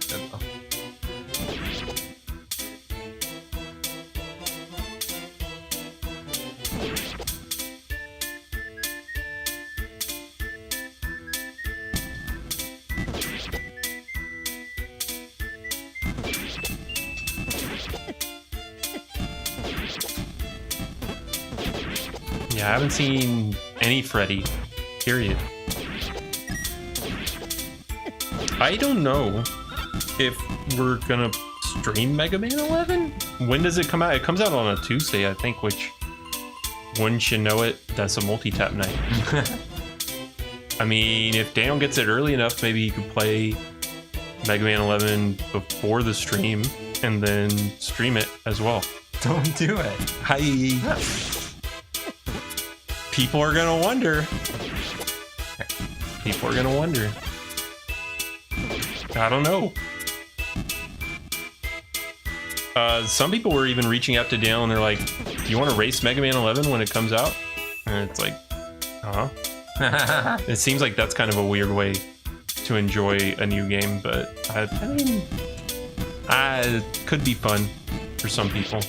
Good though. Yeah, I haven't seen any Freddy, period. I don't know if we're gonna stream Mega Man 11? When does it come out? It comes out on a Tuesday, I think, which, wouldn't you know it, that's a multi-tap night. I mean, if Daniel gets it early enough, maybe he could play Mega Man 11 before the stream and then stream it as well. Don't do it. Hi. People are gonna wonder. People are gonna wonder. I don't know. Some people were even reaching out to Dale and they're like, do you want to race Mega Man 11 when it comes out? And it's like, uh-huh. It seems like that's kind of a weird way to enjoy a new game, but I mean, it could be fun for some people.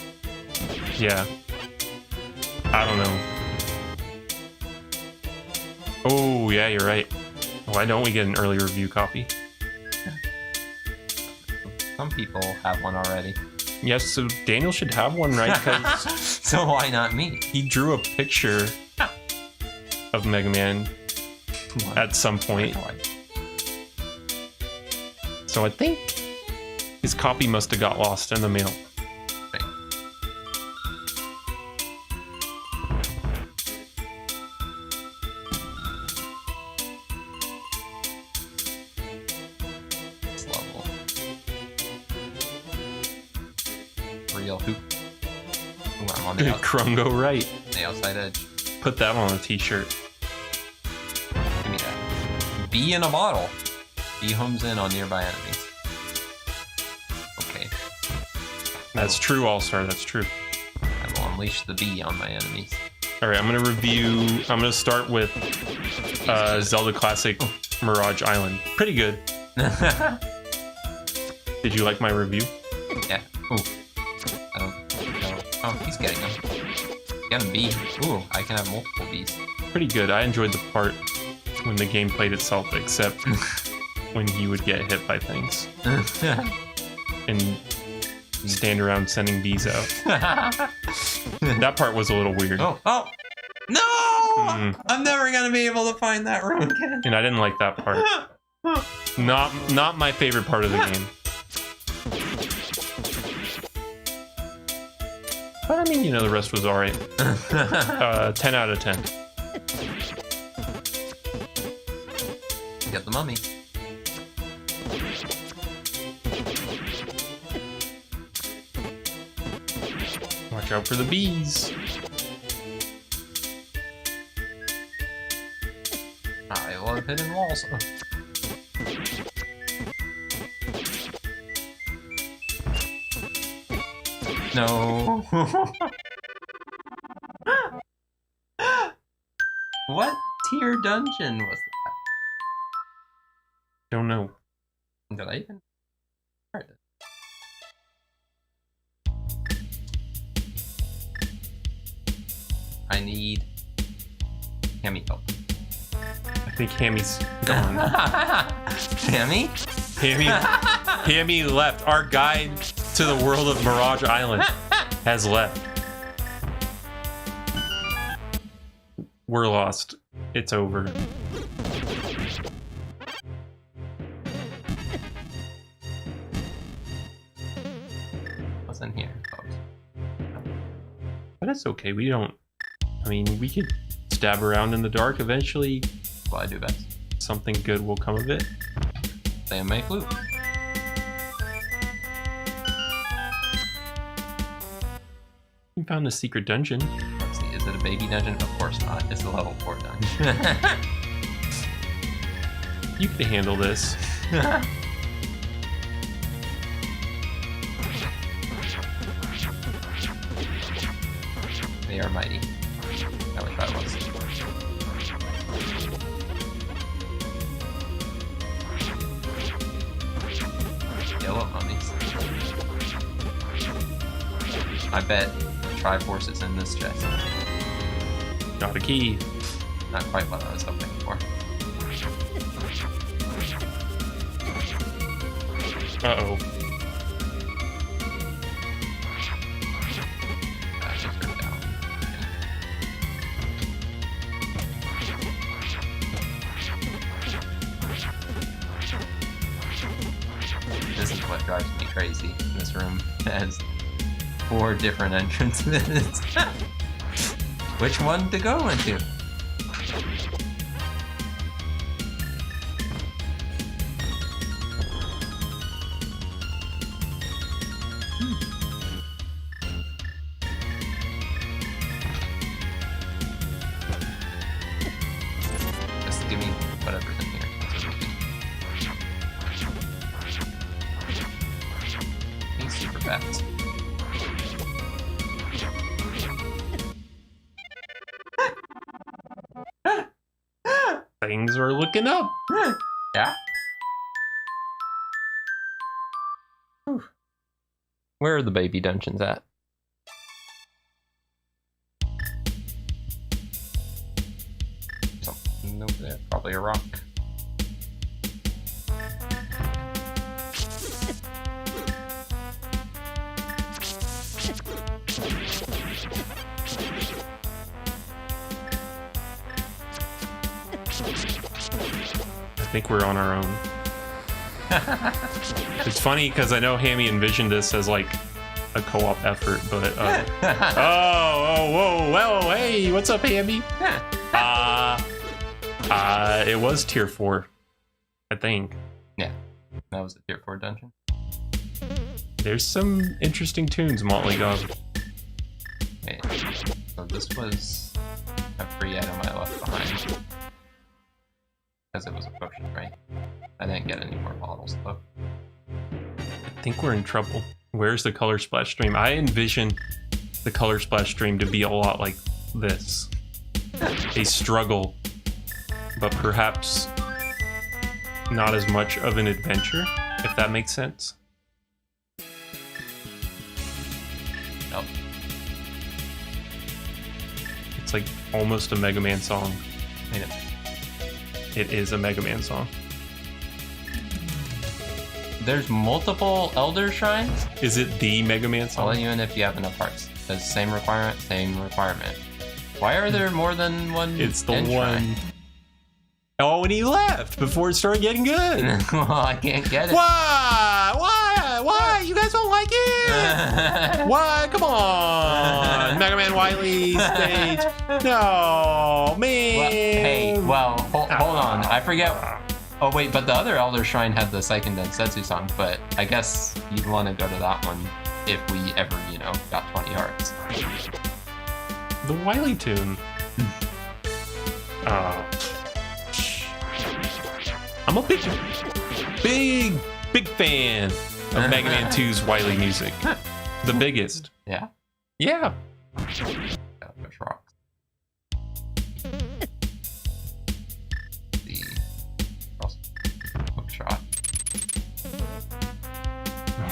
Yeah. I don't know. Oh, yeah, you're right. Why don't we get an early review copy? Some people have one already. Yes, so Daniel should have one, right? Because So why not me? he drew a picture of Mega Man at some point. So I think his copy must have got lost in the mail. This level. Real hoop. Ooh, I'm on the, Krungo right. the outside edge. Put that on a t-shirt. Give me that. Bee in a bottle. Bee homes in on nearby enemies. Okay. That's true, All-Star, that's true. I will unleash the bee on my enemies. Alright, I'm gonna start with Zelda Classic Mirage Island. Pretty good. Did you like my review? Yeah. Ooh. I don't know. Oh, he's getting them. Got a bee. Ooh, I can have multiple bees. Pretty good. I enjoyed the part when the game played itself, except when he would get hit by things and stand around sending bees out. That part was a little weird. Oh, oh! No! I'm never gonna be able to find that room again. And I didn't like that part. Not my favorite part of the game. But I mean, you know, the rest was alright. 10 out of 10. Get the mummy. Watch out for the bees. hidden walls. No. What tier dungeon was that? Don't know. Did I even? Alright. I need Hammy help. I think Hammy's gone. Hammy? Hammy left. Our guide to the world of Mirage Island has left. We're lost. It's over. What's in here, folks? But that's okay. We don't. I mean, we could stab around in the dark. Eventually, Well, I do best. something good will come of it. They make loot. We found a secret dungeon. Let's see, is it a baby dungeon? Of course not. It's a level 4 dungeon. You can handle this. They are mighty. At least I was. Yellow mummies. I bet the Triforce is in this chest. Got a key. Not quite what I was hoping for. Uh-oh. Just go down. This is what drives me crazy. This room has 4 different entrances. Which one to go into? Just give me whatever's in here. He's super fast. Things are looking up. Yeah? Where are the baby dungeons at? Something over there. Probably a rock. I think we're on our own. It's funny because I know Hammy envisioned this as like a co-op effort, but whoa, hey, what's up, Hammy? It was tier 4, I think. Yeah, that was a tier 4 dungeon. There's some interesting tunes, Motley Gob. Wait, so this was a free item I left behind. Because it was a potion, right? I didn't get any more bottles, though. I think we're in trouble. Where's the color splash stream? I envision the color splash stream to be a lot like this. A struggle, but perhaps not as much of an adventure, if that makes sense. Nope. It's like almost a Mega Man song. Wait a It is a Mega Man song. There's multiple Elder Shrines? Is it the Mega Man I'll song? let you in if you have enough hearts. It's same requirement, same requirement. Why are there more than one? It's the end one. shrine? Oh, and he left before it started getting good. Well, I can't get it. Why? Why? You guys don't like it? Why? Come on. Mega Man Wily stage. No, man. Hold on. I forget. Oh, wait, but the other Elder Shrine had the Seiken Densetsu song, but I guess you'd want to go to that one if we ever, got 20 hearts. The Wily tune. Oh. I'm a big fan of Mega Man 2's Wily music. The biggest. Yeah. Yeah. Push rocks. The hook shot.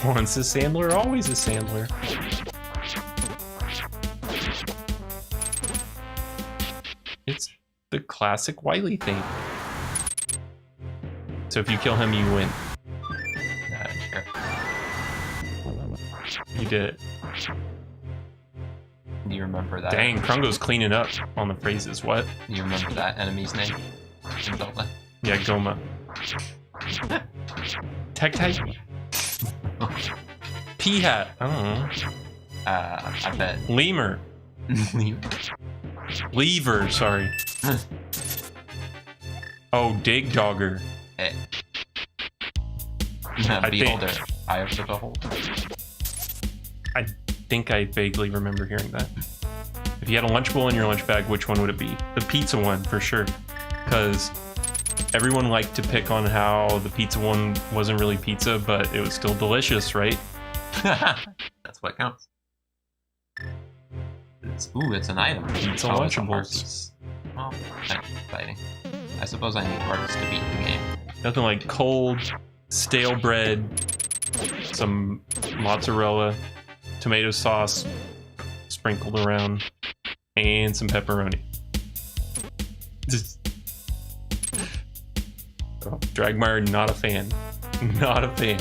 Once a Sandler, always a Sandler. It's the classic Wily thing. So if you kill him, you win. Sure. You did it. Do you remember that? Dang, Krungo's cleaning up on the phrases. What? Do you remember that enemy's name? In Zelda? Yeah, Goma. Tech type? P-hat. I don't know. I bet. Lemur. Lever, sorry. Oh, Dig Dogger. Hey. I Beholder. Eye of the Beholder. I think I vaguely remember hearing that. If you had a Lunchable in your lunch bag, which one would it be? The pizza one, for sure. Because everyone liked to pick on how the pizza one wasn't really pizza, but it was still delicious, right? That's what counts. It's an item. Pizza Oh, it's a heart Lunchables. piece. Well, that's exciting. I suppose I need hearts to beat the game. Nothing like cold, stale bread, some mozzarella, tomato sauce sprinkled around, and some pepperoni. Just... Oh, Dragmire, not a fan. Not a fan.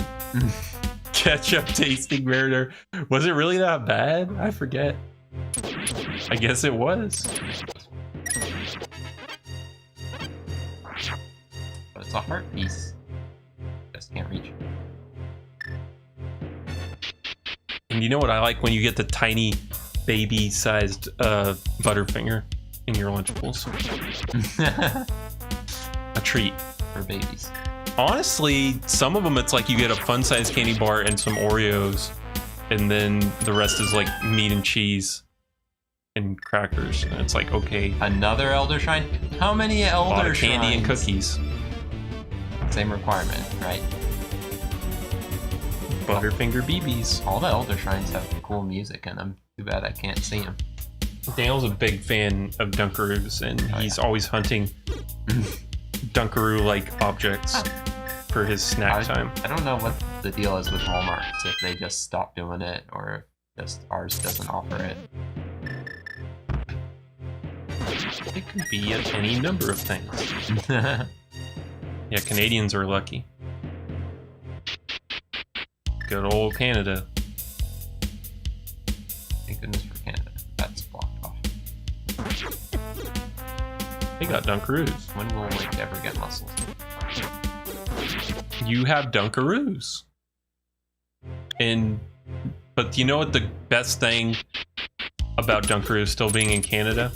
Ketchup tasting murder. Was it really that bad? I forget. I guess it was. But it's a heart piece. Just can't reach it. And you know what I like when you get the tiny baby-sized Butterfinger in your Lunchables? A treat. For babies. Honestly, some of them it's like you get a fun-sized candy bar and some Oreos, and then the rest is like meat and cheese and crackers. And it's like, okay, Another Elder Shrine? How many a lot Elder of candy and Shrines? cookies. Same requirement, right? Butterfinger BBs. All the Elder Shrines have cool music in them. Too bad I can't see them. Daniel's a big fan of Dunkaroos, and he's always hunting Dunkaroo-like objects for his snack time. I don't know what the deal is with Walmarts, if they just stop doing it or if just ours doesn't offer it. It could be any number of things. Yeah, Canadians are lucky. Good old Canada. Thank goodness for Canada. That's blocked off. They got Dunkaroos. When will Link ever get muscles? You have Dunkaroos. But you know what the best thing about Dunkaroos still being in Canada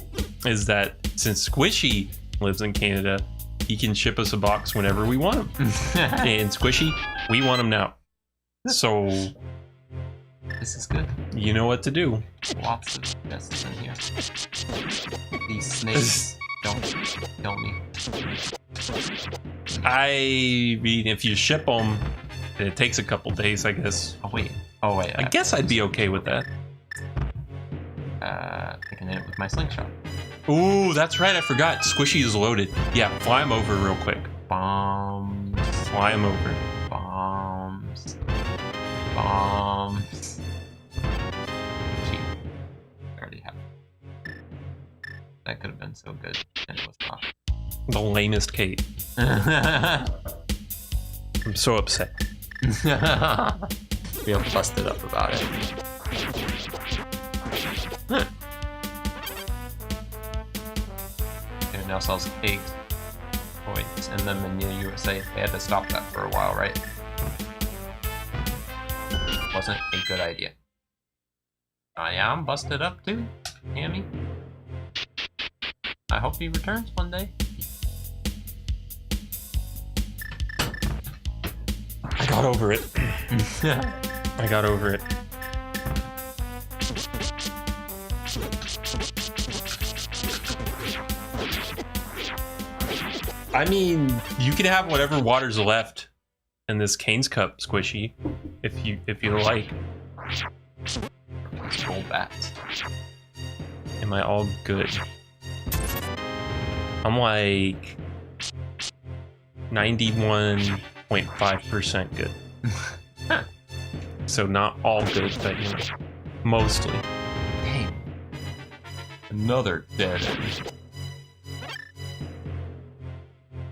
is that since Squishy lives in Canada, he can ship us a box whenever we want them. And Squishy, we want them now. So This is good. you know what to do. Lots of guests in here. These snakes don't kill me. I mean, if you ship them, it takes a couple days, I guess. Oh wait. I guess I'd be okay with that. I can hit it with my slingshot. Ooh, that's right. I forgot. Squishy is loaded. Yeah, fly him over real quick. Bombs. Fly him over. Bombs. Bombs. Gee. I already have it. That could have been so good, and it was not. The lamest Kate. I'm so upset. We all busted up about it. It now sells eggs. Points in them in the USA. They had to stop that for a while, right? Wasn't a good idea. I am busted up too, Hammy. I hope he returns one day. I got over it. I got over it. I mean, you can have whatever water's left in this Cane's Cup squishy, if you like. Skull bats. Am I all good? I'm like 91.5% good. So not all good, but you know, mostly. Dang. Another dead end.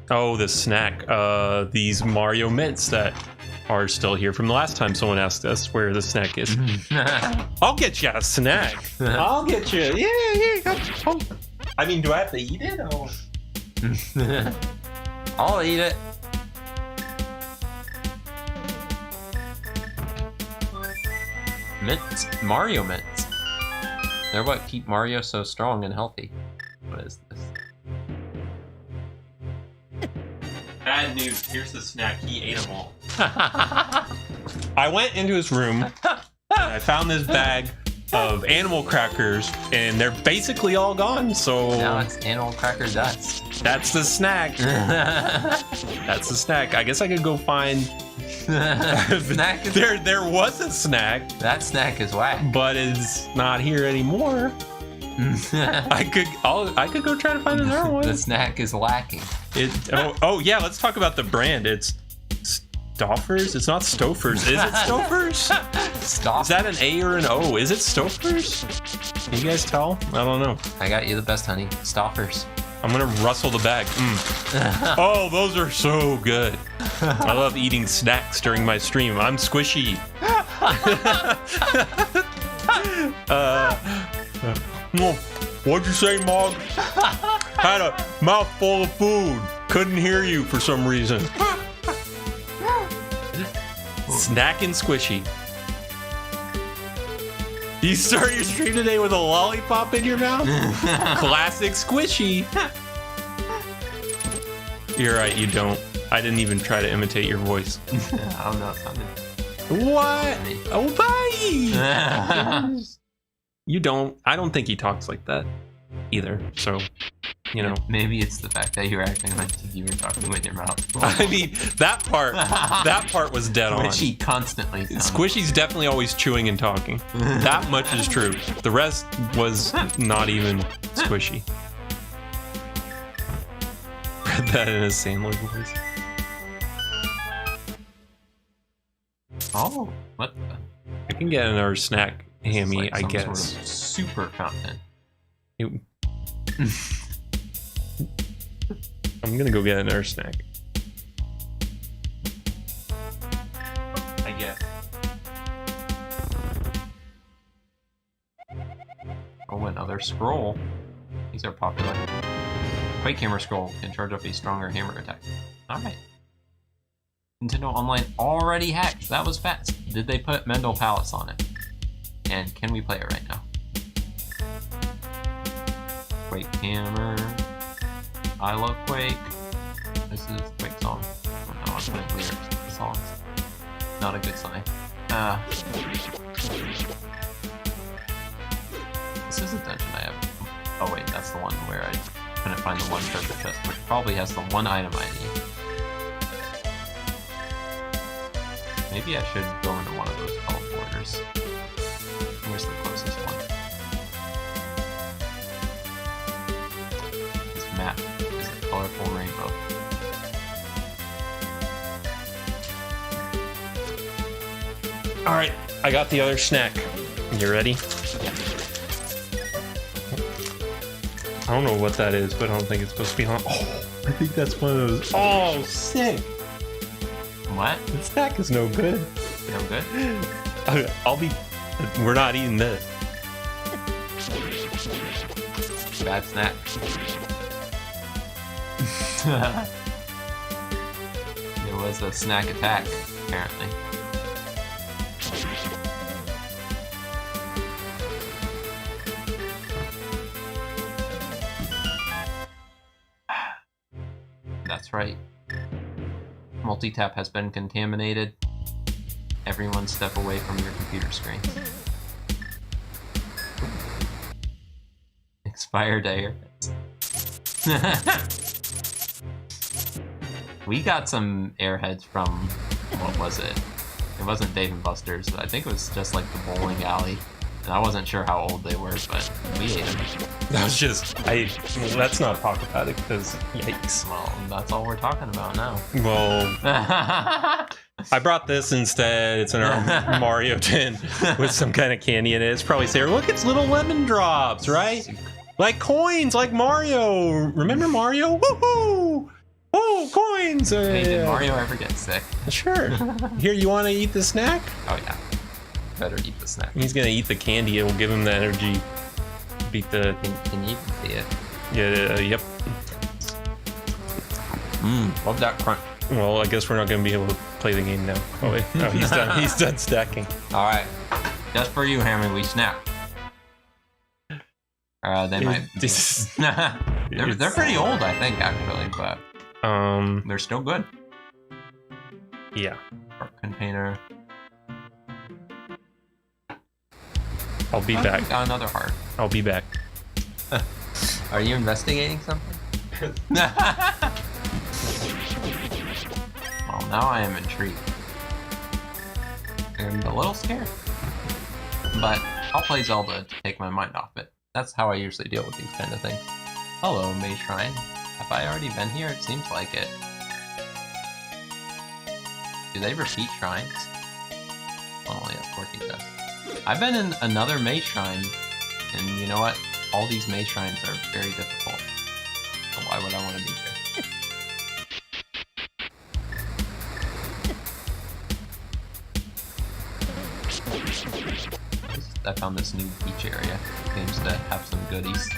Oh, the snack. These Mario mints that are still here from the last time someone asked us where the snack is. I'll get you a snack. I'll get you. Yeah. Oh. I mean, do I have to eat it? Oh. I'll eat it. Mints. Mario mints. They're what keep Mario so strong and healthy. What is this? Bad news. Here's the snack. He ate them all. I went into his room and I found this bag of animal crackers and they're basically all gone. So Now it's animal cracker dust. that's the snack. That's the snack. I guess I could go find. Snack is There was a snack, That snack is whack. but it's not here anymore. I could go try to find another one. The snack is lacking. Oh yeah, let's talk about the brand. It's Stouffer's. It's not Stouffer's. Is it Stouffer's? Stop. Is that an A or an O? Is it Stouffer's? Can you guys tell? I don't know. I got you the best, honey. Stoppers. I'm gonna rustle the bag. Oh, those are so good. I love eating snacks during my stream. I'm squishy. What'd you say, Mog? Had a mouthful of food. Couldn't hear you for some reason. Snack and squishy. You start your stream today with a lollipop in your mouth? Classic squishy. You're right, you don't. I didn't even try to imitate your voice. I don't know. It sounded What? funny. Oh, bye! You don't. I don't think he talks like that either. So, you know. Maybe it's the fact that you were acting like you were talking with your mouth. I mean, that part was dead on. Which he constantly sounds. Squishy's definitely always chewing and talking. That much is true. The rest was not even squishy. Read that in a Sandler voice. Oh, what the? I can get another snack, This is Hammy, like I some guess. Sort of super content. I'm gonna go get another snack. I guess. Oh, another scroll. These are popular. Quake Hammer Scroll can charge up a stronger hammer attack. Alright. Nintendo Online already hacked. That was fast. Did they put Mendel Palace on it? And can we play it right now? Quake Hammer. I love Quake. This is Quake song. Oh, no, I'm putting lyrics to the songs. Not a good sign. This is a dungeon I have. Oh wait, that's the one where I couldn't find the one treasure chest, which probably has the one item I need. Maybe I should go into one of those teleporters. Where's the closest one? This map is a colorful rainbow. Alright, I got the other snack. You ready? I don't know what that is, but I don't think it's supposed to be on. Oh, I think that's one of those. Oh, sick! What? The snack is no good. No good? I'll be. We're not eating this. Bad snack. It was a snack attack, apparently. That's right. Multitap has been contaminated. Everyone step away from your computer screen. Expired air. We got some airheads from, what was it? It wasn't Dave and Buster's. I think it was just like the bowling alley. And I wasn't sure how old they were, but we ate them. That was just, let's not talk about it because yikes. Well, that's all we're talking about now. Well, I brought this instead. It's in our Mario tin with some kind of candy in it. It's probably saying, look, it's little lemon drops, right? Like coins, like Mario. Remember Mario? Woohoo! Oh, coins! Hey, did Mario ever get sick? Sure. Here, you want to eat the snack? Oh, yeah. Better eat the snack. He's gonna eat the candy. It will give him the energy. Beat the. Can you even see it? Yeah. Yep. Love that crunch. Well, I guess we're not gonna be able to play the game now. Oh wait. No, he's done. He's done stacking. All right. Just for you, Hammer. We snap. They might. They're pretty old, I think, actually, but they're still good. Yeah. Heart container. I'll be back. Got another heart. I'll be back. Are you investigating something? Well, now I am intrigued. And a little scared. But I'll play Zelda to take my mind off it. That's how I usually deal with these kind of things. Hello, Maze Shrine. Have I already been here? It seems like it. Do they repeat shrines? Only at 14 does. I've been in another Maze Shrine, and you know what? All these Maze Shrines are very difficult. So why would I want to be here? I found this new beach area. Seems to have some goodies.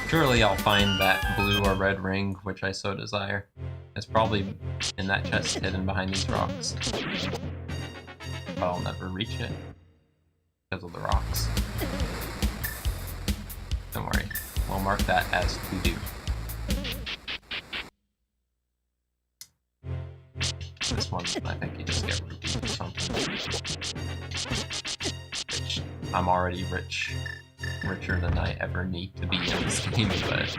Surely I'll find that blue or red ring, which I so desire. It's probably in that chest hidden behind these rocks. But I'll never reach it because of the rocks. Don't worry, we'll mark that as to do. This one, I think you just get rupees or something. Rich. I'm already rich. Richer than I ever need to be in this game, but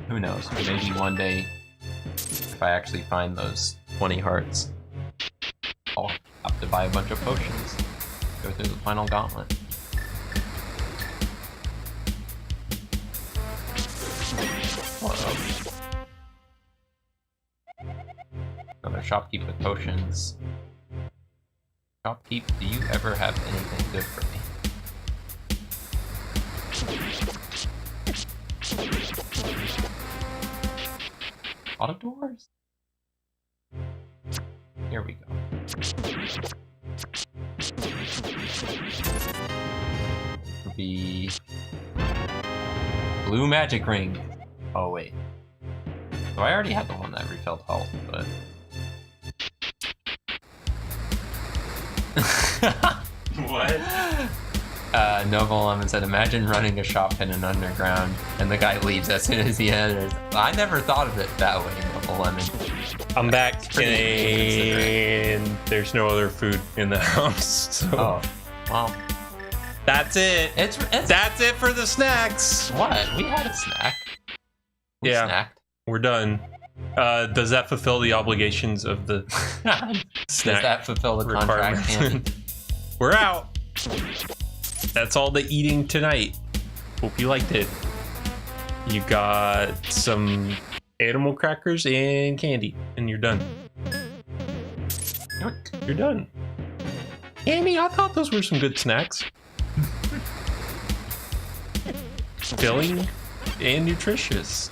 who knows? Maybe one day, if I actually find those 20 hearts, I'll have to buy a bunch of potions. Go through the final gauntlet. Whoa. Another shopkeep with potions. Shopkeep, do you ever have anything good for me? A lot of doors. Here we go. Could be blue magic ring. Oh wait. So I already had the one that refilled health, but What? Noble Lemon said, imagine running a shop hidden underground and the guy leaves as soon as he enters. I never thought of it that way, Noble Lemon. I'm back and there's no other food in the house. So Oh, well. that's it. It's That's it for the snacks. what? We had a snack. We Yeah. snacked. We're done. Does that fulfill the obligations of the Does snack that fulfill the contract, requirements? Andy? We're out. That's all the eating tonight. Hope you liked it. You got some animal crackers and candy, and you're done. You're done. Andy, I thought those were some good snacks. Filling and nutritious.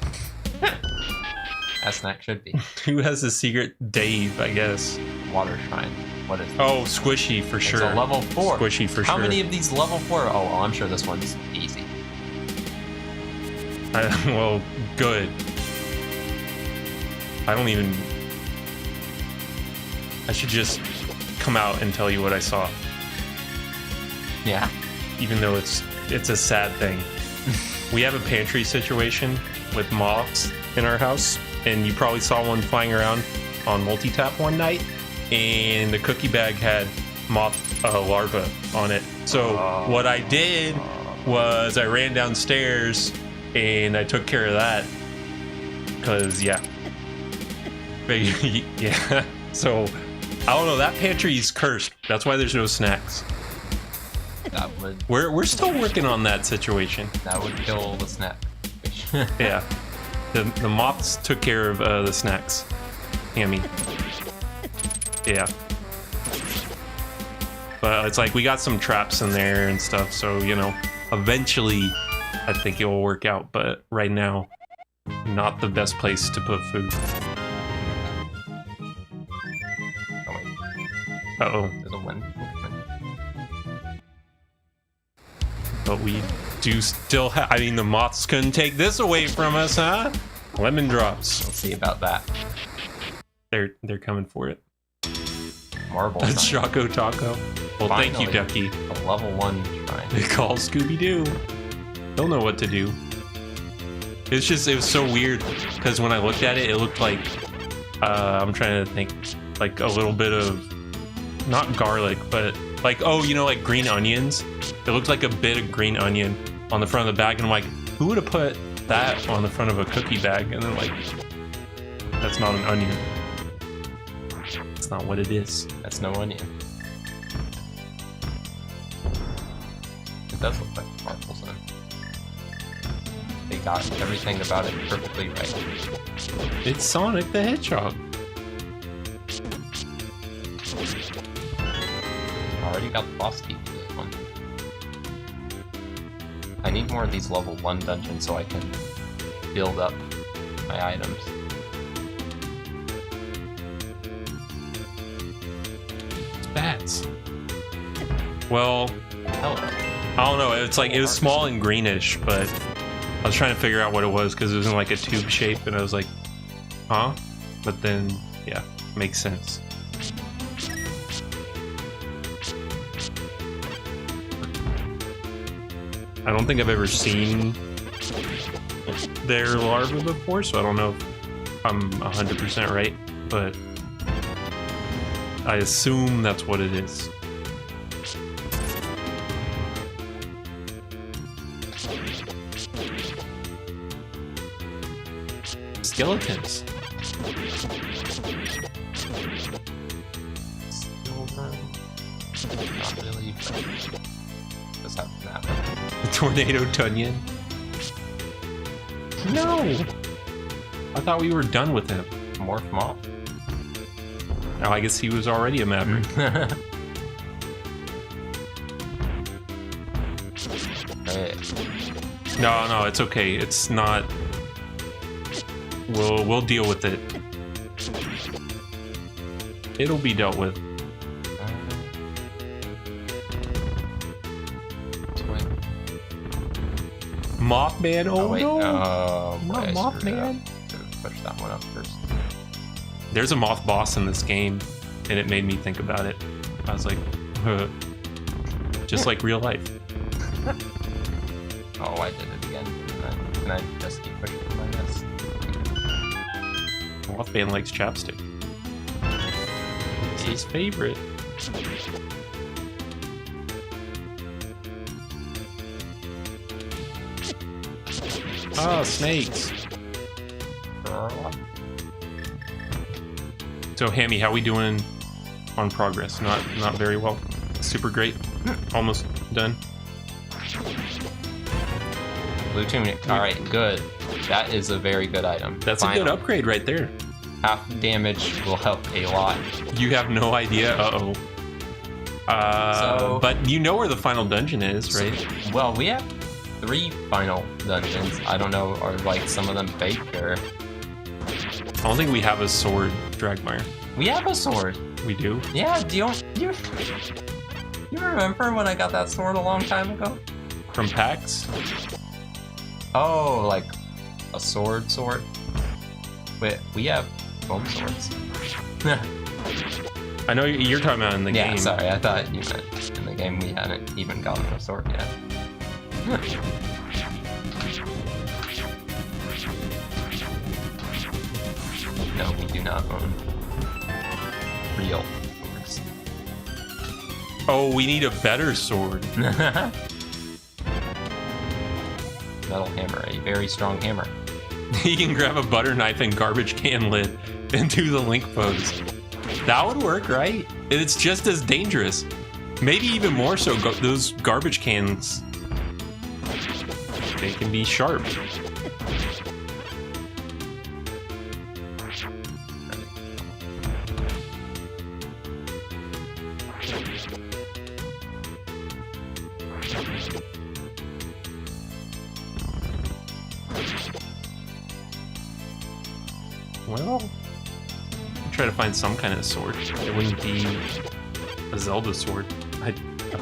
That snack should be. Who has the secret? Dave, I guess. Water Shrine. What is it? Oh, squishy for It's sure. a level 4. Squishy for How sure. many of these level 4? Oh, well, I'm sure this one's easy. Well, good. I should just come out and tell you what I saw, Yeah. even though it's a sad thing. We have a pantry situation with moths in our house, and you probably saw one flying around on Multitap one night, and the cookie bag had moth larva on it. So what I did was I ran downstairs and I took care of that, because yeah, Yeah. So, I don't know. That pantry's cursed. That's why there's no snacks. That would We're still working on that situation. kill the snack. Yeah. The moths took care of the snacks. Hammy. Yeah. But it's like we got some traps in there and stuff, so you know, eventually I think it will work out, but right now, not the best place to put food. Oh wait, Uh-oh. there's a wind. But we do still have, I mean, the moths couldn't take this away from us, huh? Lemon drops. We'll see about that. They're coming for it. Marble. That's Choco Taco. Well, thank you, Finally. Ducky. A level 1 shrine. They call Scooby-Doo. They'll know what to do. It's just, it was so weird, because when I looked at it, it looked like, I'm trying to think, like a little bit of, not garlic, but like, oh, you know, like green onions? It looked like a bit of green onion on the front of the bag, and I'm like, who would have put that on the front of a cookie bag? And then like, that's not an onion. That's not what it is. That's no onion. It does look like marbles though. They got everything about it perfectly right. It's Sonic the Hedgehog. I already got the boss key for this one. I need more of these level 1 dungeons so I can build up my items. Bats. Well, Hello. I don't know. It's like, it was small and greenish, but I was trying to figure out what it was because it was in like a tube shape, and I was like, huh? But then, yeah, makes sense. I don't think I've ever seen their larva before, so I don't know if I'm 100% right, but I assume that's what it is. Skeletons. Not really, but just have that one. Tornado Tunyon. No! I thought we were done with him. Morph Moth. Oh, I guess he was already a Maverick. Hey. No, it's okay. It's not. We'll deal with it. It'll be dealt with. Mothman? Oh, wait. no! Oh, boy, Not I screwed it Mothman. up. Should've pushed that one up first. There's a moth boss in this game, and it made me think about it. I was like, just like real life. Oh, I did it again. Can I just keep pushing my S? Mothman likes chapstick. It's his favorite. Oh, snakes. So, Hammy, how we doing on progress? Not very well. Super great. Almost done. Blue tunic. Alright, good. That is a very good item. That's a good upgrade right there. Half damage will help a lot. You have no idea. Uh-oh. But you know where the final dungeon is, right? Well, we have 3 final dungeons. I don't know, are like some of them fake or... I don't think we have a sword, Dragmire. We have a sword. We do? Yeah, you remember when I got that sword a long time ago? From PAX? Oh, like a sword? Wait, we have foam swords. I know you're talking about in the game. Yeah, sorry, I thought you meant in the game we hadn't even gotten a sword yet. No, we do not own real swords. Oh, we need a better sword. Metal hammer, a very strong hammer. You can grab a butter knife and garbage can lid and do the Link pose. That would work, right? It's just as dangerous. Maybe even more so. Those garbage cans, they can be sharp. Well, try to find some kind of sword. It wouldn't be a Zelda sword. I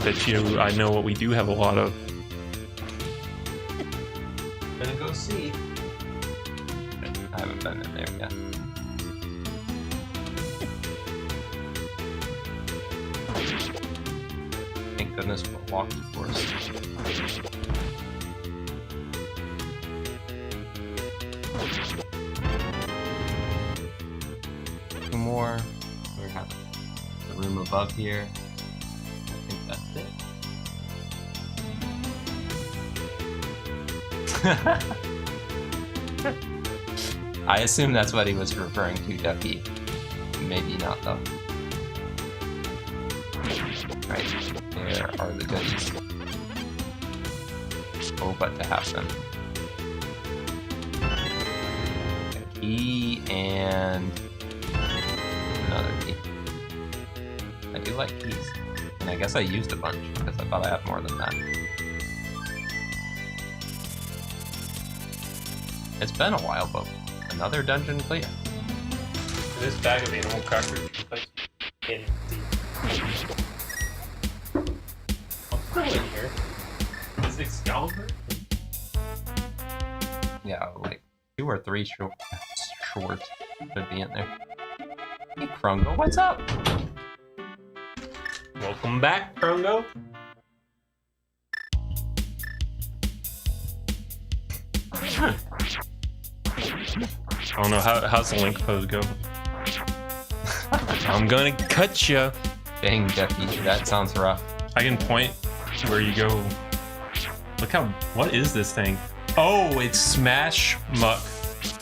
bet you I know what we do have a lot of. Gonna go see. I haven't been in there yet. Thank goodness for walking course. Two more. We have the room above here. I think that's it. I assume that's what he was referring to, Ducky. Maybe not, though. Right, there are the goodies. Oh, but to have them. A key and another key. I do like keys. And I guess I used a bunch, because I thought I had more than that. It's been a while, but another dungeon clear. This bag of animal crackers in the... What's still in here? Is Excalibur? Yeah, like 2 or 3 short could be in there. Hey, Krungo, what's up? Welcome back, Krungo. I don't know, how's the Link pose go? I'm gonna cut you. Dang, Ducky, that sounds rough. I can point where you go. Look how, what is this thing? Oh, it's Smashmuck.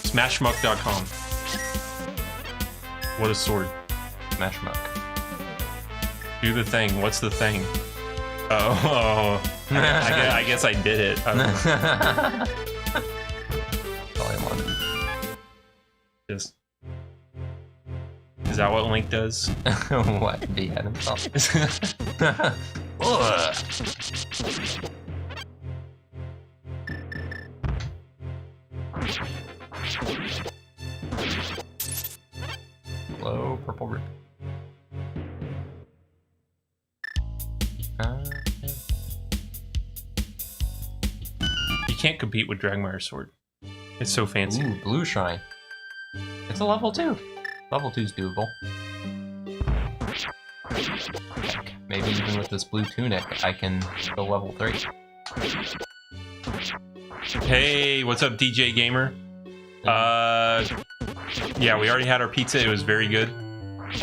Smashmuck.com. What a sword. Smash Muck. Do the thing. What's the thing? Oh, I guess I did it. That's all I wanted. Just, is that what Link does? What? Behead himself? Ugh. Hello, purple rip. You can't compete with Dragmire's sword. It's so fancy. Ooh, blue shrine. It's a level 2. Level 2's doable. Heck, maybe even with this blue tunic, I can go level 3. Hey, what's up, DJ Gamer? Yeah, we already had our pizza. It was very good.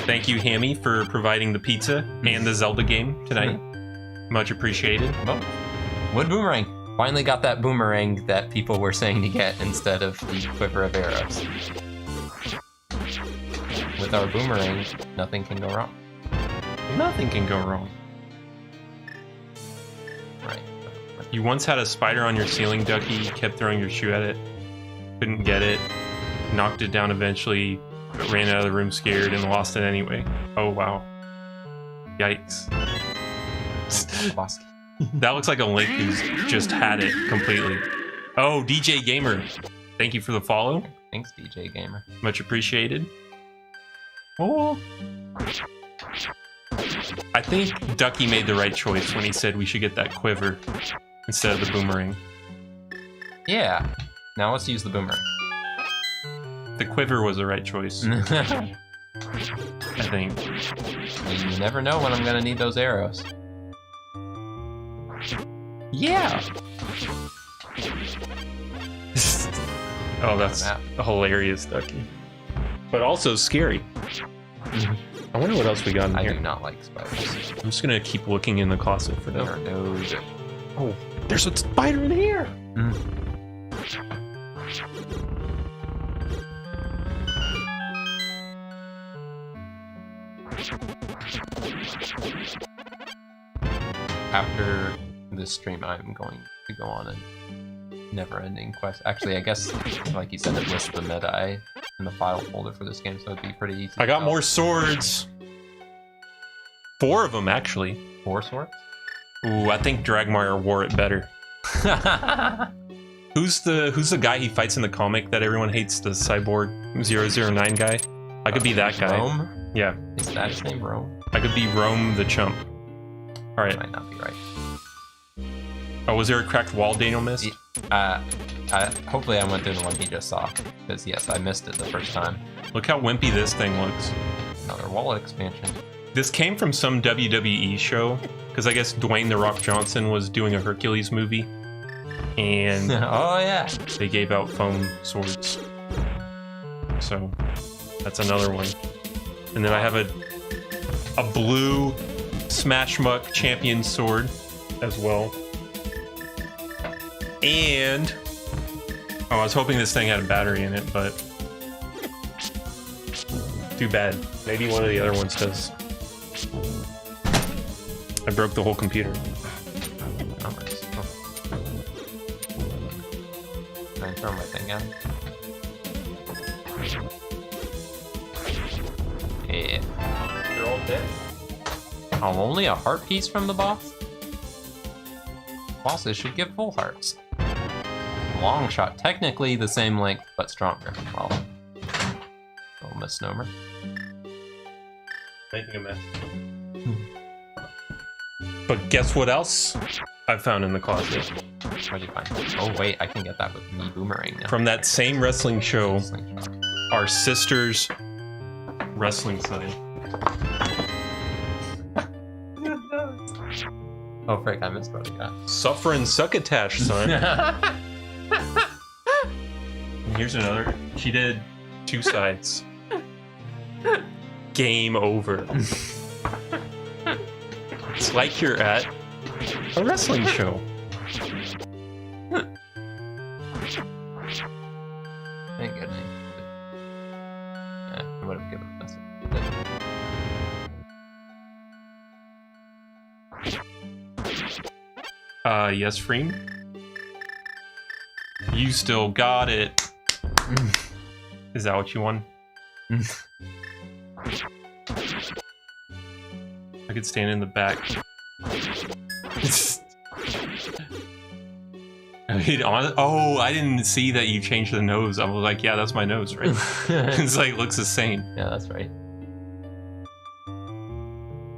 Thank you, Hammy, for providing the pizza and the Zelda game tonight. Much appreciated. Oh, wood boomerang. Finally got that boomerang that people were saying to get instead of the quiver of arrows. With our boomerang, nothing can go wrong. Nothing can go wrong. Right. You once had a spider on your ceiling, Ducky. You kept throwing your shoe at it. Couldn't get it. Knocked it down eventually. But ran out of the room scared and lost it anyway. Oh, wow. Yikes. That looks like a Link who's just had it completely. Oh, DJ Gamer. Thank you for the follow. Thanks, DJ Gamer. Much appreciated. Oh. I think Ducky made the right choice when he said we should get that quiver instead of the boomerang. Yeah. Now let's use the boomerang. The quiver was the right choice, I think. You never know when I'm gonna need those arrows. Yeah. Oh, that's hilarious, Ducky. But also scary. I wonder what else we got in I here. do not like spiders. I'm just gonna keep looking in the closet for There them. are those. Oh, there's a spider in here! After this stream, I'm going to go on a never-ending quest. Actually, I guess, like you said, it lists the meta in the file folder for this game, so it'd be pretty easy. I got more swords. 4 of them, actually. 4 swords? Ooh, I think Dragmire wore it better. Who's the guy he fights in the comic that everyone hates? The cyborg 009 guy? I could be that guy. Rome? Yeah. Is that his name, Rome? I could be Rome the Chump. Alright. Might not be right. Oh, was there a cracked wall Daniel missed? Hopefully I went through the one he just saw. Because yes, I missed it the first time. Look how wimpy this thing looks. Another wall expansion. This came from some WWE show, because I guess Dwayne "The Rock" Johnson was doing a Hercules movie, and oh yeah, they gave out foam swords. So that's another one. And then I have a blue Smash Muck champion sword as well. And I was hoping this thing had a battery in it, but too bad. Maybe one of the other ones does. I broke the whole computer. Numbers. Can I throw my thing out? Yeah. You're all dead. Oh, only a heart piece from the boss? Bosses should give full hearts. Long shot. Technically the same length, but stronger. Well, little misnomer. Making a mess. But guess what else I found in the closet? What did you find? Oh wait, I can get that with me boomerang now. From that same wrestling show, Slingshot. our sister's wrestling sign. Oh frick, I missed what I got. Suffer and succotash, son. And here's another. She did 2 sides. Game over. It's like you're at a wrestling show. Thank goodness. Yeah, I would have given this. Yes, Freem? You still got it. Is that what you won? I could stand in the back. Oh, I didn't see that you changed the nose. I was like, yeah, that's my nose, right? It's like, looks the same. Yeah, that's right.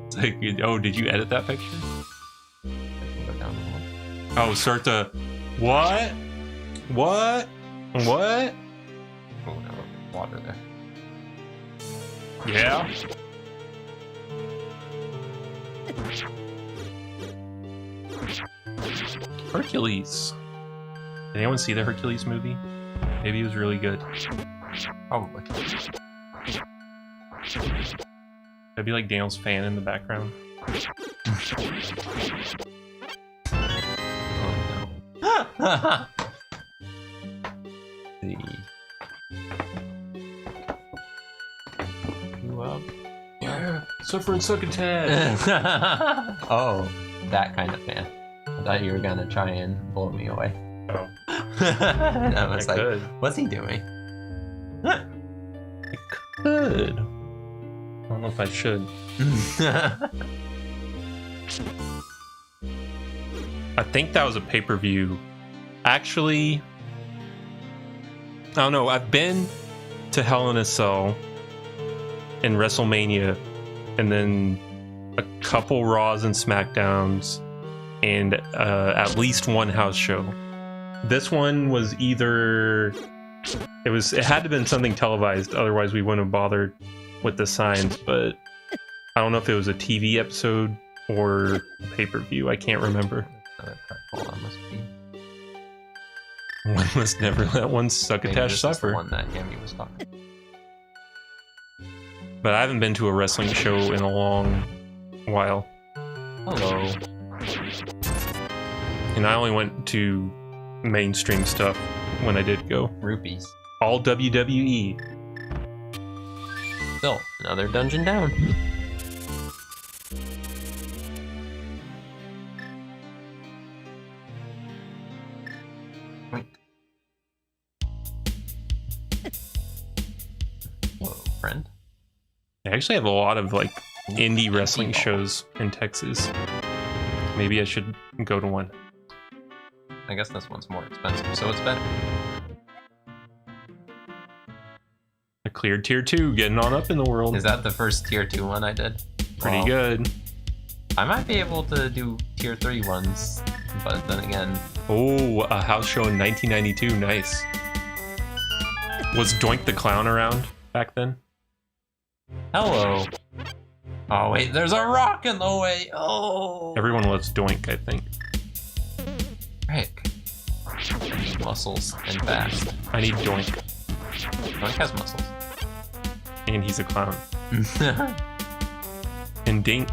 It's like, oh, did you edit that picture? I can go down one. Oh, start to... What? What? What? Oh no, water there. Yeah? Hercules. Did anyone see the Hercules movie? Maybe it was really good. Probably. That'd be like Daniel's fan in the background. Oh no. See. You up? Yeah, suffer and succotash. Oh, that kind of fan. I thought you were gonna try and blow me away. Oh, I was I like, could. what's he doing? Good. I don't know if I should. I think that was a pay-per-view. Actually, I don't know. I've been to Hell in a Cell and WrestleMania, and then a couple Raws and SmackDowns, and at least one house show. This one was either it had to have been something televised, otherwise we wouldn't have bothered with the signs, but I don't know if it was a TV episode or pay-per-view. I can't remember. Hold on, must be. One must never let one Maybe succotash this is the suffer. one that Hammy was talking. But I haven't been to a wrestling show in a long while. Hello. And I only went to mainstream stuff when I did go. Rupees. All WWE. Still, another dungeon down. friend. They actually have a lot of like indie wrestling ball. shows in Texas. Maybe I should go to one. I guess this one's more expensive, so it's better. I cleared tier 2, getting on up in the world. Is that the first tier 2 one I did? Pretty Well, good. I might be able to do tier 3 ones, but then again, Oh, a house show in 1992. Nice. Was Doink the Clown around back then? hello. Oh wait, there's a rock in the way. Oh, Everyone loves Doink, I think. frick. I need muscles and fast. I need Doink. Doink has muscles. And he's a clown. And Dink.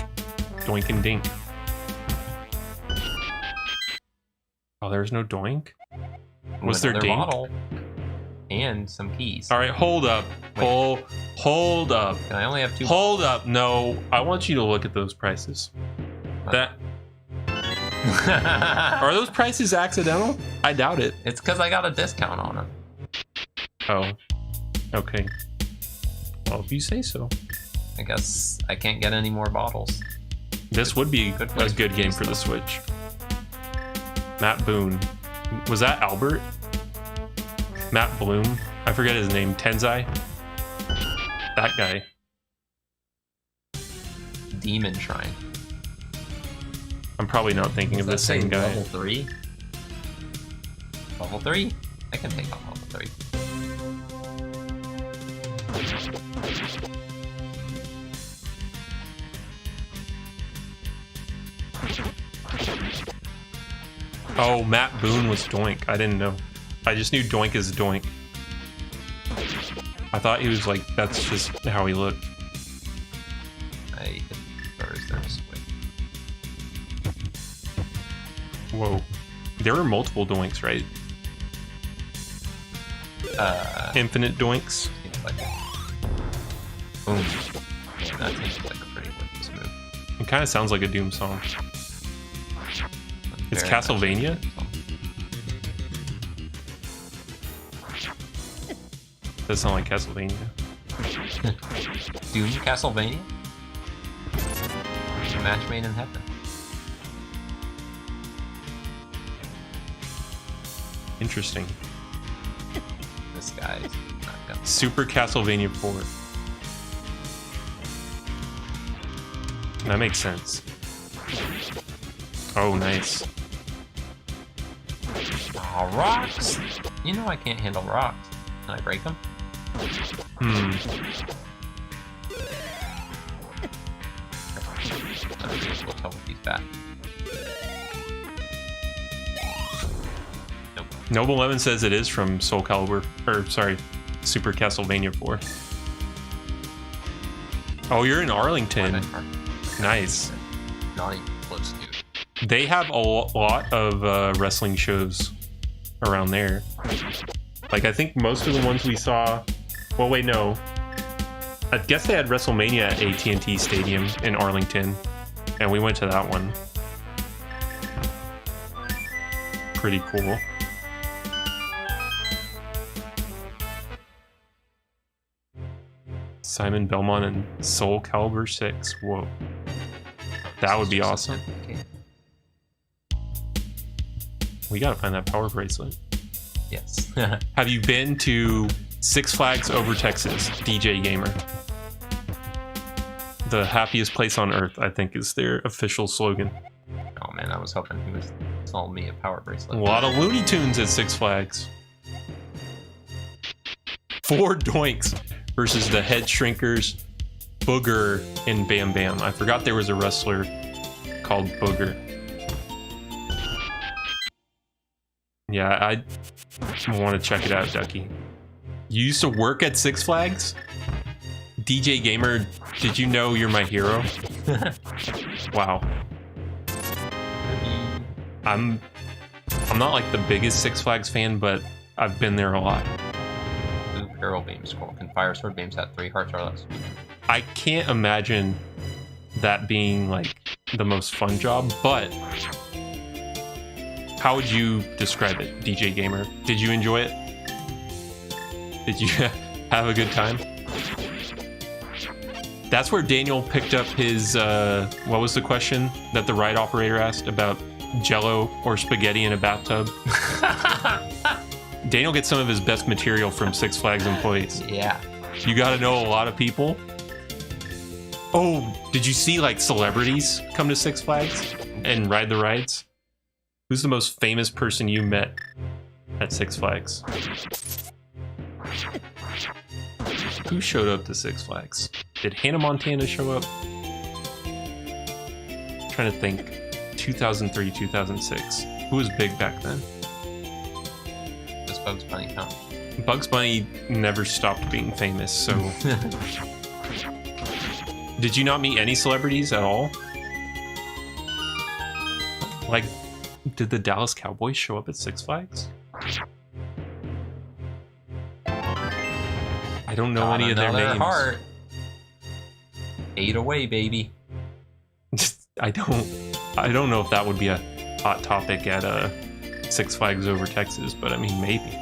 Doink and Dink. Oh, there's no Doink? Was there Another Dink? bottle and some keys. Alright, hold up. Wait. Hold up. Can I only have 2? Hold up. No, I want you to look at those prices. That are those prices accidental? I doubt it. It's because I got a discount on them. Oh. Okay. Well, if you say so. I guess I can't get any more bottles. This would be Good a place good for game this for the stuff. Switch. Matt Boone. Was that Albert? Matt Bloom? I forget his name. Tenzai? That guy. Demon Shrine. I'm probably not thinking of the Does that say same guy. Level 3? Level 3? I can take on level 3. Oh, Matt Boone was Doink. I didn't know. I just knew Doink is Doink. I thought he was like, that's just how he looked. I hit or is there a switch? Whoa. There were multiple Doinks, right? Infinite Doinks. Seems like it. Boom. Yeah, that seems like a pretty worthless move. It kind of sounds like a Doom song. It's Very much Castlevania? a song. Does sound like Castlevania. Doom Castlevania? A match made in heaven. Interesting. This guy's not gonna. Super Castlevania 4. That makes sense. Oh, nice. Aw, rocks! You know I can't handle rocks. Can I break them? Hmm. Let me just tell what he's back. Nope. Noble Lemon says it is from Soul Calibur, or sorry, Super Castlevania 4. Oh, you're in Arlington. Nice. Not even close, dude. They have a lot of wrestling shows around there. Like, I think most of the ones we saw... Well, wait, no. I guess they had WrestleMania at AT&T Stadium in Arlington, and we went to that one. Pretty cool. Simon Belmont and Soul Calibur 6. Whoa. That would be awesome. Okay. We gotta find that power bracelet. Yes. Have you been to Six Flags Over Texas, DJ Gamer? The happiest place on earth, I think, is their official slogan. Oh man, I was hoping he was selling me a power A bracelet. lot of Looney Tunes at Six Flags. 4 Doinks versus the Head Shrinkers, Booger, and Bam Bam. I forgot there was a wrestler called Booger. Yeah, I want to check it out, Ducky. You used to work at Six Flags? DJ Gamer, did you know you're my hero? Wow. I'm not like the biggest Six Flags fan, but I've been there a lot. Blue barrel beam score. Can fire sword beams at 3 hearts or less? I can't imagine that being like the most fun job, but how would you describe it, DJ Gamer? Did you enjoy it? Did you have a good time? That's where Daniel picked up his, what was the question that the ride operator asked about Jello or spaghetti in a bathtub? Daniel gets some of his best material from Six Flags employees. Yeah. You gotta know a lot of people. Oh, did you see like celebrities come to Six Flags and ride the rides? Who's the most famous person you met at Six Flags? Who showed up to Six Flags? Did Hannah Montana show up? I'm trying to think. 2003, 2006. Who was big back then? Does Bugs Bunny count? Bugs Bunny never stopped being famous, so... Did you not meet any celebrities at all? Like, did the Dallas Cowboys show up at Six Flags? I don't know any of their names. Heart. 8 away, baby. I don't know if that would be a hot topic at Six Flags Over Texas, but I mean maybe.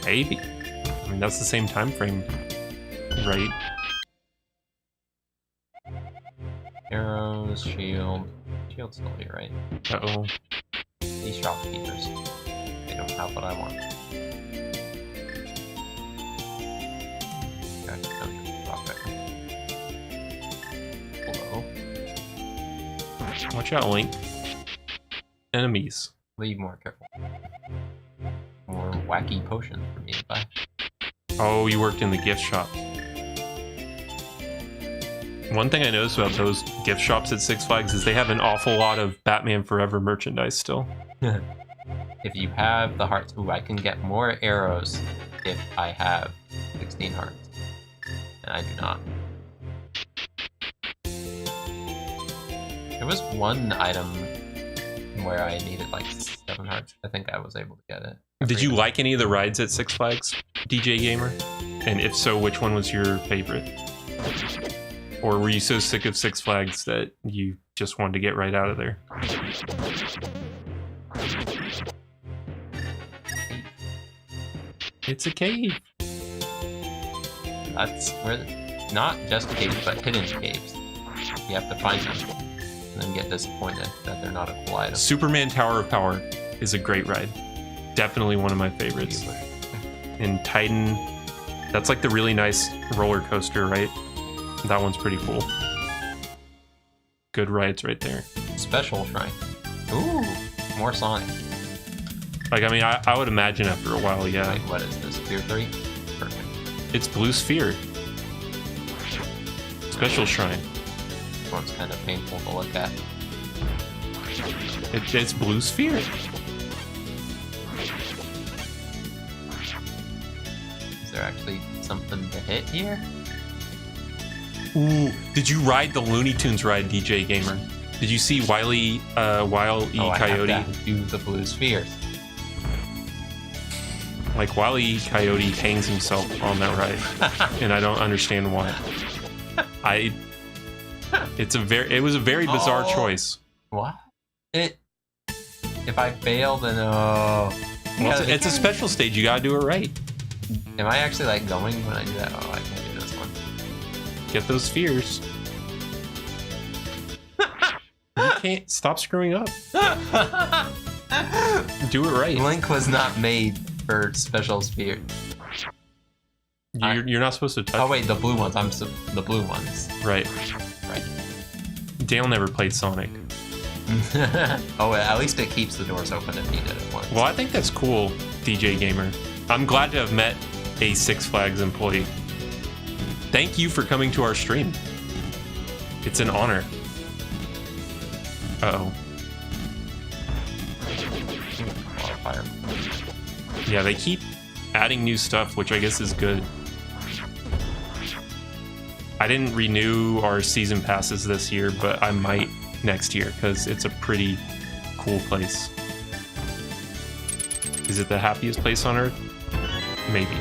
Maybe. I mean that's the same time frame, right? Arrows, shield. Shield's still here, right? Uh-oh. These shopkeepers. They don't have what I want. Okay, drop it. Hello. Watch out, Link. Enemies. Be more careful. More wacky potions for me to buy. Oh, you worked in the gift shop. One thing I noticed about those gift shops at Six Flags is they have an awful lot of Batman Forever merchandise still. If you have the hearts, ooh, I can get more arrows if I have 16 hearts. And I do not. There was one item where I needed like 7 hearts. I think I was able to get it. Did you like any of the rides at Six Flags, DJ Gamer? And if so, which one was your favorite? Or were you so sick of Six Flags that you just wanted to get right out of there? It's a cave. That's where, not just caves, but hidden caves. You have to find them, and then get disappointed that they're not a cool item. Superman Tower of Power is a great ride. Definitely one of my favorites. And Titan, that's like the really nice roller coaster, right? That one's pretty cool. Good rides right there. Special Shrine. Ooh, more Sonic. Like, I mean, I would imagine after a while, yeah. Wait, what is this? Tier 3? Perfect. It's Blue Sphere. Special Shrine. This one's kind of painful to look at. It's Blue Sphere. Is there actually something to hit here? Ooh, did you ride the Looney Tunes ride, DJ Gamer? Did you see Wile E. Coyote? I have to do the Blue Spheres. Like, Wile E. Coyote hangs himself on that ride, and I don't understand why. It was a very bizarre choice. What? If I fail, then Well, it's a special stage. You gotta do it right. Am I actually like going when I do that? Oh, I can't do this one. Get those spheres. You can't stop screwing up. Do it right. Link was not made for special sphere. You're not supposed to touch. Oh wait, the blue ones. The blue ones. Right. Right. Dale never played Sonic. Oh, at least it keeps the doors open if you did it once. Well, I think that's cool, DJ Gamer. I'm glad to have met a Six Flags employee. Thank you for coming to our stream. It's an honor. Uh-oh. Fire. Yeah, they keep adding new stuff, which I guess is good. I didn't renew our season passes this year, but I might next year because it's a pretty cool place. Is it the happiest place on Earth? Maybe.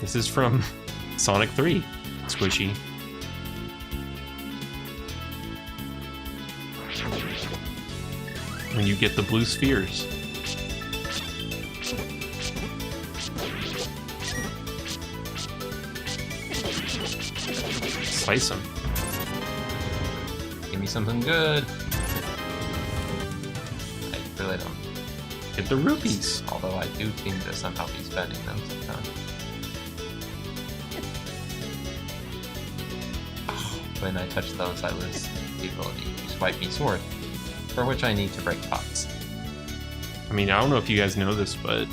This is from Sonic 3, Squishy. When you get the blue spheres. Slice him. Give me something good. I really don't. Get the rupees. Although I do seem to somehow be spending them sometimes. When I touch those, I lose the ability to swipe me sword, for which I need to break pots. I mean, I don't know if you guys know this, but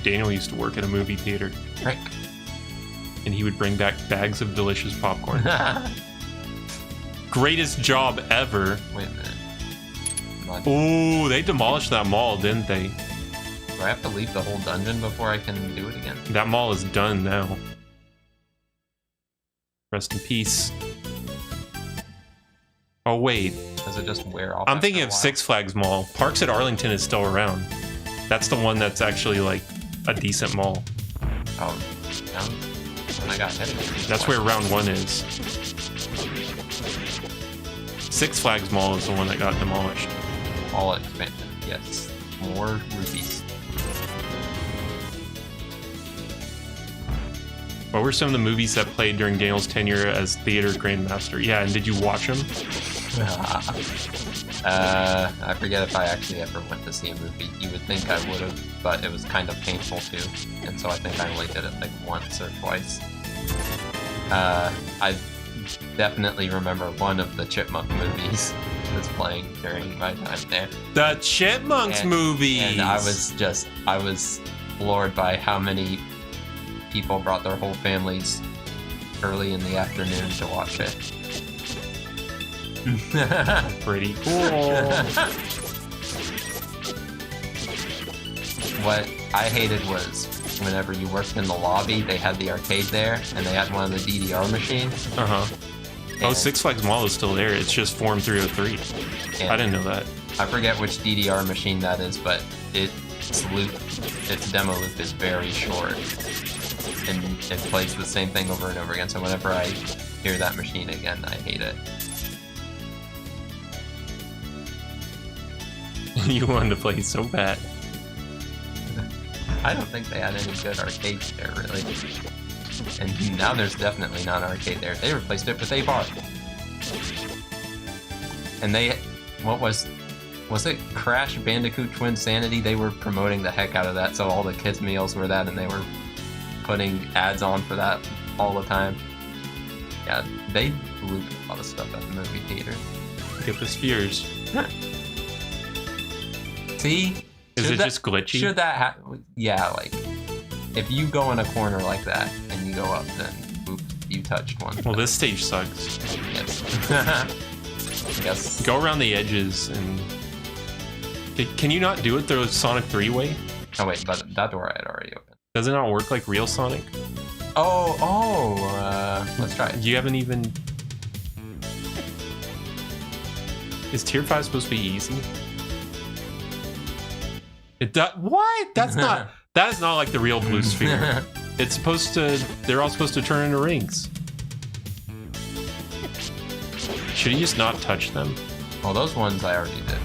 Daniel used to work at a movie theater, Frick. and he would bring back bags of delicious popcorn. Greatest job ever. Wait a minute. Oh, they demolished that mall, didn't they? Do I have to leave the whole dungeon before I can do it again? That mall is done now. Rest in peace. Oh, wait. Does it just wear off? I'm after thinking a of while? Six Flags Mall. Parks at Arlington is still around. That's the one that's actually, like, a decent mall. Oh, down? When I got hit. That's where round 1 is. Six Flags Mall is the one that got demolished. All expansion. Yes. More rupees. What were some of the movies that played during Daniel's tenure as theater grandmaster? Yeah, and did you watch them? I forget if I actually ever went to see a movie. You would think I would have, but it was kind of painful too. And so I think I only did it like once or twice. I definitely remember one of the Chipmunk movies was playing during my time there. The Chipmunks movies! And I was floored by how many people brought their whole families early in the afternoon to watch it. Pretty cool. What I hated was whenever you worked in the lobby, they had the arcade there, and they had one of the DDR machines. Uh-huh. Oh, And- Six Flags Mall is still there. It's just Forum 303. and I didn't know that. I forget which DDR machine that is, but its demo loop is very short, and it plays the same thing over and over again. So whenever I hear that machine again, I hate it. You wanted to play so bad. I don't think they had any good arcades there, really. And now there's definitely not an arcade there. They replaced it with a bar. And what was it Crash Bandicoot Twin Sanity? They were promoting the heck out of that, so all the kids' meals were that, and they were putting ads on for that all the time. Yeah, they looped a lot of stuff at the movie theater. Get the spheres. See? Is it just glitchy? Should that yeah, like, if you go in a corner like that and you go up, then oops, you touched one. Well, this stage sucks. Yes. I guess. Go around the edges and... Can you not do it the Sonic 3 way? Oh wait, but that door I had already opened. Does it not work like real Sonic? Let's try it. You haven't even... Is Tier 5 supposed to be easy? What? That's not... That is not like the real blue sphere. It's supposed to... They're all supposed to turn into rings. Should you just not touch them? Well, those ones I already did.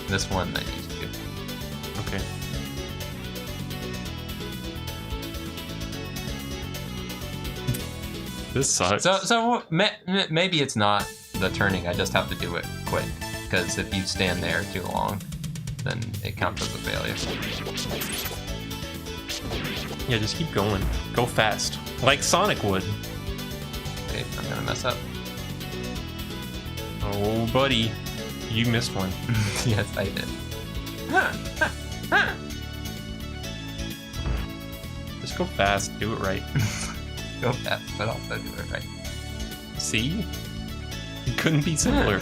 This one I need to do. Okay. This sucks. So maybe it's not the turning. I just have to do it quick. Because if you stand there too long, then it counts as a failure. Yeah, just keep going. Go fast. Like Sonic would. Okay, I'm gonna mess up. Oh, buddy. You missed one. Yes, I did. Just go fast. Do it right. Go fast, but also do it right. See? It couldn't be simpler.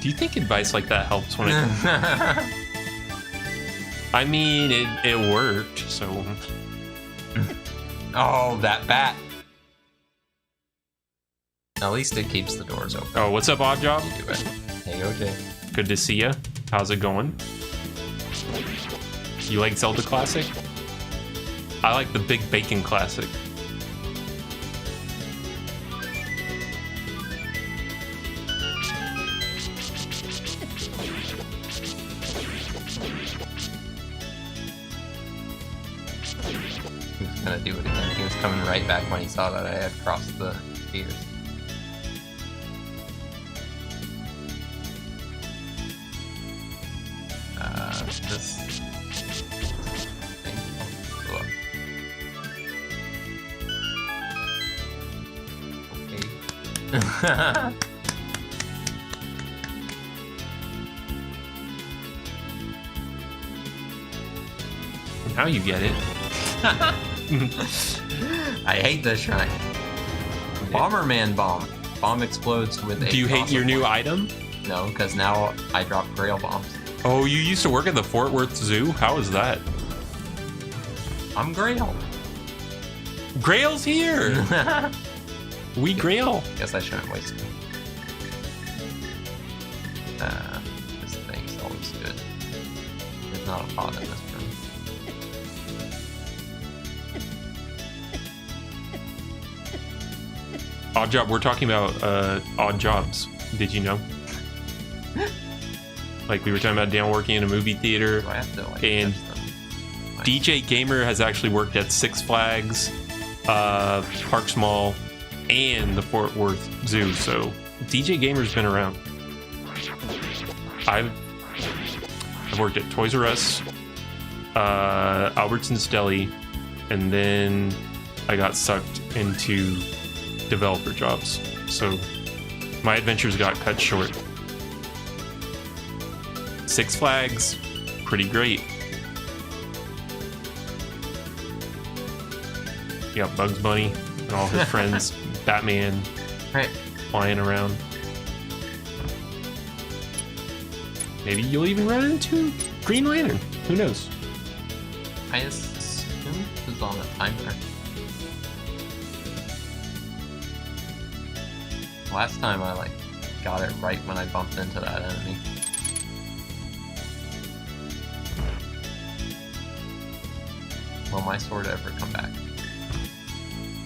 Do you think advice like that helps when it... I mean, it worked, so... Oh, that bat. At least it keeps the doors open. Oh, what's up, Oddjob? You do it. Hey, OJ. Good to see ya. How's it going? You like Zelda Classic? I like the Big Bacon Classic. gonna do it again. He was coming right back when he saw that I had crossed the tiers. This thing blew up. Okay. Now you get it. I hate this shrine. Bomberman bomb. Bomb explodes with a Do you hate toss your of new light. item? No, because now I drop grail bombs. Oh, you used to work at the Fort Worth Zoo? How is that? I'm grail. Grail's here! We grail. Guess I shouldn't waste it. This thing's always good. There's not a pot in this room. Odd job. We're talking about odd jobs. Did you know? Like we were talking about Dan working in a movie theater. Do I have to like And touch them? Like, DJ Gamer has actually worked at Six Flags, Parks Mall, and the Fort Worth Zoo. So DJ Gamer's been around. I've worked at Toys R Us, Albertson's Deli, and then I got sucked into developer jobs. So my adventures got cut short. Six Flags, pretty great. You got Bugs Bunny and all his friends, Batman, right. flying around. Maybe you'll even run into Green Lantern. Who knows? I assume this is on a timer. Last time I like got it right when I bumped into that enemy. Will my sword ever come back?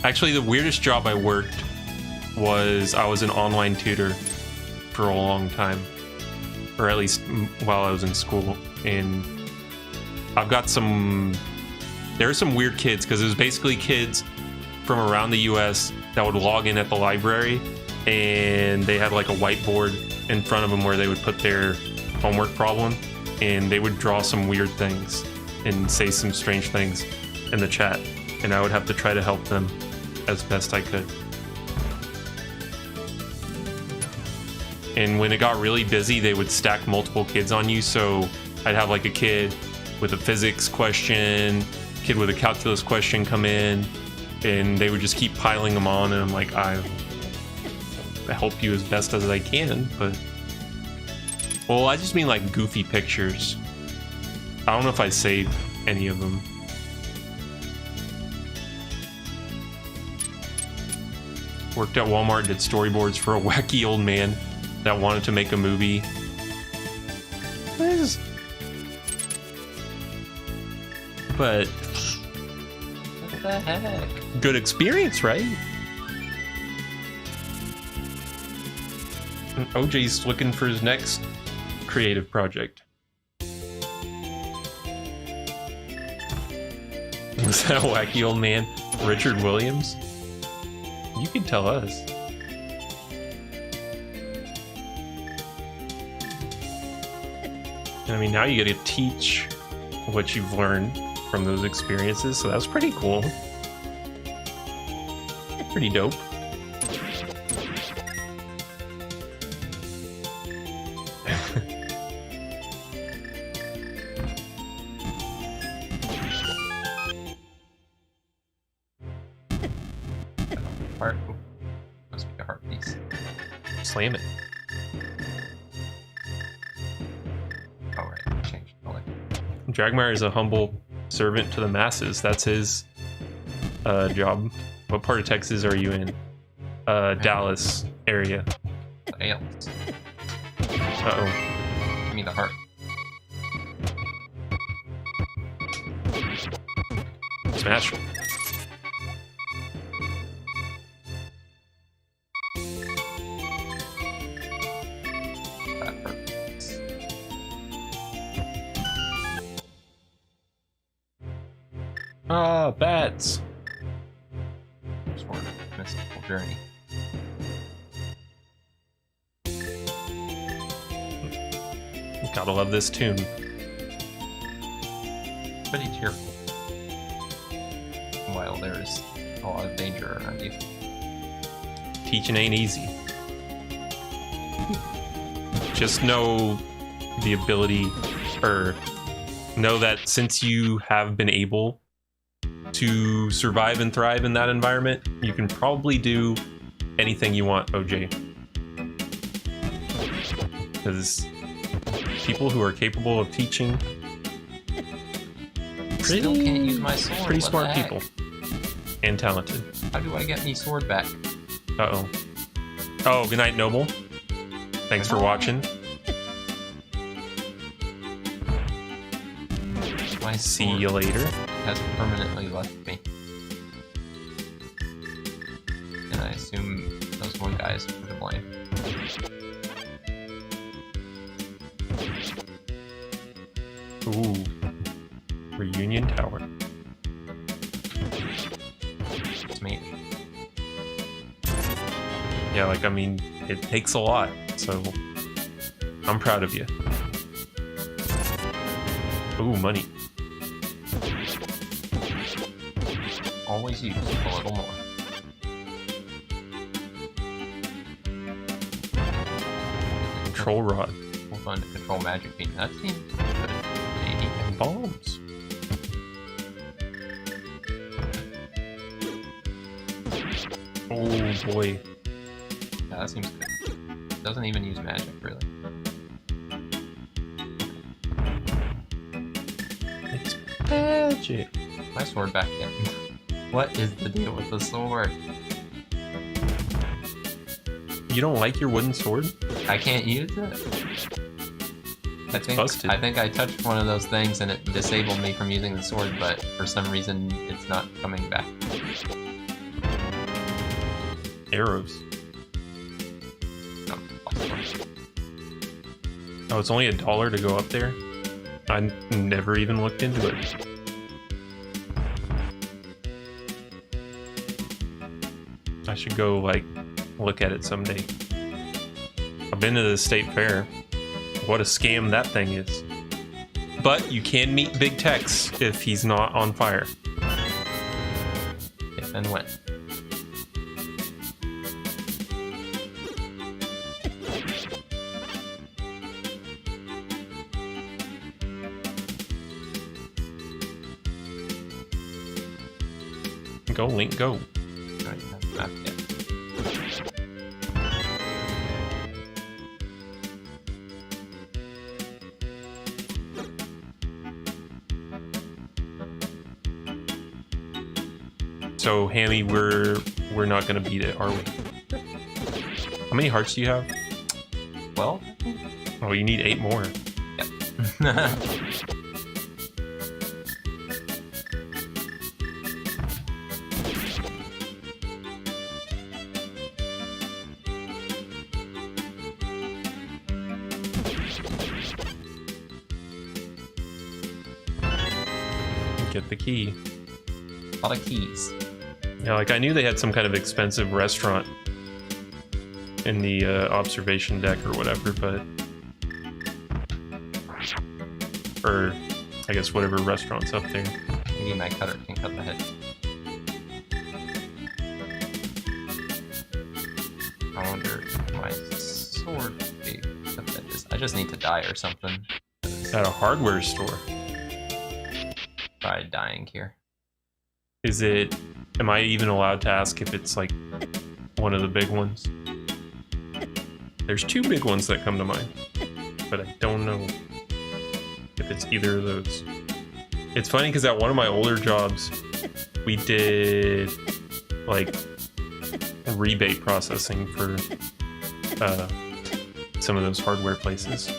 Actually, the weirdest job I worked was I was an online tutor for a long time, or at least while I was in school. And I've got there are some weird kids, because it was basically kids from around the US that would log in at the library, and they had like a whiteboard in front of them where they would put their homework problem, and they would draw some weird things and say some strange things in the chat, and I would have to try to help them as best I could. And when it got really busy, they would stack multiple kids on you, so I'd have like a kid with a physics question, kid with a calculus question come in, and they would just keep piling them on, and I'm like, I help you as best as I can, but... Well, I just mean like goofy pictures. I don't know if I saved any of them. Worked at Walmart, did storyboards for a wacky old man that wanted to make a movie. But What the heck? good experience, right? And OJ's looking for his next creative project. Was that a wacky old man, Richard Williams? You can tell us. I mean, now you get to teach what you've learned from those experiences, so that's pretty cool. Pretty dope. Heart. Must be a heart piece. Slam it. Oh, right. Change color. Dragmire is a humble servant to the masses. That's his job. What part of Texas are you in? Dallas area. Ales. Uh-oh. Give me the heart. Smash. That hurts. Ah, bats. Sword Mystical Journey. Gotta love this tune. Pretty cheerful. While there's a lot of danger around you. Teaching ain't easy. Just know the ability, or know that since you have been able to survive and thrive in that environment, you can probably do anything you want, OJ. Because people who are capable of teaching Still can't use my sword. pretty what smart the heck? people. And talented. How do I get me sword back? Uh-oh. Oh, good night, Noble. Thanks for watching. My See sword you later. has permanently left me. And I assume those one guys are to blame. Ooh. Reunion Tower. It's me. Yeah, like, I mean, it takes a lot, so I'm proud of you. Ooh, money. Always use a little more. Control rod. We'll fun to control magic beam. That seems good. Maybe. And bombs. Oh boy. Yeah, that seems good. Doesn't even use magic, really. It's magic. My sword back yet. What is the deal with the sword? You don't like your wooden sword? I can't use it. Busted. I think I touched one of those things and it disabled me from using the sword, but for some reason it's not coming back. Arrows. No, possible. Oh, it's only $1 to go up there? I never even looked into it. I should go, like, look at it someday. I've been to the state fair. What a scam that thing is. But you can meet Big Tex if he's not on fire. If and when. Go, Link, go. Alright, that's the map yet. So, Hammy, we're not gonna beat it, are we? How many hearts do you have? Well, Oh, you need 8 more. Get the key. a lot of keys. Yeah, like I knew they had some kind of expensive restaurant in the observation deck or whatever, but... Or, I guess whatever restaurant's up there. Maybe my cutter can cut the head. I wonder if my sword would be cut that is. I just need to die or something. At a hardware store. Try dying here. Is it... Am I even allowed to ask if it's like one of the big ones? There's 2 big ones that come to mind, but I don't know if it's either of those. It's funny because at one of my older jobs, we did like rebate processing for some of those hardware places.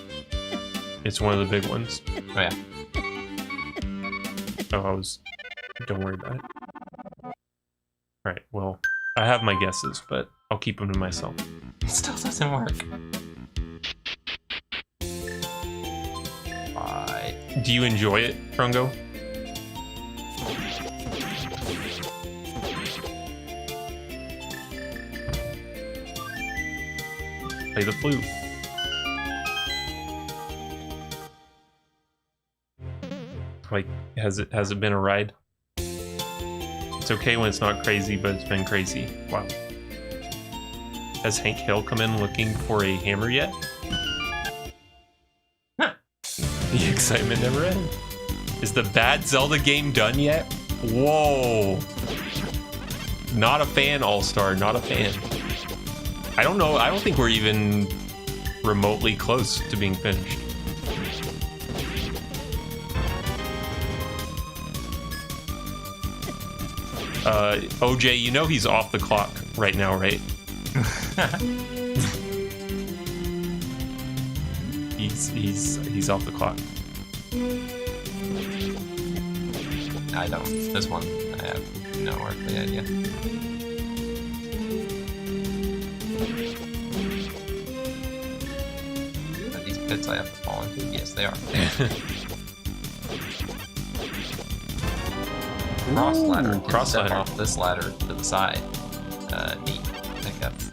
It's one of the big ones. Oh yeah. Oh, don't worry about it. Alright, well, I have my guesses, but I'll keep them to myself. It still doesn't work. Bye. Do you enjoy it, Trungo? Play the flute. Like, has it been a ride? It's okay when it's not crazy, but it's been crazy. Wow. Has Hank Hill come in looking for a hammer yet? The excitement never ends. Is the bad Zelda game done yet? Whoa. Not a fan, All-Star. Not a fan. I don't know. I don't think we're even remotely close to being finished. OJ, you know he's off the clock right now, right? He's off the clock. I don't. This one, I have no earthly idea. Are these pits I have to fall into? Yes, they are. Cross ladder. Cross Step ladder. off this ladder to the side. Neat. I think that's.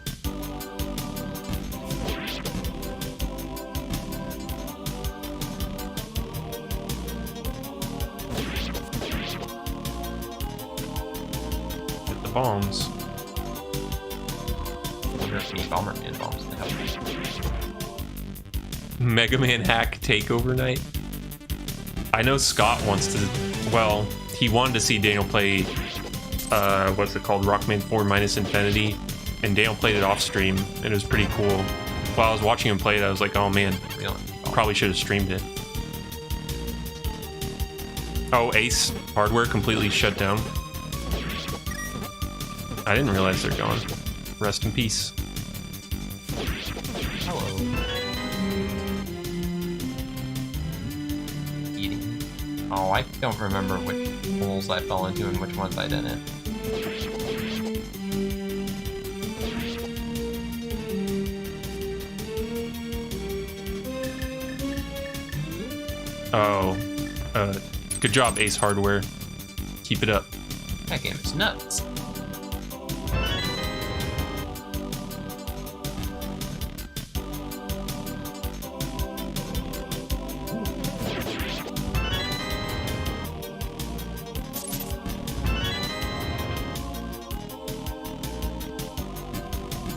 Get the bombs. I wonder if any Bomberman bombs to help. Mega Man hack takeover night. I know Scott wants to. Well, he wanted to see Daniel play. What's it called? Rockman 4 minus Infinity, and Daniel played it off stream, and it was pretty cool. While I was watching him play it, I was like, oh man, Really? probably should have streamed it. Oh, Ace hardware completely shut down. I didn't realize they're gone. Rest in peace. Hello. Eating. Oh, I don't remember which holes I fell into and which ones I didn't. Oh, good job, Ace Hardware. Keep it up. That game is nuts.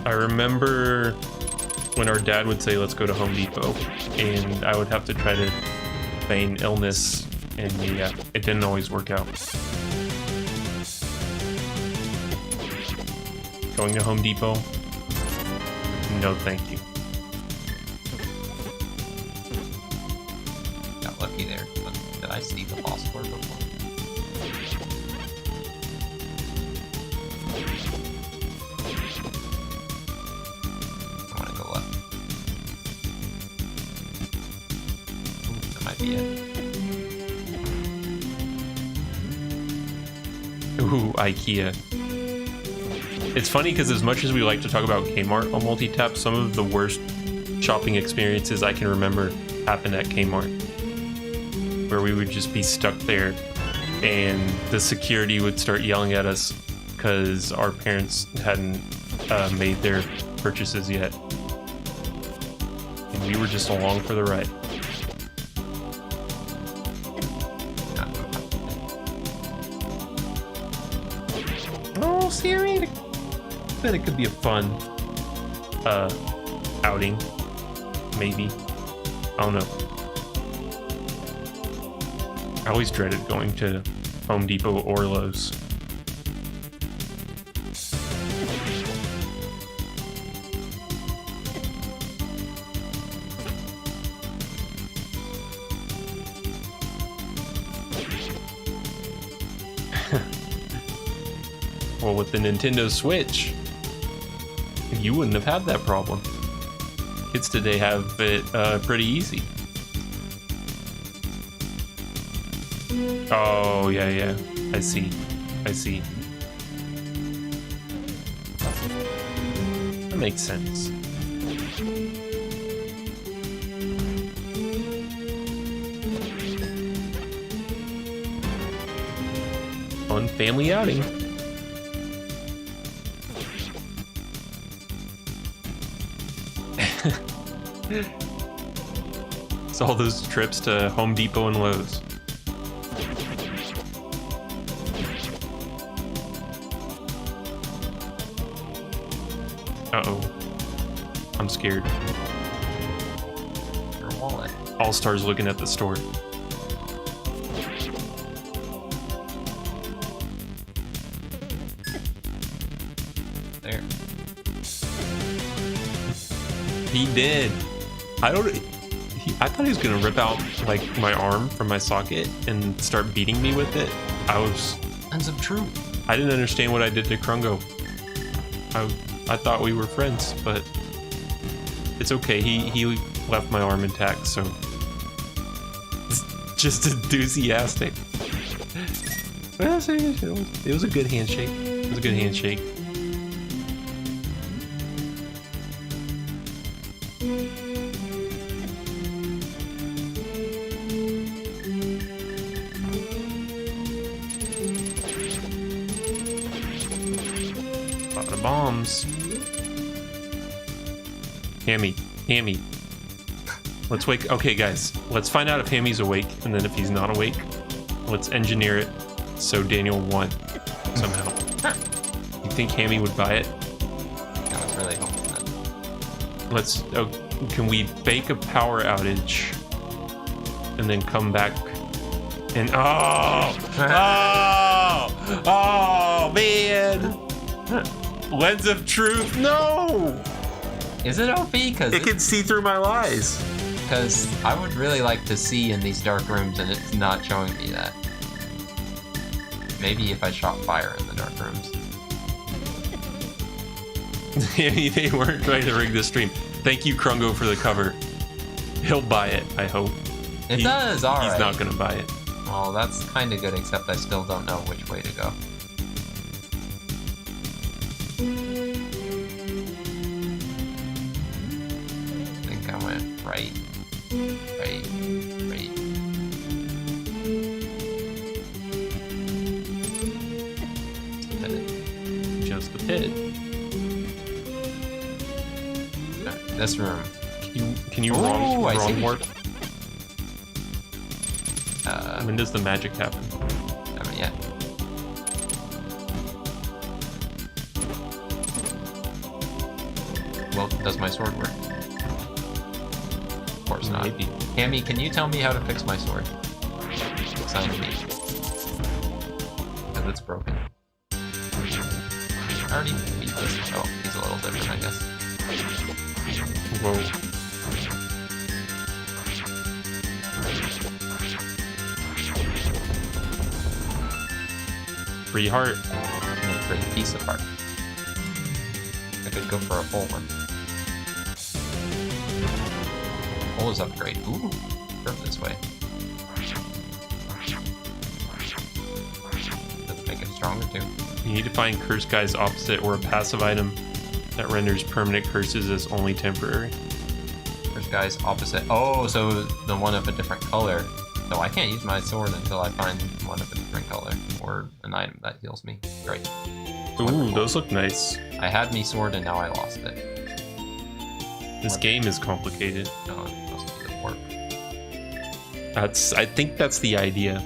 I remember when our dad would say, let's go to Home Depot, and I would have to try to feign illness, and yeah, it didn't always work out. Going to Home Depot? No, thank you. Got lucky there. But did I see the boss door before? I want to go left. Ooh, that might be it. Ooh, IKEA. It's funny because as much as we like to talk about Kmart on Multitap, some of the worst shopping experiences I can remember happened at Kmart, where we would just be stuck there and the security would start yelling at us because our parents hadn't made their purchases yet, and we were just along for the ride. Oh, Siri! I bet it could be a fun outing. Maybe. I don't know. I always dreaded going to Home Depot or Lowe's. Well, with the Nintendo Switch, you wouldn't have had that problem. Kids today have it pretty easy. Oh, yeah. I see. That makes sense. Fun family outing. It's all those trips to Home Depot and Lowe's. Uh-oh. I'm scared. Your wallet. All-Star's looking at the store. There. He did. I thought he was gonna rip out like my arm from my socket and start beating me with it. Ends of truth. I didn't understand what I did to Krungo. I thought we were friends, but it's okay. He left my arm intact, so it's just enthusiastic. It was a good handshake. It was a good handshake. Bombs. Hammy. Let's wake. Okay, guys. Let's find out if Hammy's awake, and then if he's not awake, let's engineer it so Daniel won somehow. You think Hammy would buy it? I was really hoping that. Let's. Oh, can we fake a power outage and then come back and oh man! Lens of truth. No. Is it OP? Because It can see through my lies. Because I would really like to see in these dark rooms, and it's not showing me that. Maybe if I shot fire in the dark rooms. They weren't trying to rig the stream. Thank you, Krungo, for the cover. He'll buy it, I hope. It does, alright. He's not gonna buy it. Well, that's kind of good, except I still don't know which way to go. I think I went right. Just the pit. Alright, this room. Can you Ooh, I wrong see. warp? When does the magic happen? Haven't yet. Well, does my sword work? Of course not. Maybe. Hammy, can you tell me how to fix my sword? Sound to me. Because it's broken. I already beat this. Oh, he's a little different, I guess. Whoa. Free heart. And a great piece of heart. I could go for a full one. Full is upgrade. Ooh, go this way. Does make it stronger too. You need to find Curse Guy's opposite or a passive item that renders permanent curses as only temporary. First guy's opposite. Oh, so the one of a different color. So I can't use my sword until I find one of a different color or an item that heals me. Great. Ooh, Wonderful. those look nice. I had me sword and now I lost it. This game is complicated. No, it must be the warp. I think that's the idea.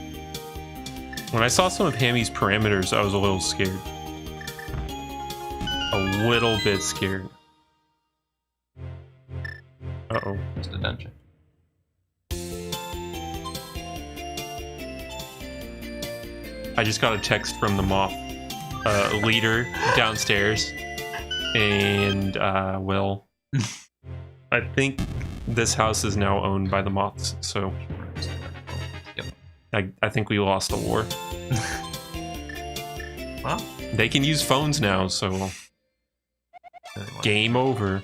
When I saw some of Hammy's parameters, I was a little scared. A little bit scared. Uh-oh. Just a dungeon. I just got a text from the moth leader downstairs. And, well, I think this house is now owned by the moths, so Yep. I think we lost the war. Well, They can use phones now, so game over.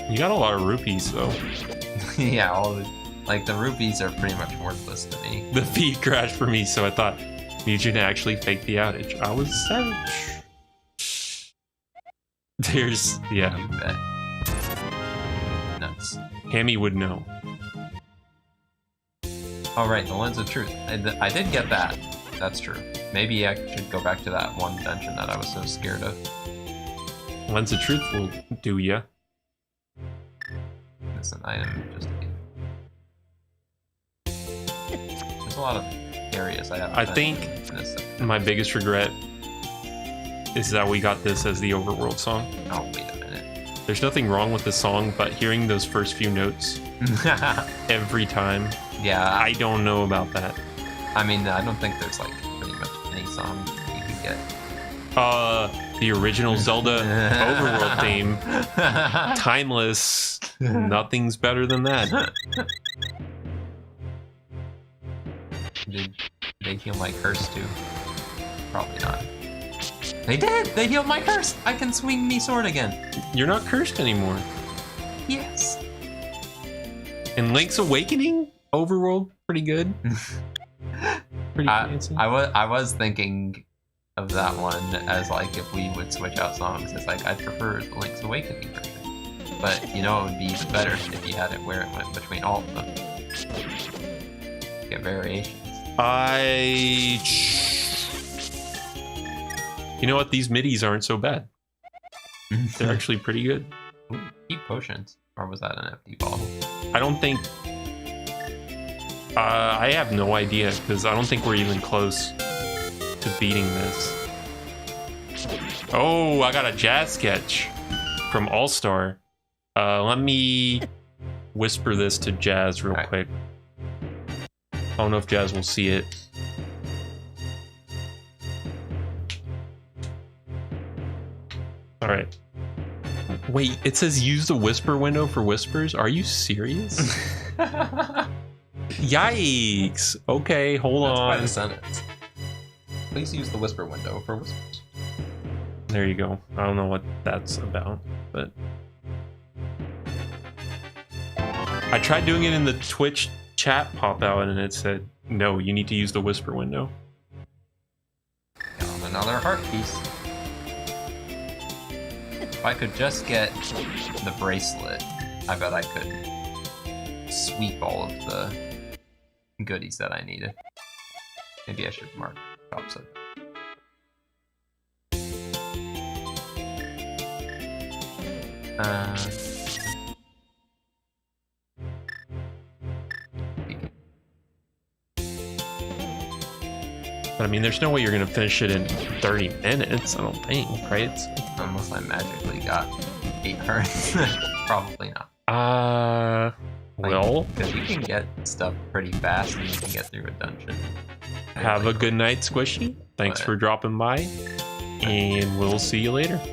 You got a lot of rupees, though. yeah, all the, like the rupees are pretty much worthless to me. The feed crashed for me, so I thought Mugen actually faked the outage. I was savage. There's, yeah, You bet. Nuts. Hammy would know. Oh right, the lens of truth. I did get that. That's true. Maybe I should go back to that one dungeon that I was so scared of. Lens of Truth will do ya. It's an item just to get. There's a lot of areas I haven't. I think my biggest regret is that we got this as the overworld song. Oh, wait a minute. There's nothing wrong with the song, but hearing those first few notes every time, Yeah. I don't know about that. I mean, I don't think there's like pretty much any song you can get. The original Zelda overworld theme, timeless. Nothing's better than that. Did they heal my curse too? Probably not. They did! They healed my curse! I can swing me sword again. You're not cursed anymore. Yes. And Link's Awakening overworld, pretty good. Pretty fancy. I was thinking of that one as like if we would switch out songs. It's like I prefer the Link's Awakening version. But you know it would be even better if you had it where it went between all of them. Get variations. You know what? These midis aren't so bad. They're actually pretty good. Ooh, keep potions. Or was that an empty bottle? I don't think... I have no idea, because I don't think we're even close to beating this. Oh, I got a jazz sketch from All-Star. Let me whisper this to Jazz real quick. I don't know if Jazz will see it. Alright. Wait, it says use the whisper window for whispers? Are you serious? Yikes! Okay, hold That's on. quite a sentence. Please use the whisper window for whispers. There you go. I don't know what that's about, but... I tried doing it in the Twitch chat pop-out and it said, no, you need to use the whisper window. Got another heart piece. If I could just get the bracelet, I bet I could sweep all of the goodies that I needed. Maybe I should mark opposite. But I mean, there's no way you're gonna finish it in 30 minutes, I don't think, right? Unless I magically got 8 hearts. Probably not. Well... Because you can get stuff pretty fast and you can get through a dungeon. Have a good night, Squishy. Thanks for dropping by. And we'll see you later. I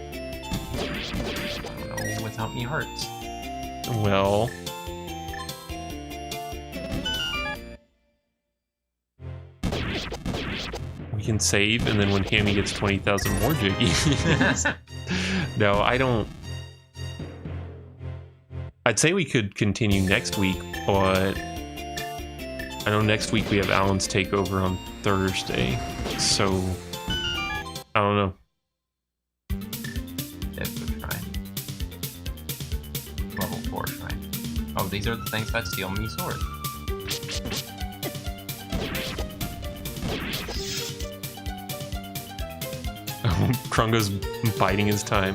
don't know without me hearts. Well... we can save, and then when Hammy gets 20,000 more jiggies... No, I don't... I'd say we could continue next week, but... I know next week we have Alan's takeover on Thursday, so... I don't know. It would try. Level 4 try. Oh, these are the things that steal me sword. Krungo's biding his time.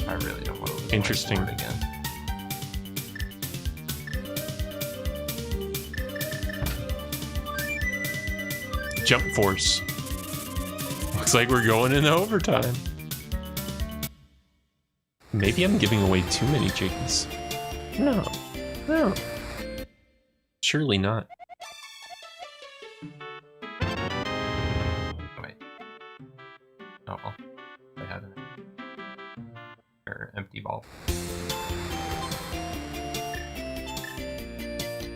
I really don't want to lose Interesting. my sword again. Jump force. Looks like we're going into overtime. Maybe I'm giving away too many jiggies. No. No. Surely not. Wait. Oh well. I had an empty ball.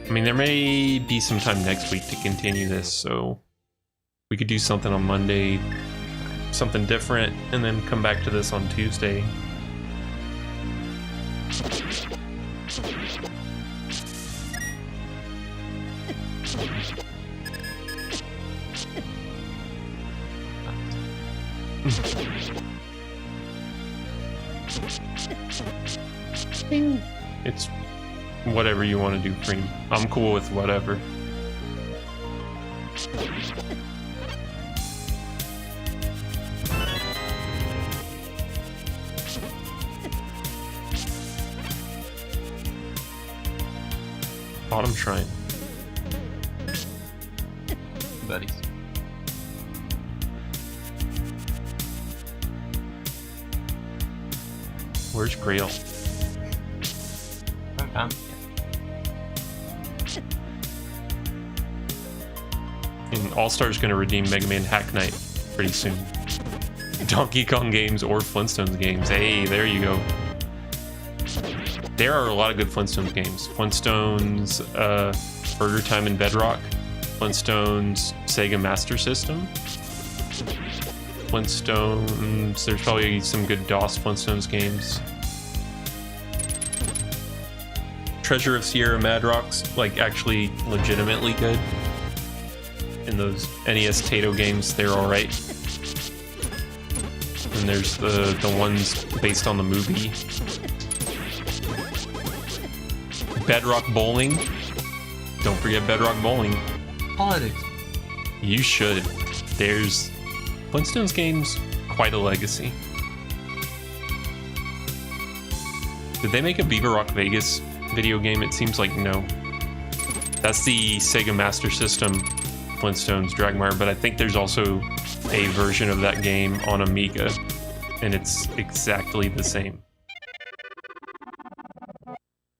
I mean, there may be some time next week to continue this, so we could do something on Monday, something different, and then come back to this on Tuesday. It's whatever you want to do, Cream. I'm cool with whatever. Autumn Shrine. Buddies. Where's Grail? Haven't found it yet. And All-Star's gonna redeem Mega Man Hack Knight pretty soon. Donkey Kong games or Flintstones games. Hey, there you go. There are a lot of good Flintstones games. Flintstones, Burger Time and Bedrock. Flintstones, Sega Master System. Flintstones, there's probably some good DOS Flintstones games. Treasure of Sierra Madrox, like actually legitimately good. In those NES Tato games, they're alright. And there's the ones based on the movie. Bedrock Bowling. Don't forget Bedrock Bowling. Politics. You should. There's Flintstones games, quite a legacy. Did they make a Beaver Rock Vegas video game? It seems like no. That's the Sega Master System Flintstones Dragmire, but I think there's also a version of that game on Amiga, and it's exactly the same.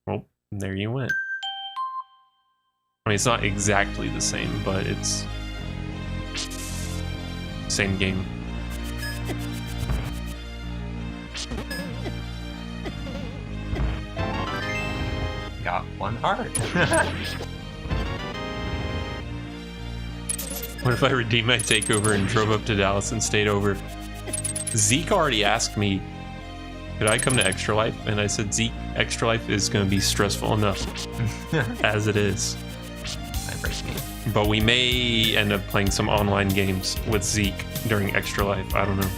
Well, there you went. I mean, it's not exactly the same, but it's same game. Got one heart. What if I redeemed my takeover and drove up to Dallas and stayed over? Zeke already asked me, could I come to Extra Life? And I said, Zeke, Extra Life is going to be stressful enough as it is. That breaks me. But we may end up playing some online games with Zeke during Extra Life. I don't know.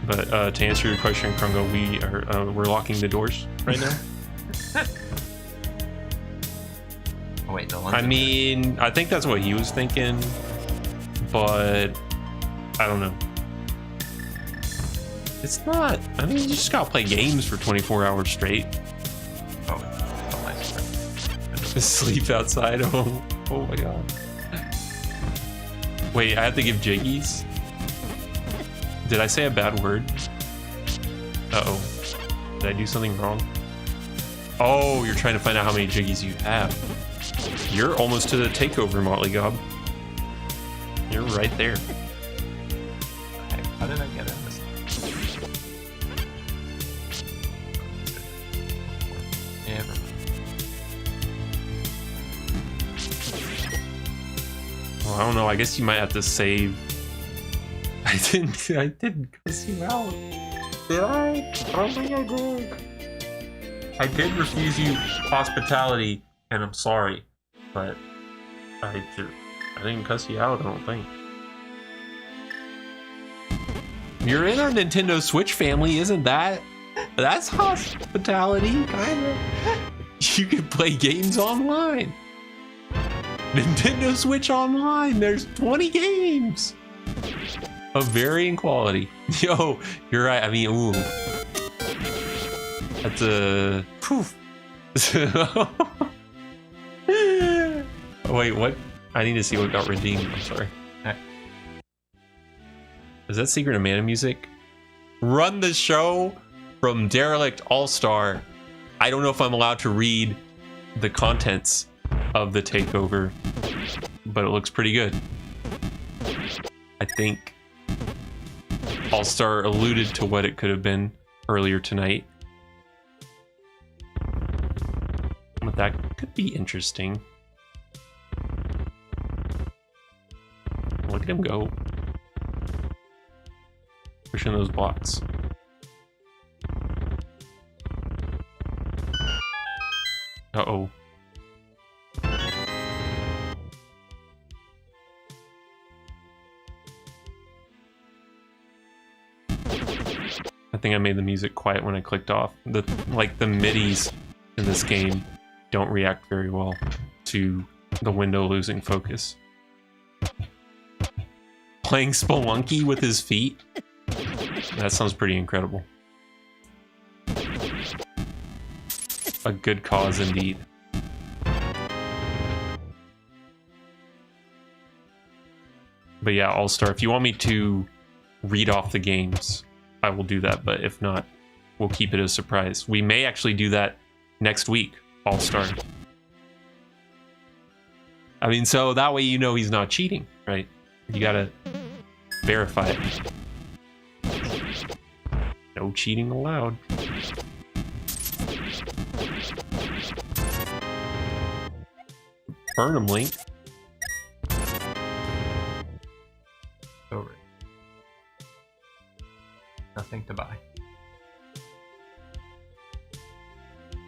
But to answer your question, Krungo, we're locking the doors right now. Oh wait, the ones. I mean, I think that's what he was thinking, but I don't know. It's not. I mean, you just gotta play games for 24 hours straight. Oh my God. Sleep outside. Oh my god. Wait, I have to give jiggies? Did I say a bad word? Uh-oh. Did I do something wrong? Oh, you're trying to find out how many jiggies you have. You're almost to the takeover, Motley Gob. You're right there. Okay, how did I get in this? Yeah. Well, I don't know. I guess you might have to save. I didn't cuss you out. Did I? I don't think I did. I did refuse you hospitality, and I'm sorry. But I didn't cuss you out, I don't think. You're in our Nintendo Switch family, isn't that? That's hospitality, kind of. You can play games online. Nintendo Switch Online, there's 20 games of varying quality. Yo, you're right. I mean, ooh. That's a... Poof. Wait, what? I need to see what got redeemed. I'm sorry. Is that Secret of Mana music? Run the show from Derelict All-Star. I don't know if I'm allowed to read the contents of the takeover, but it looks pretty good. I think All-Star alluded to what it could have been earlier tonight. But that could be interesting. Look at him go. Pushing those blocks. Uh-oh. I think I made the music quiet when I clicked off. The MIDIs in this game don't react very well to the window losing focus. playing Spelunky with his feet? That sounds pretty incredible. A good cause indeed. But yeah, All-Star, if you want me to read off the games, I will do that. But if not, we'll keep it a surprise. We may actually do that next week, All-Star. I mean, so that way you know he's not cheating, right? You gotta verify it. No cheating allowed. Burnham Link. Over. Nothing to buy.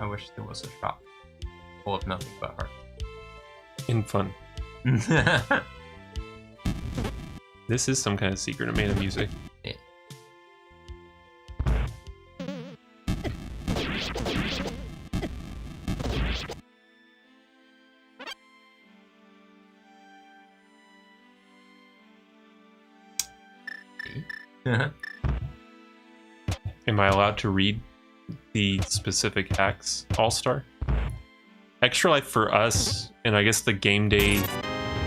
I wish there was a shop full of nothing but hearts. In fun. This is some kind of secret of Mana music. Yeah. Am I allowed to read the specific hacks, All-Star? Extra Life for us, and I guess the game day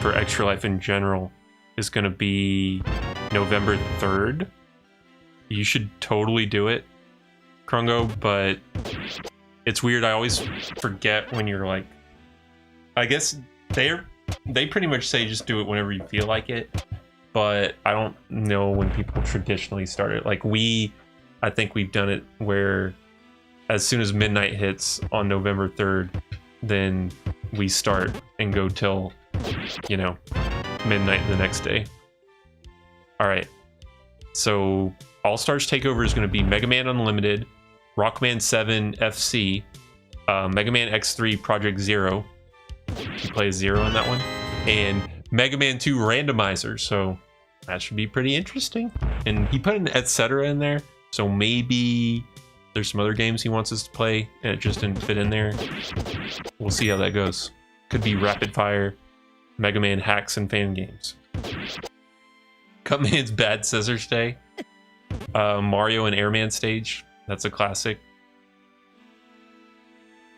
for Extra Life in general, is going to be November 3rd. You should totally do it, Krungo, but it's weird. I always forget when you're like... I guess they pretty much say just do it whenever you feel like it, but I don't know when people traditionally start it. Like I think we've done it where as soon as midnight hits on November 3rd, then we start and go till, you know, midnight the next day. All right. So All-Stars Takeover is going to be Mega Man Unlimited, Rockman 7 FC, Mega Man X3 Project Zero. You play Zero in that one. And Mega Man 2 Randomizer. So that should be pretty interesting. And he put an etc. in there. So maybe there's some other games he wants us to play and it just didn't fit in there. We'll see how that goes. Could be Rapid Fire, Mega Man hacks and fan games. Cutman's Bad Scissors Day. Mario and Airman stage. That's a classic.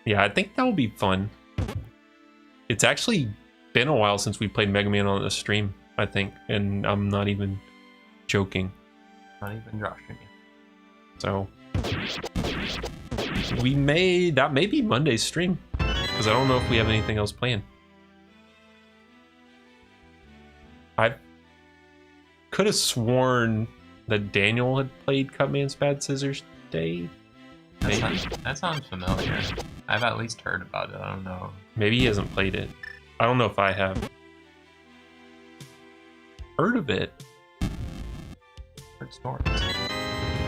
Yeah, I think that will be fun. It's actually been a while since we played Mega Man on the stream, I think. And I'm not even joking. Not even joshing you. So that may be Monday's stream, because I don't know if we have anything else planned. I could have sworn that Daniel had played Cutman's Bad Scissors Day. That sounds familiar. I've at least heard about it. I don't know. Maybe he hasn't played it. I don't know if I have. Heard of it. Heard stories.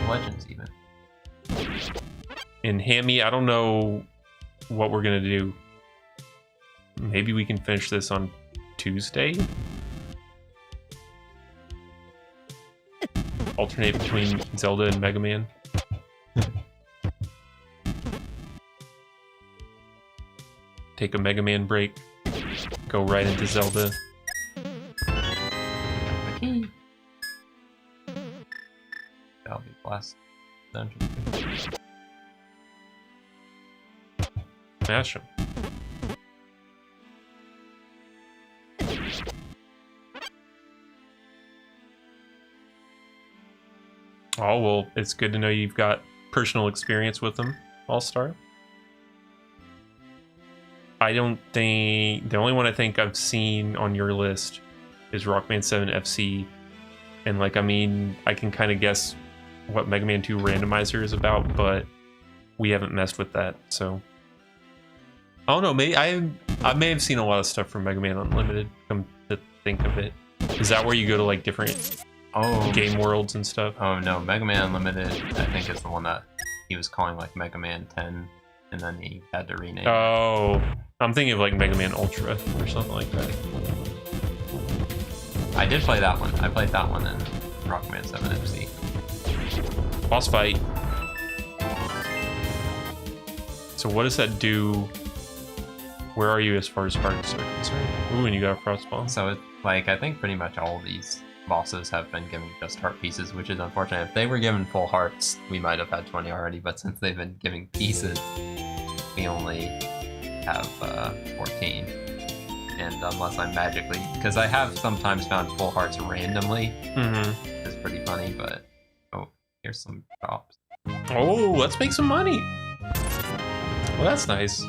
Legends even. And Hammy, I don't know what we're gonna do. Maybe we can finish this on Tuesday? Alternate between Zelda and Mega Man. Take a Mega Man break. Go right into Zelda. That'll be blessed. Dungeon. Smash him. Oh, well, it's good to know you've got personal experience with them, All-Star. I don't think... The only one I think I've seen on your list is Rockman 7 FC. And, like, I mean, I can kind of guess what Mega Man 2 Randomizer is about, but we haven't messed with that, so... I don't know, maybe I may have seen a lot of stuff from Mega Man Unlimited, come to think of it. Is that where you go to, like, different game worlds and stuff? Oh, no, Mega Man Unlimited, I think is the one that he was calling, like, Mega Man 10, and then he had to rename it. Oh, I'm thinking of, like, Mega Man Ultra or something like that. I did play that one. I played that one in Rockman 7 FC. Boss fight. So what does that do? Where are you as far as hearts are concerned? Ooh, and you got a Frostball. So, it, like, I think pretty much all of these bosses have been given just heart pieces, which is unfortunate. If they were given full hearts, we might have had 20 already, but since they've been giving pieces, we only have 14. And unless I'm magically... Because I have sometimes found full hearts randomly. It's pretty funny, but... Oh, here's some drops. Oh, let's make some money. Well, that's nice.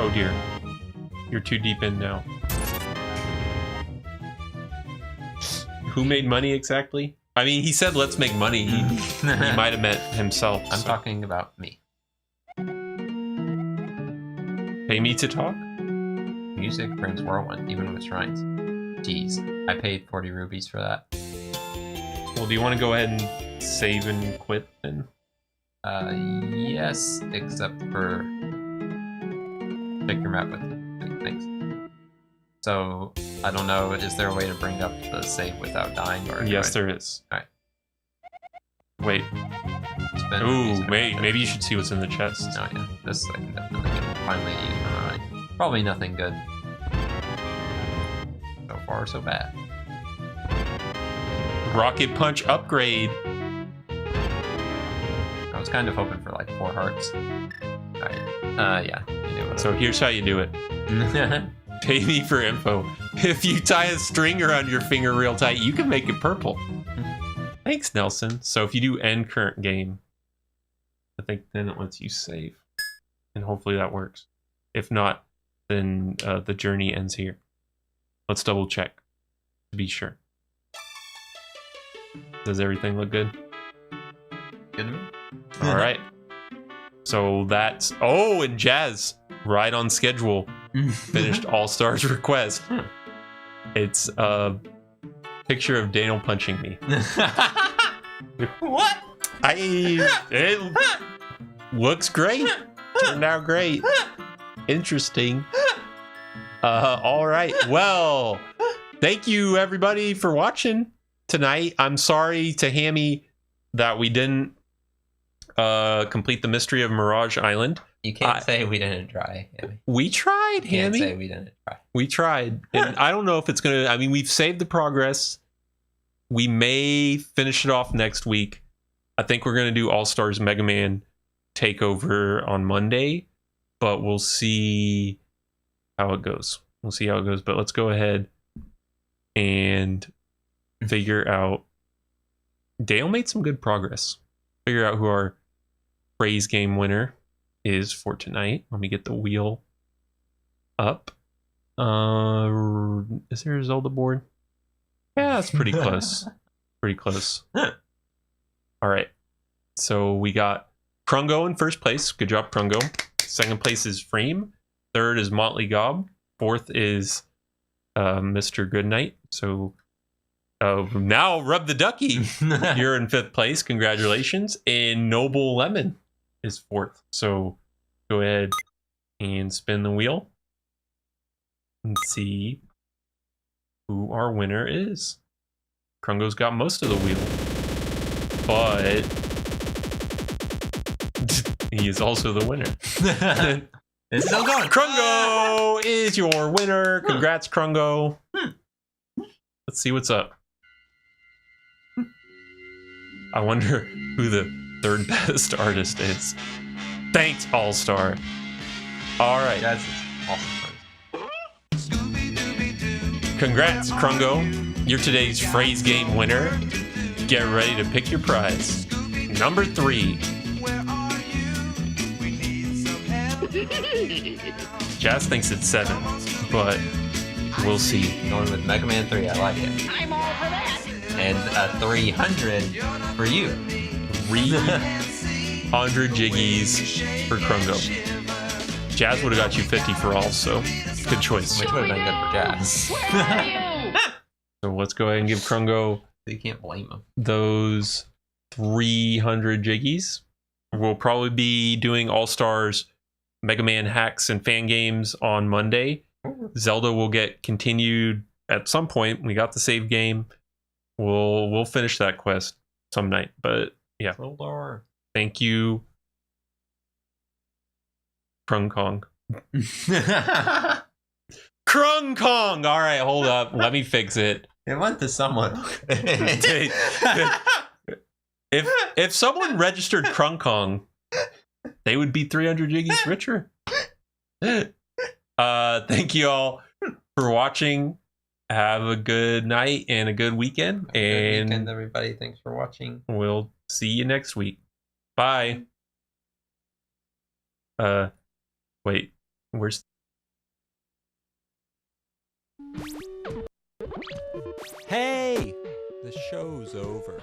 Oh dear. You're too deep in now. Who made money exactly? I mean, he said let's make money. He might have meant himself. I'm talking about me. Pay me to talk? Music brings whirlwind, even with shrines. Jeez, I paid 40 rubies for that. Well, do you want to go ahead and save and quit then? Yes, except for... Check your map with things. So, I don't know, is there a way to bring up the save without dying? Or Yes, there is. Alright. Wait. Ooh, wait, maybe you should see what's in the chest. Oh yeah, this I can definitely get. Finally use my mind. Probably nothing good. So far, so bad. Rocket Punch upgrade. I was kind of hoping for like 4 hearts. Alright. Yeah. You know what So here's how you do it. Pay me for info. If you tie a string around your finger real tight, you can make it purple. Thanks, Nelson. So if you do end current game, I think then it lets you save. And hopefully that works. If not, then the journey ends here. Let's double check to be sure. Does everything look good? Good to me. All right. So that's... Oh, and Jazz, right on schedule, finished All-Stars request. It's a picture of Daniel punching me. What? It looks great. Turned out great. Interesting. All right. Well, thank you everybody for watching tonight. I'm sorry to Hammy that we didn't complete the mystery of Mirage Island. You can't say we didn't try, Hammy. We tried, You can't Hammy. say we didn't try. We tried. And I don't know if it's going to... I mean, we've saved the progress. We may finish it off next week. I think we're going to do All-Stars Mega Man Takeover on Monday. But we'll see how it goes. We'll see how it goes. But let's go ahead and figure out... Dale made some good progress. Figure out who our praise game winner is for tonight. Let me get the wheel up. Is there a Zelda board? Yeah, it's pretty close. Pretty close. All right. So we got Krungo in first place. Good job, Krungo. Second place is Frame. Third is Motley Gob. Fourth is Mr. Goodnight. So now Rub the Ducky. You're in fifth place. Congratulations. And Noble Lemon is fourth. So go ahead and spin the wheel and see who our winner is. Krungo's got most of the wheel, but he is also the winner. It's still going. Krungo is your winner. Congrats, Krungo. Let's see what's up. I wonder who the third best artist is. Thanks, All-Star. All right. That's awesome. Congrats, Krungo. You're today's phrase game winner. Get ready to pick your prize. Number 3. Jazz thinks it's 7, but we'll see. Going with Mega Man 3, I like it. I'm all for that. And a 300 for you. 300 jiggies for Krungo. Jazz would have got you 50 for all, so good choice. Which would have been good for Jazz. So let's go ahead and give Krungo You can't blame him. those 300 jiggies. We'll probably be doing All-Stars Mega Man hacks and fan games on Monday. Zelda will get continued at some point. We got the save game. We'll finish that quest some night. But yeah, thank you, Krung Kong. Krung Kong. All right, hold up. Let me fix it. It went to someone. If someone registered Krung Kong, they would be 300 jiggies richer. Thank you all for watching. Have a good night and a good weekend. Good weekend, everybody. Thanks for watching. We'll see you next week. Bye. Wait, where's... Hey! The show's over.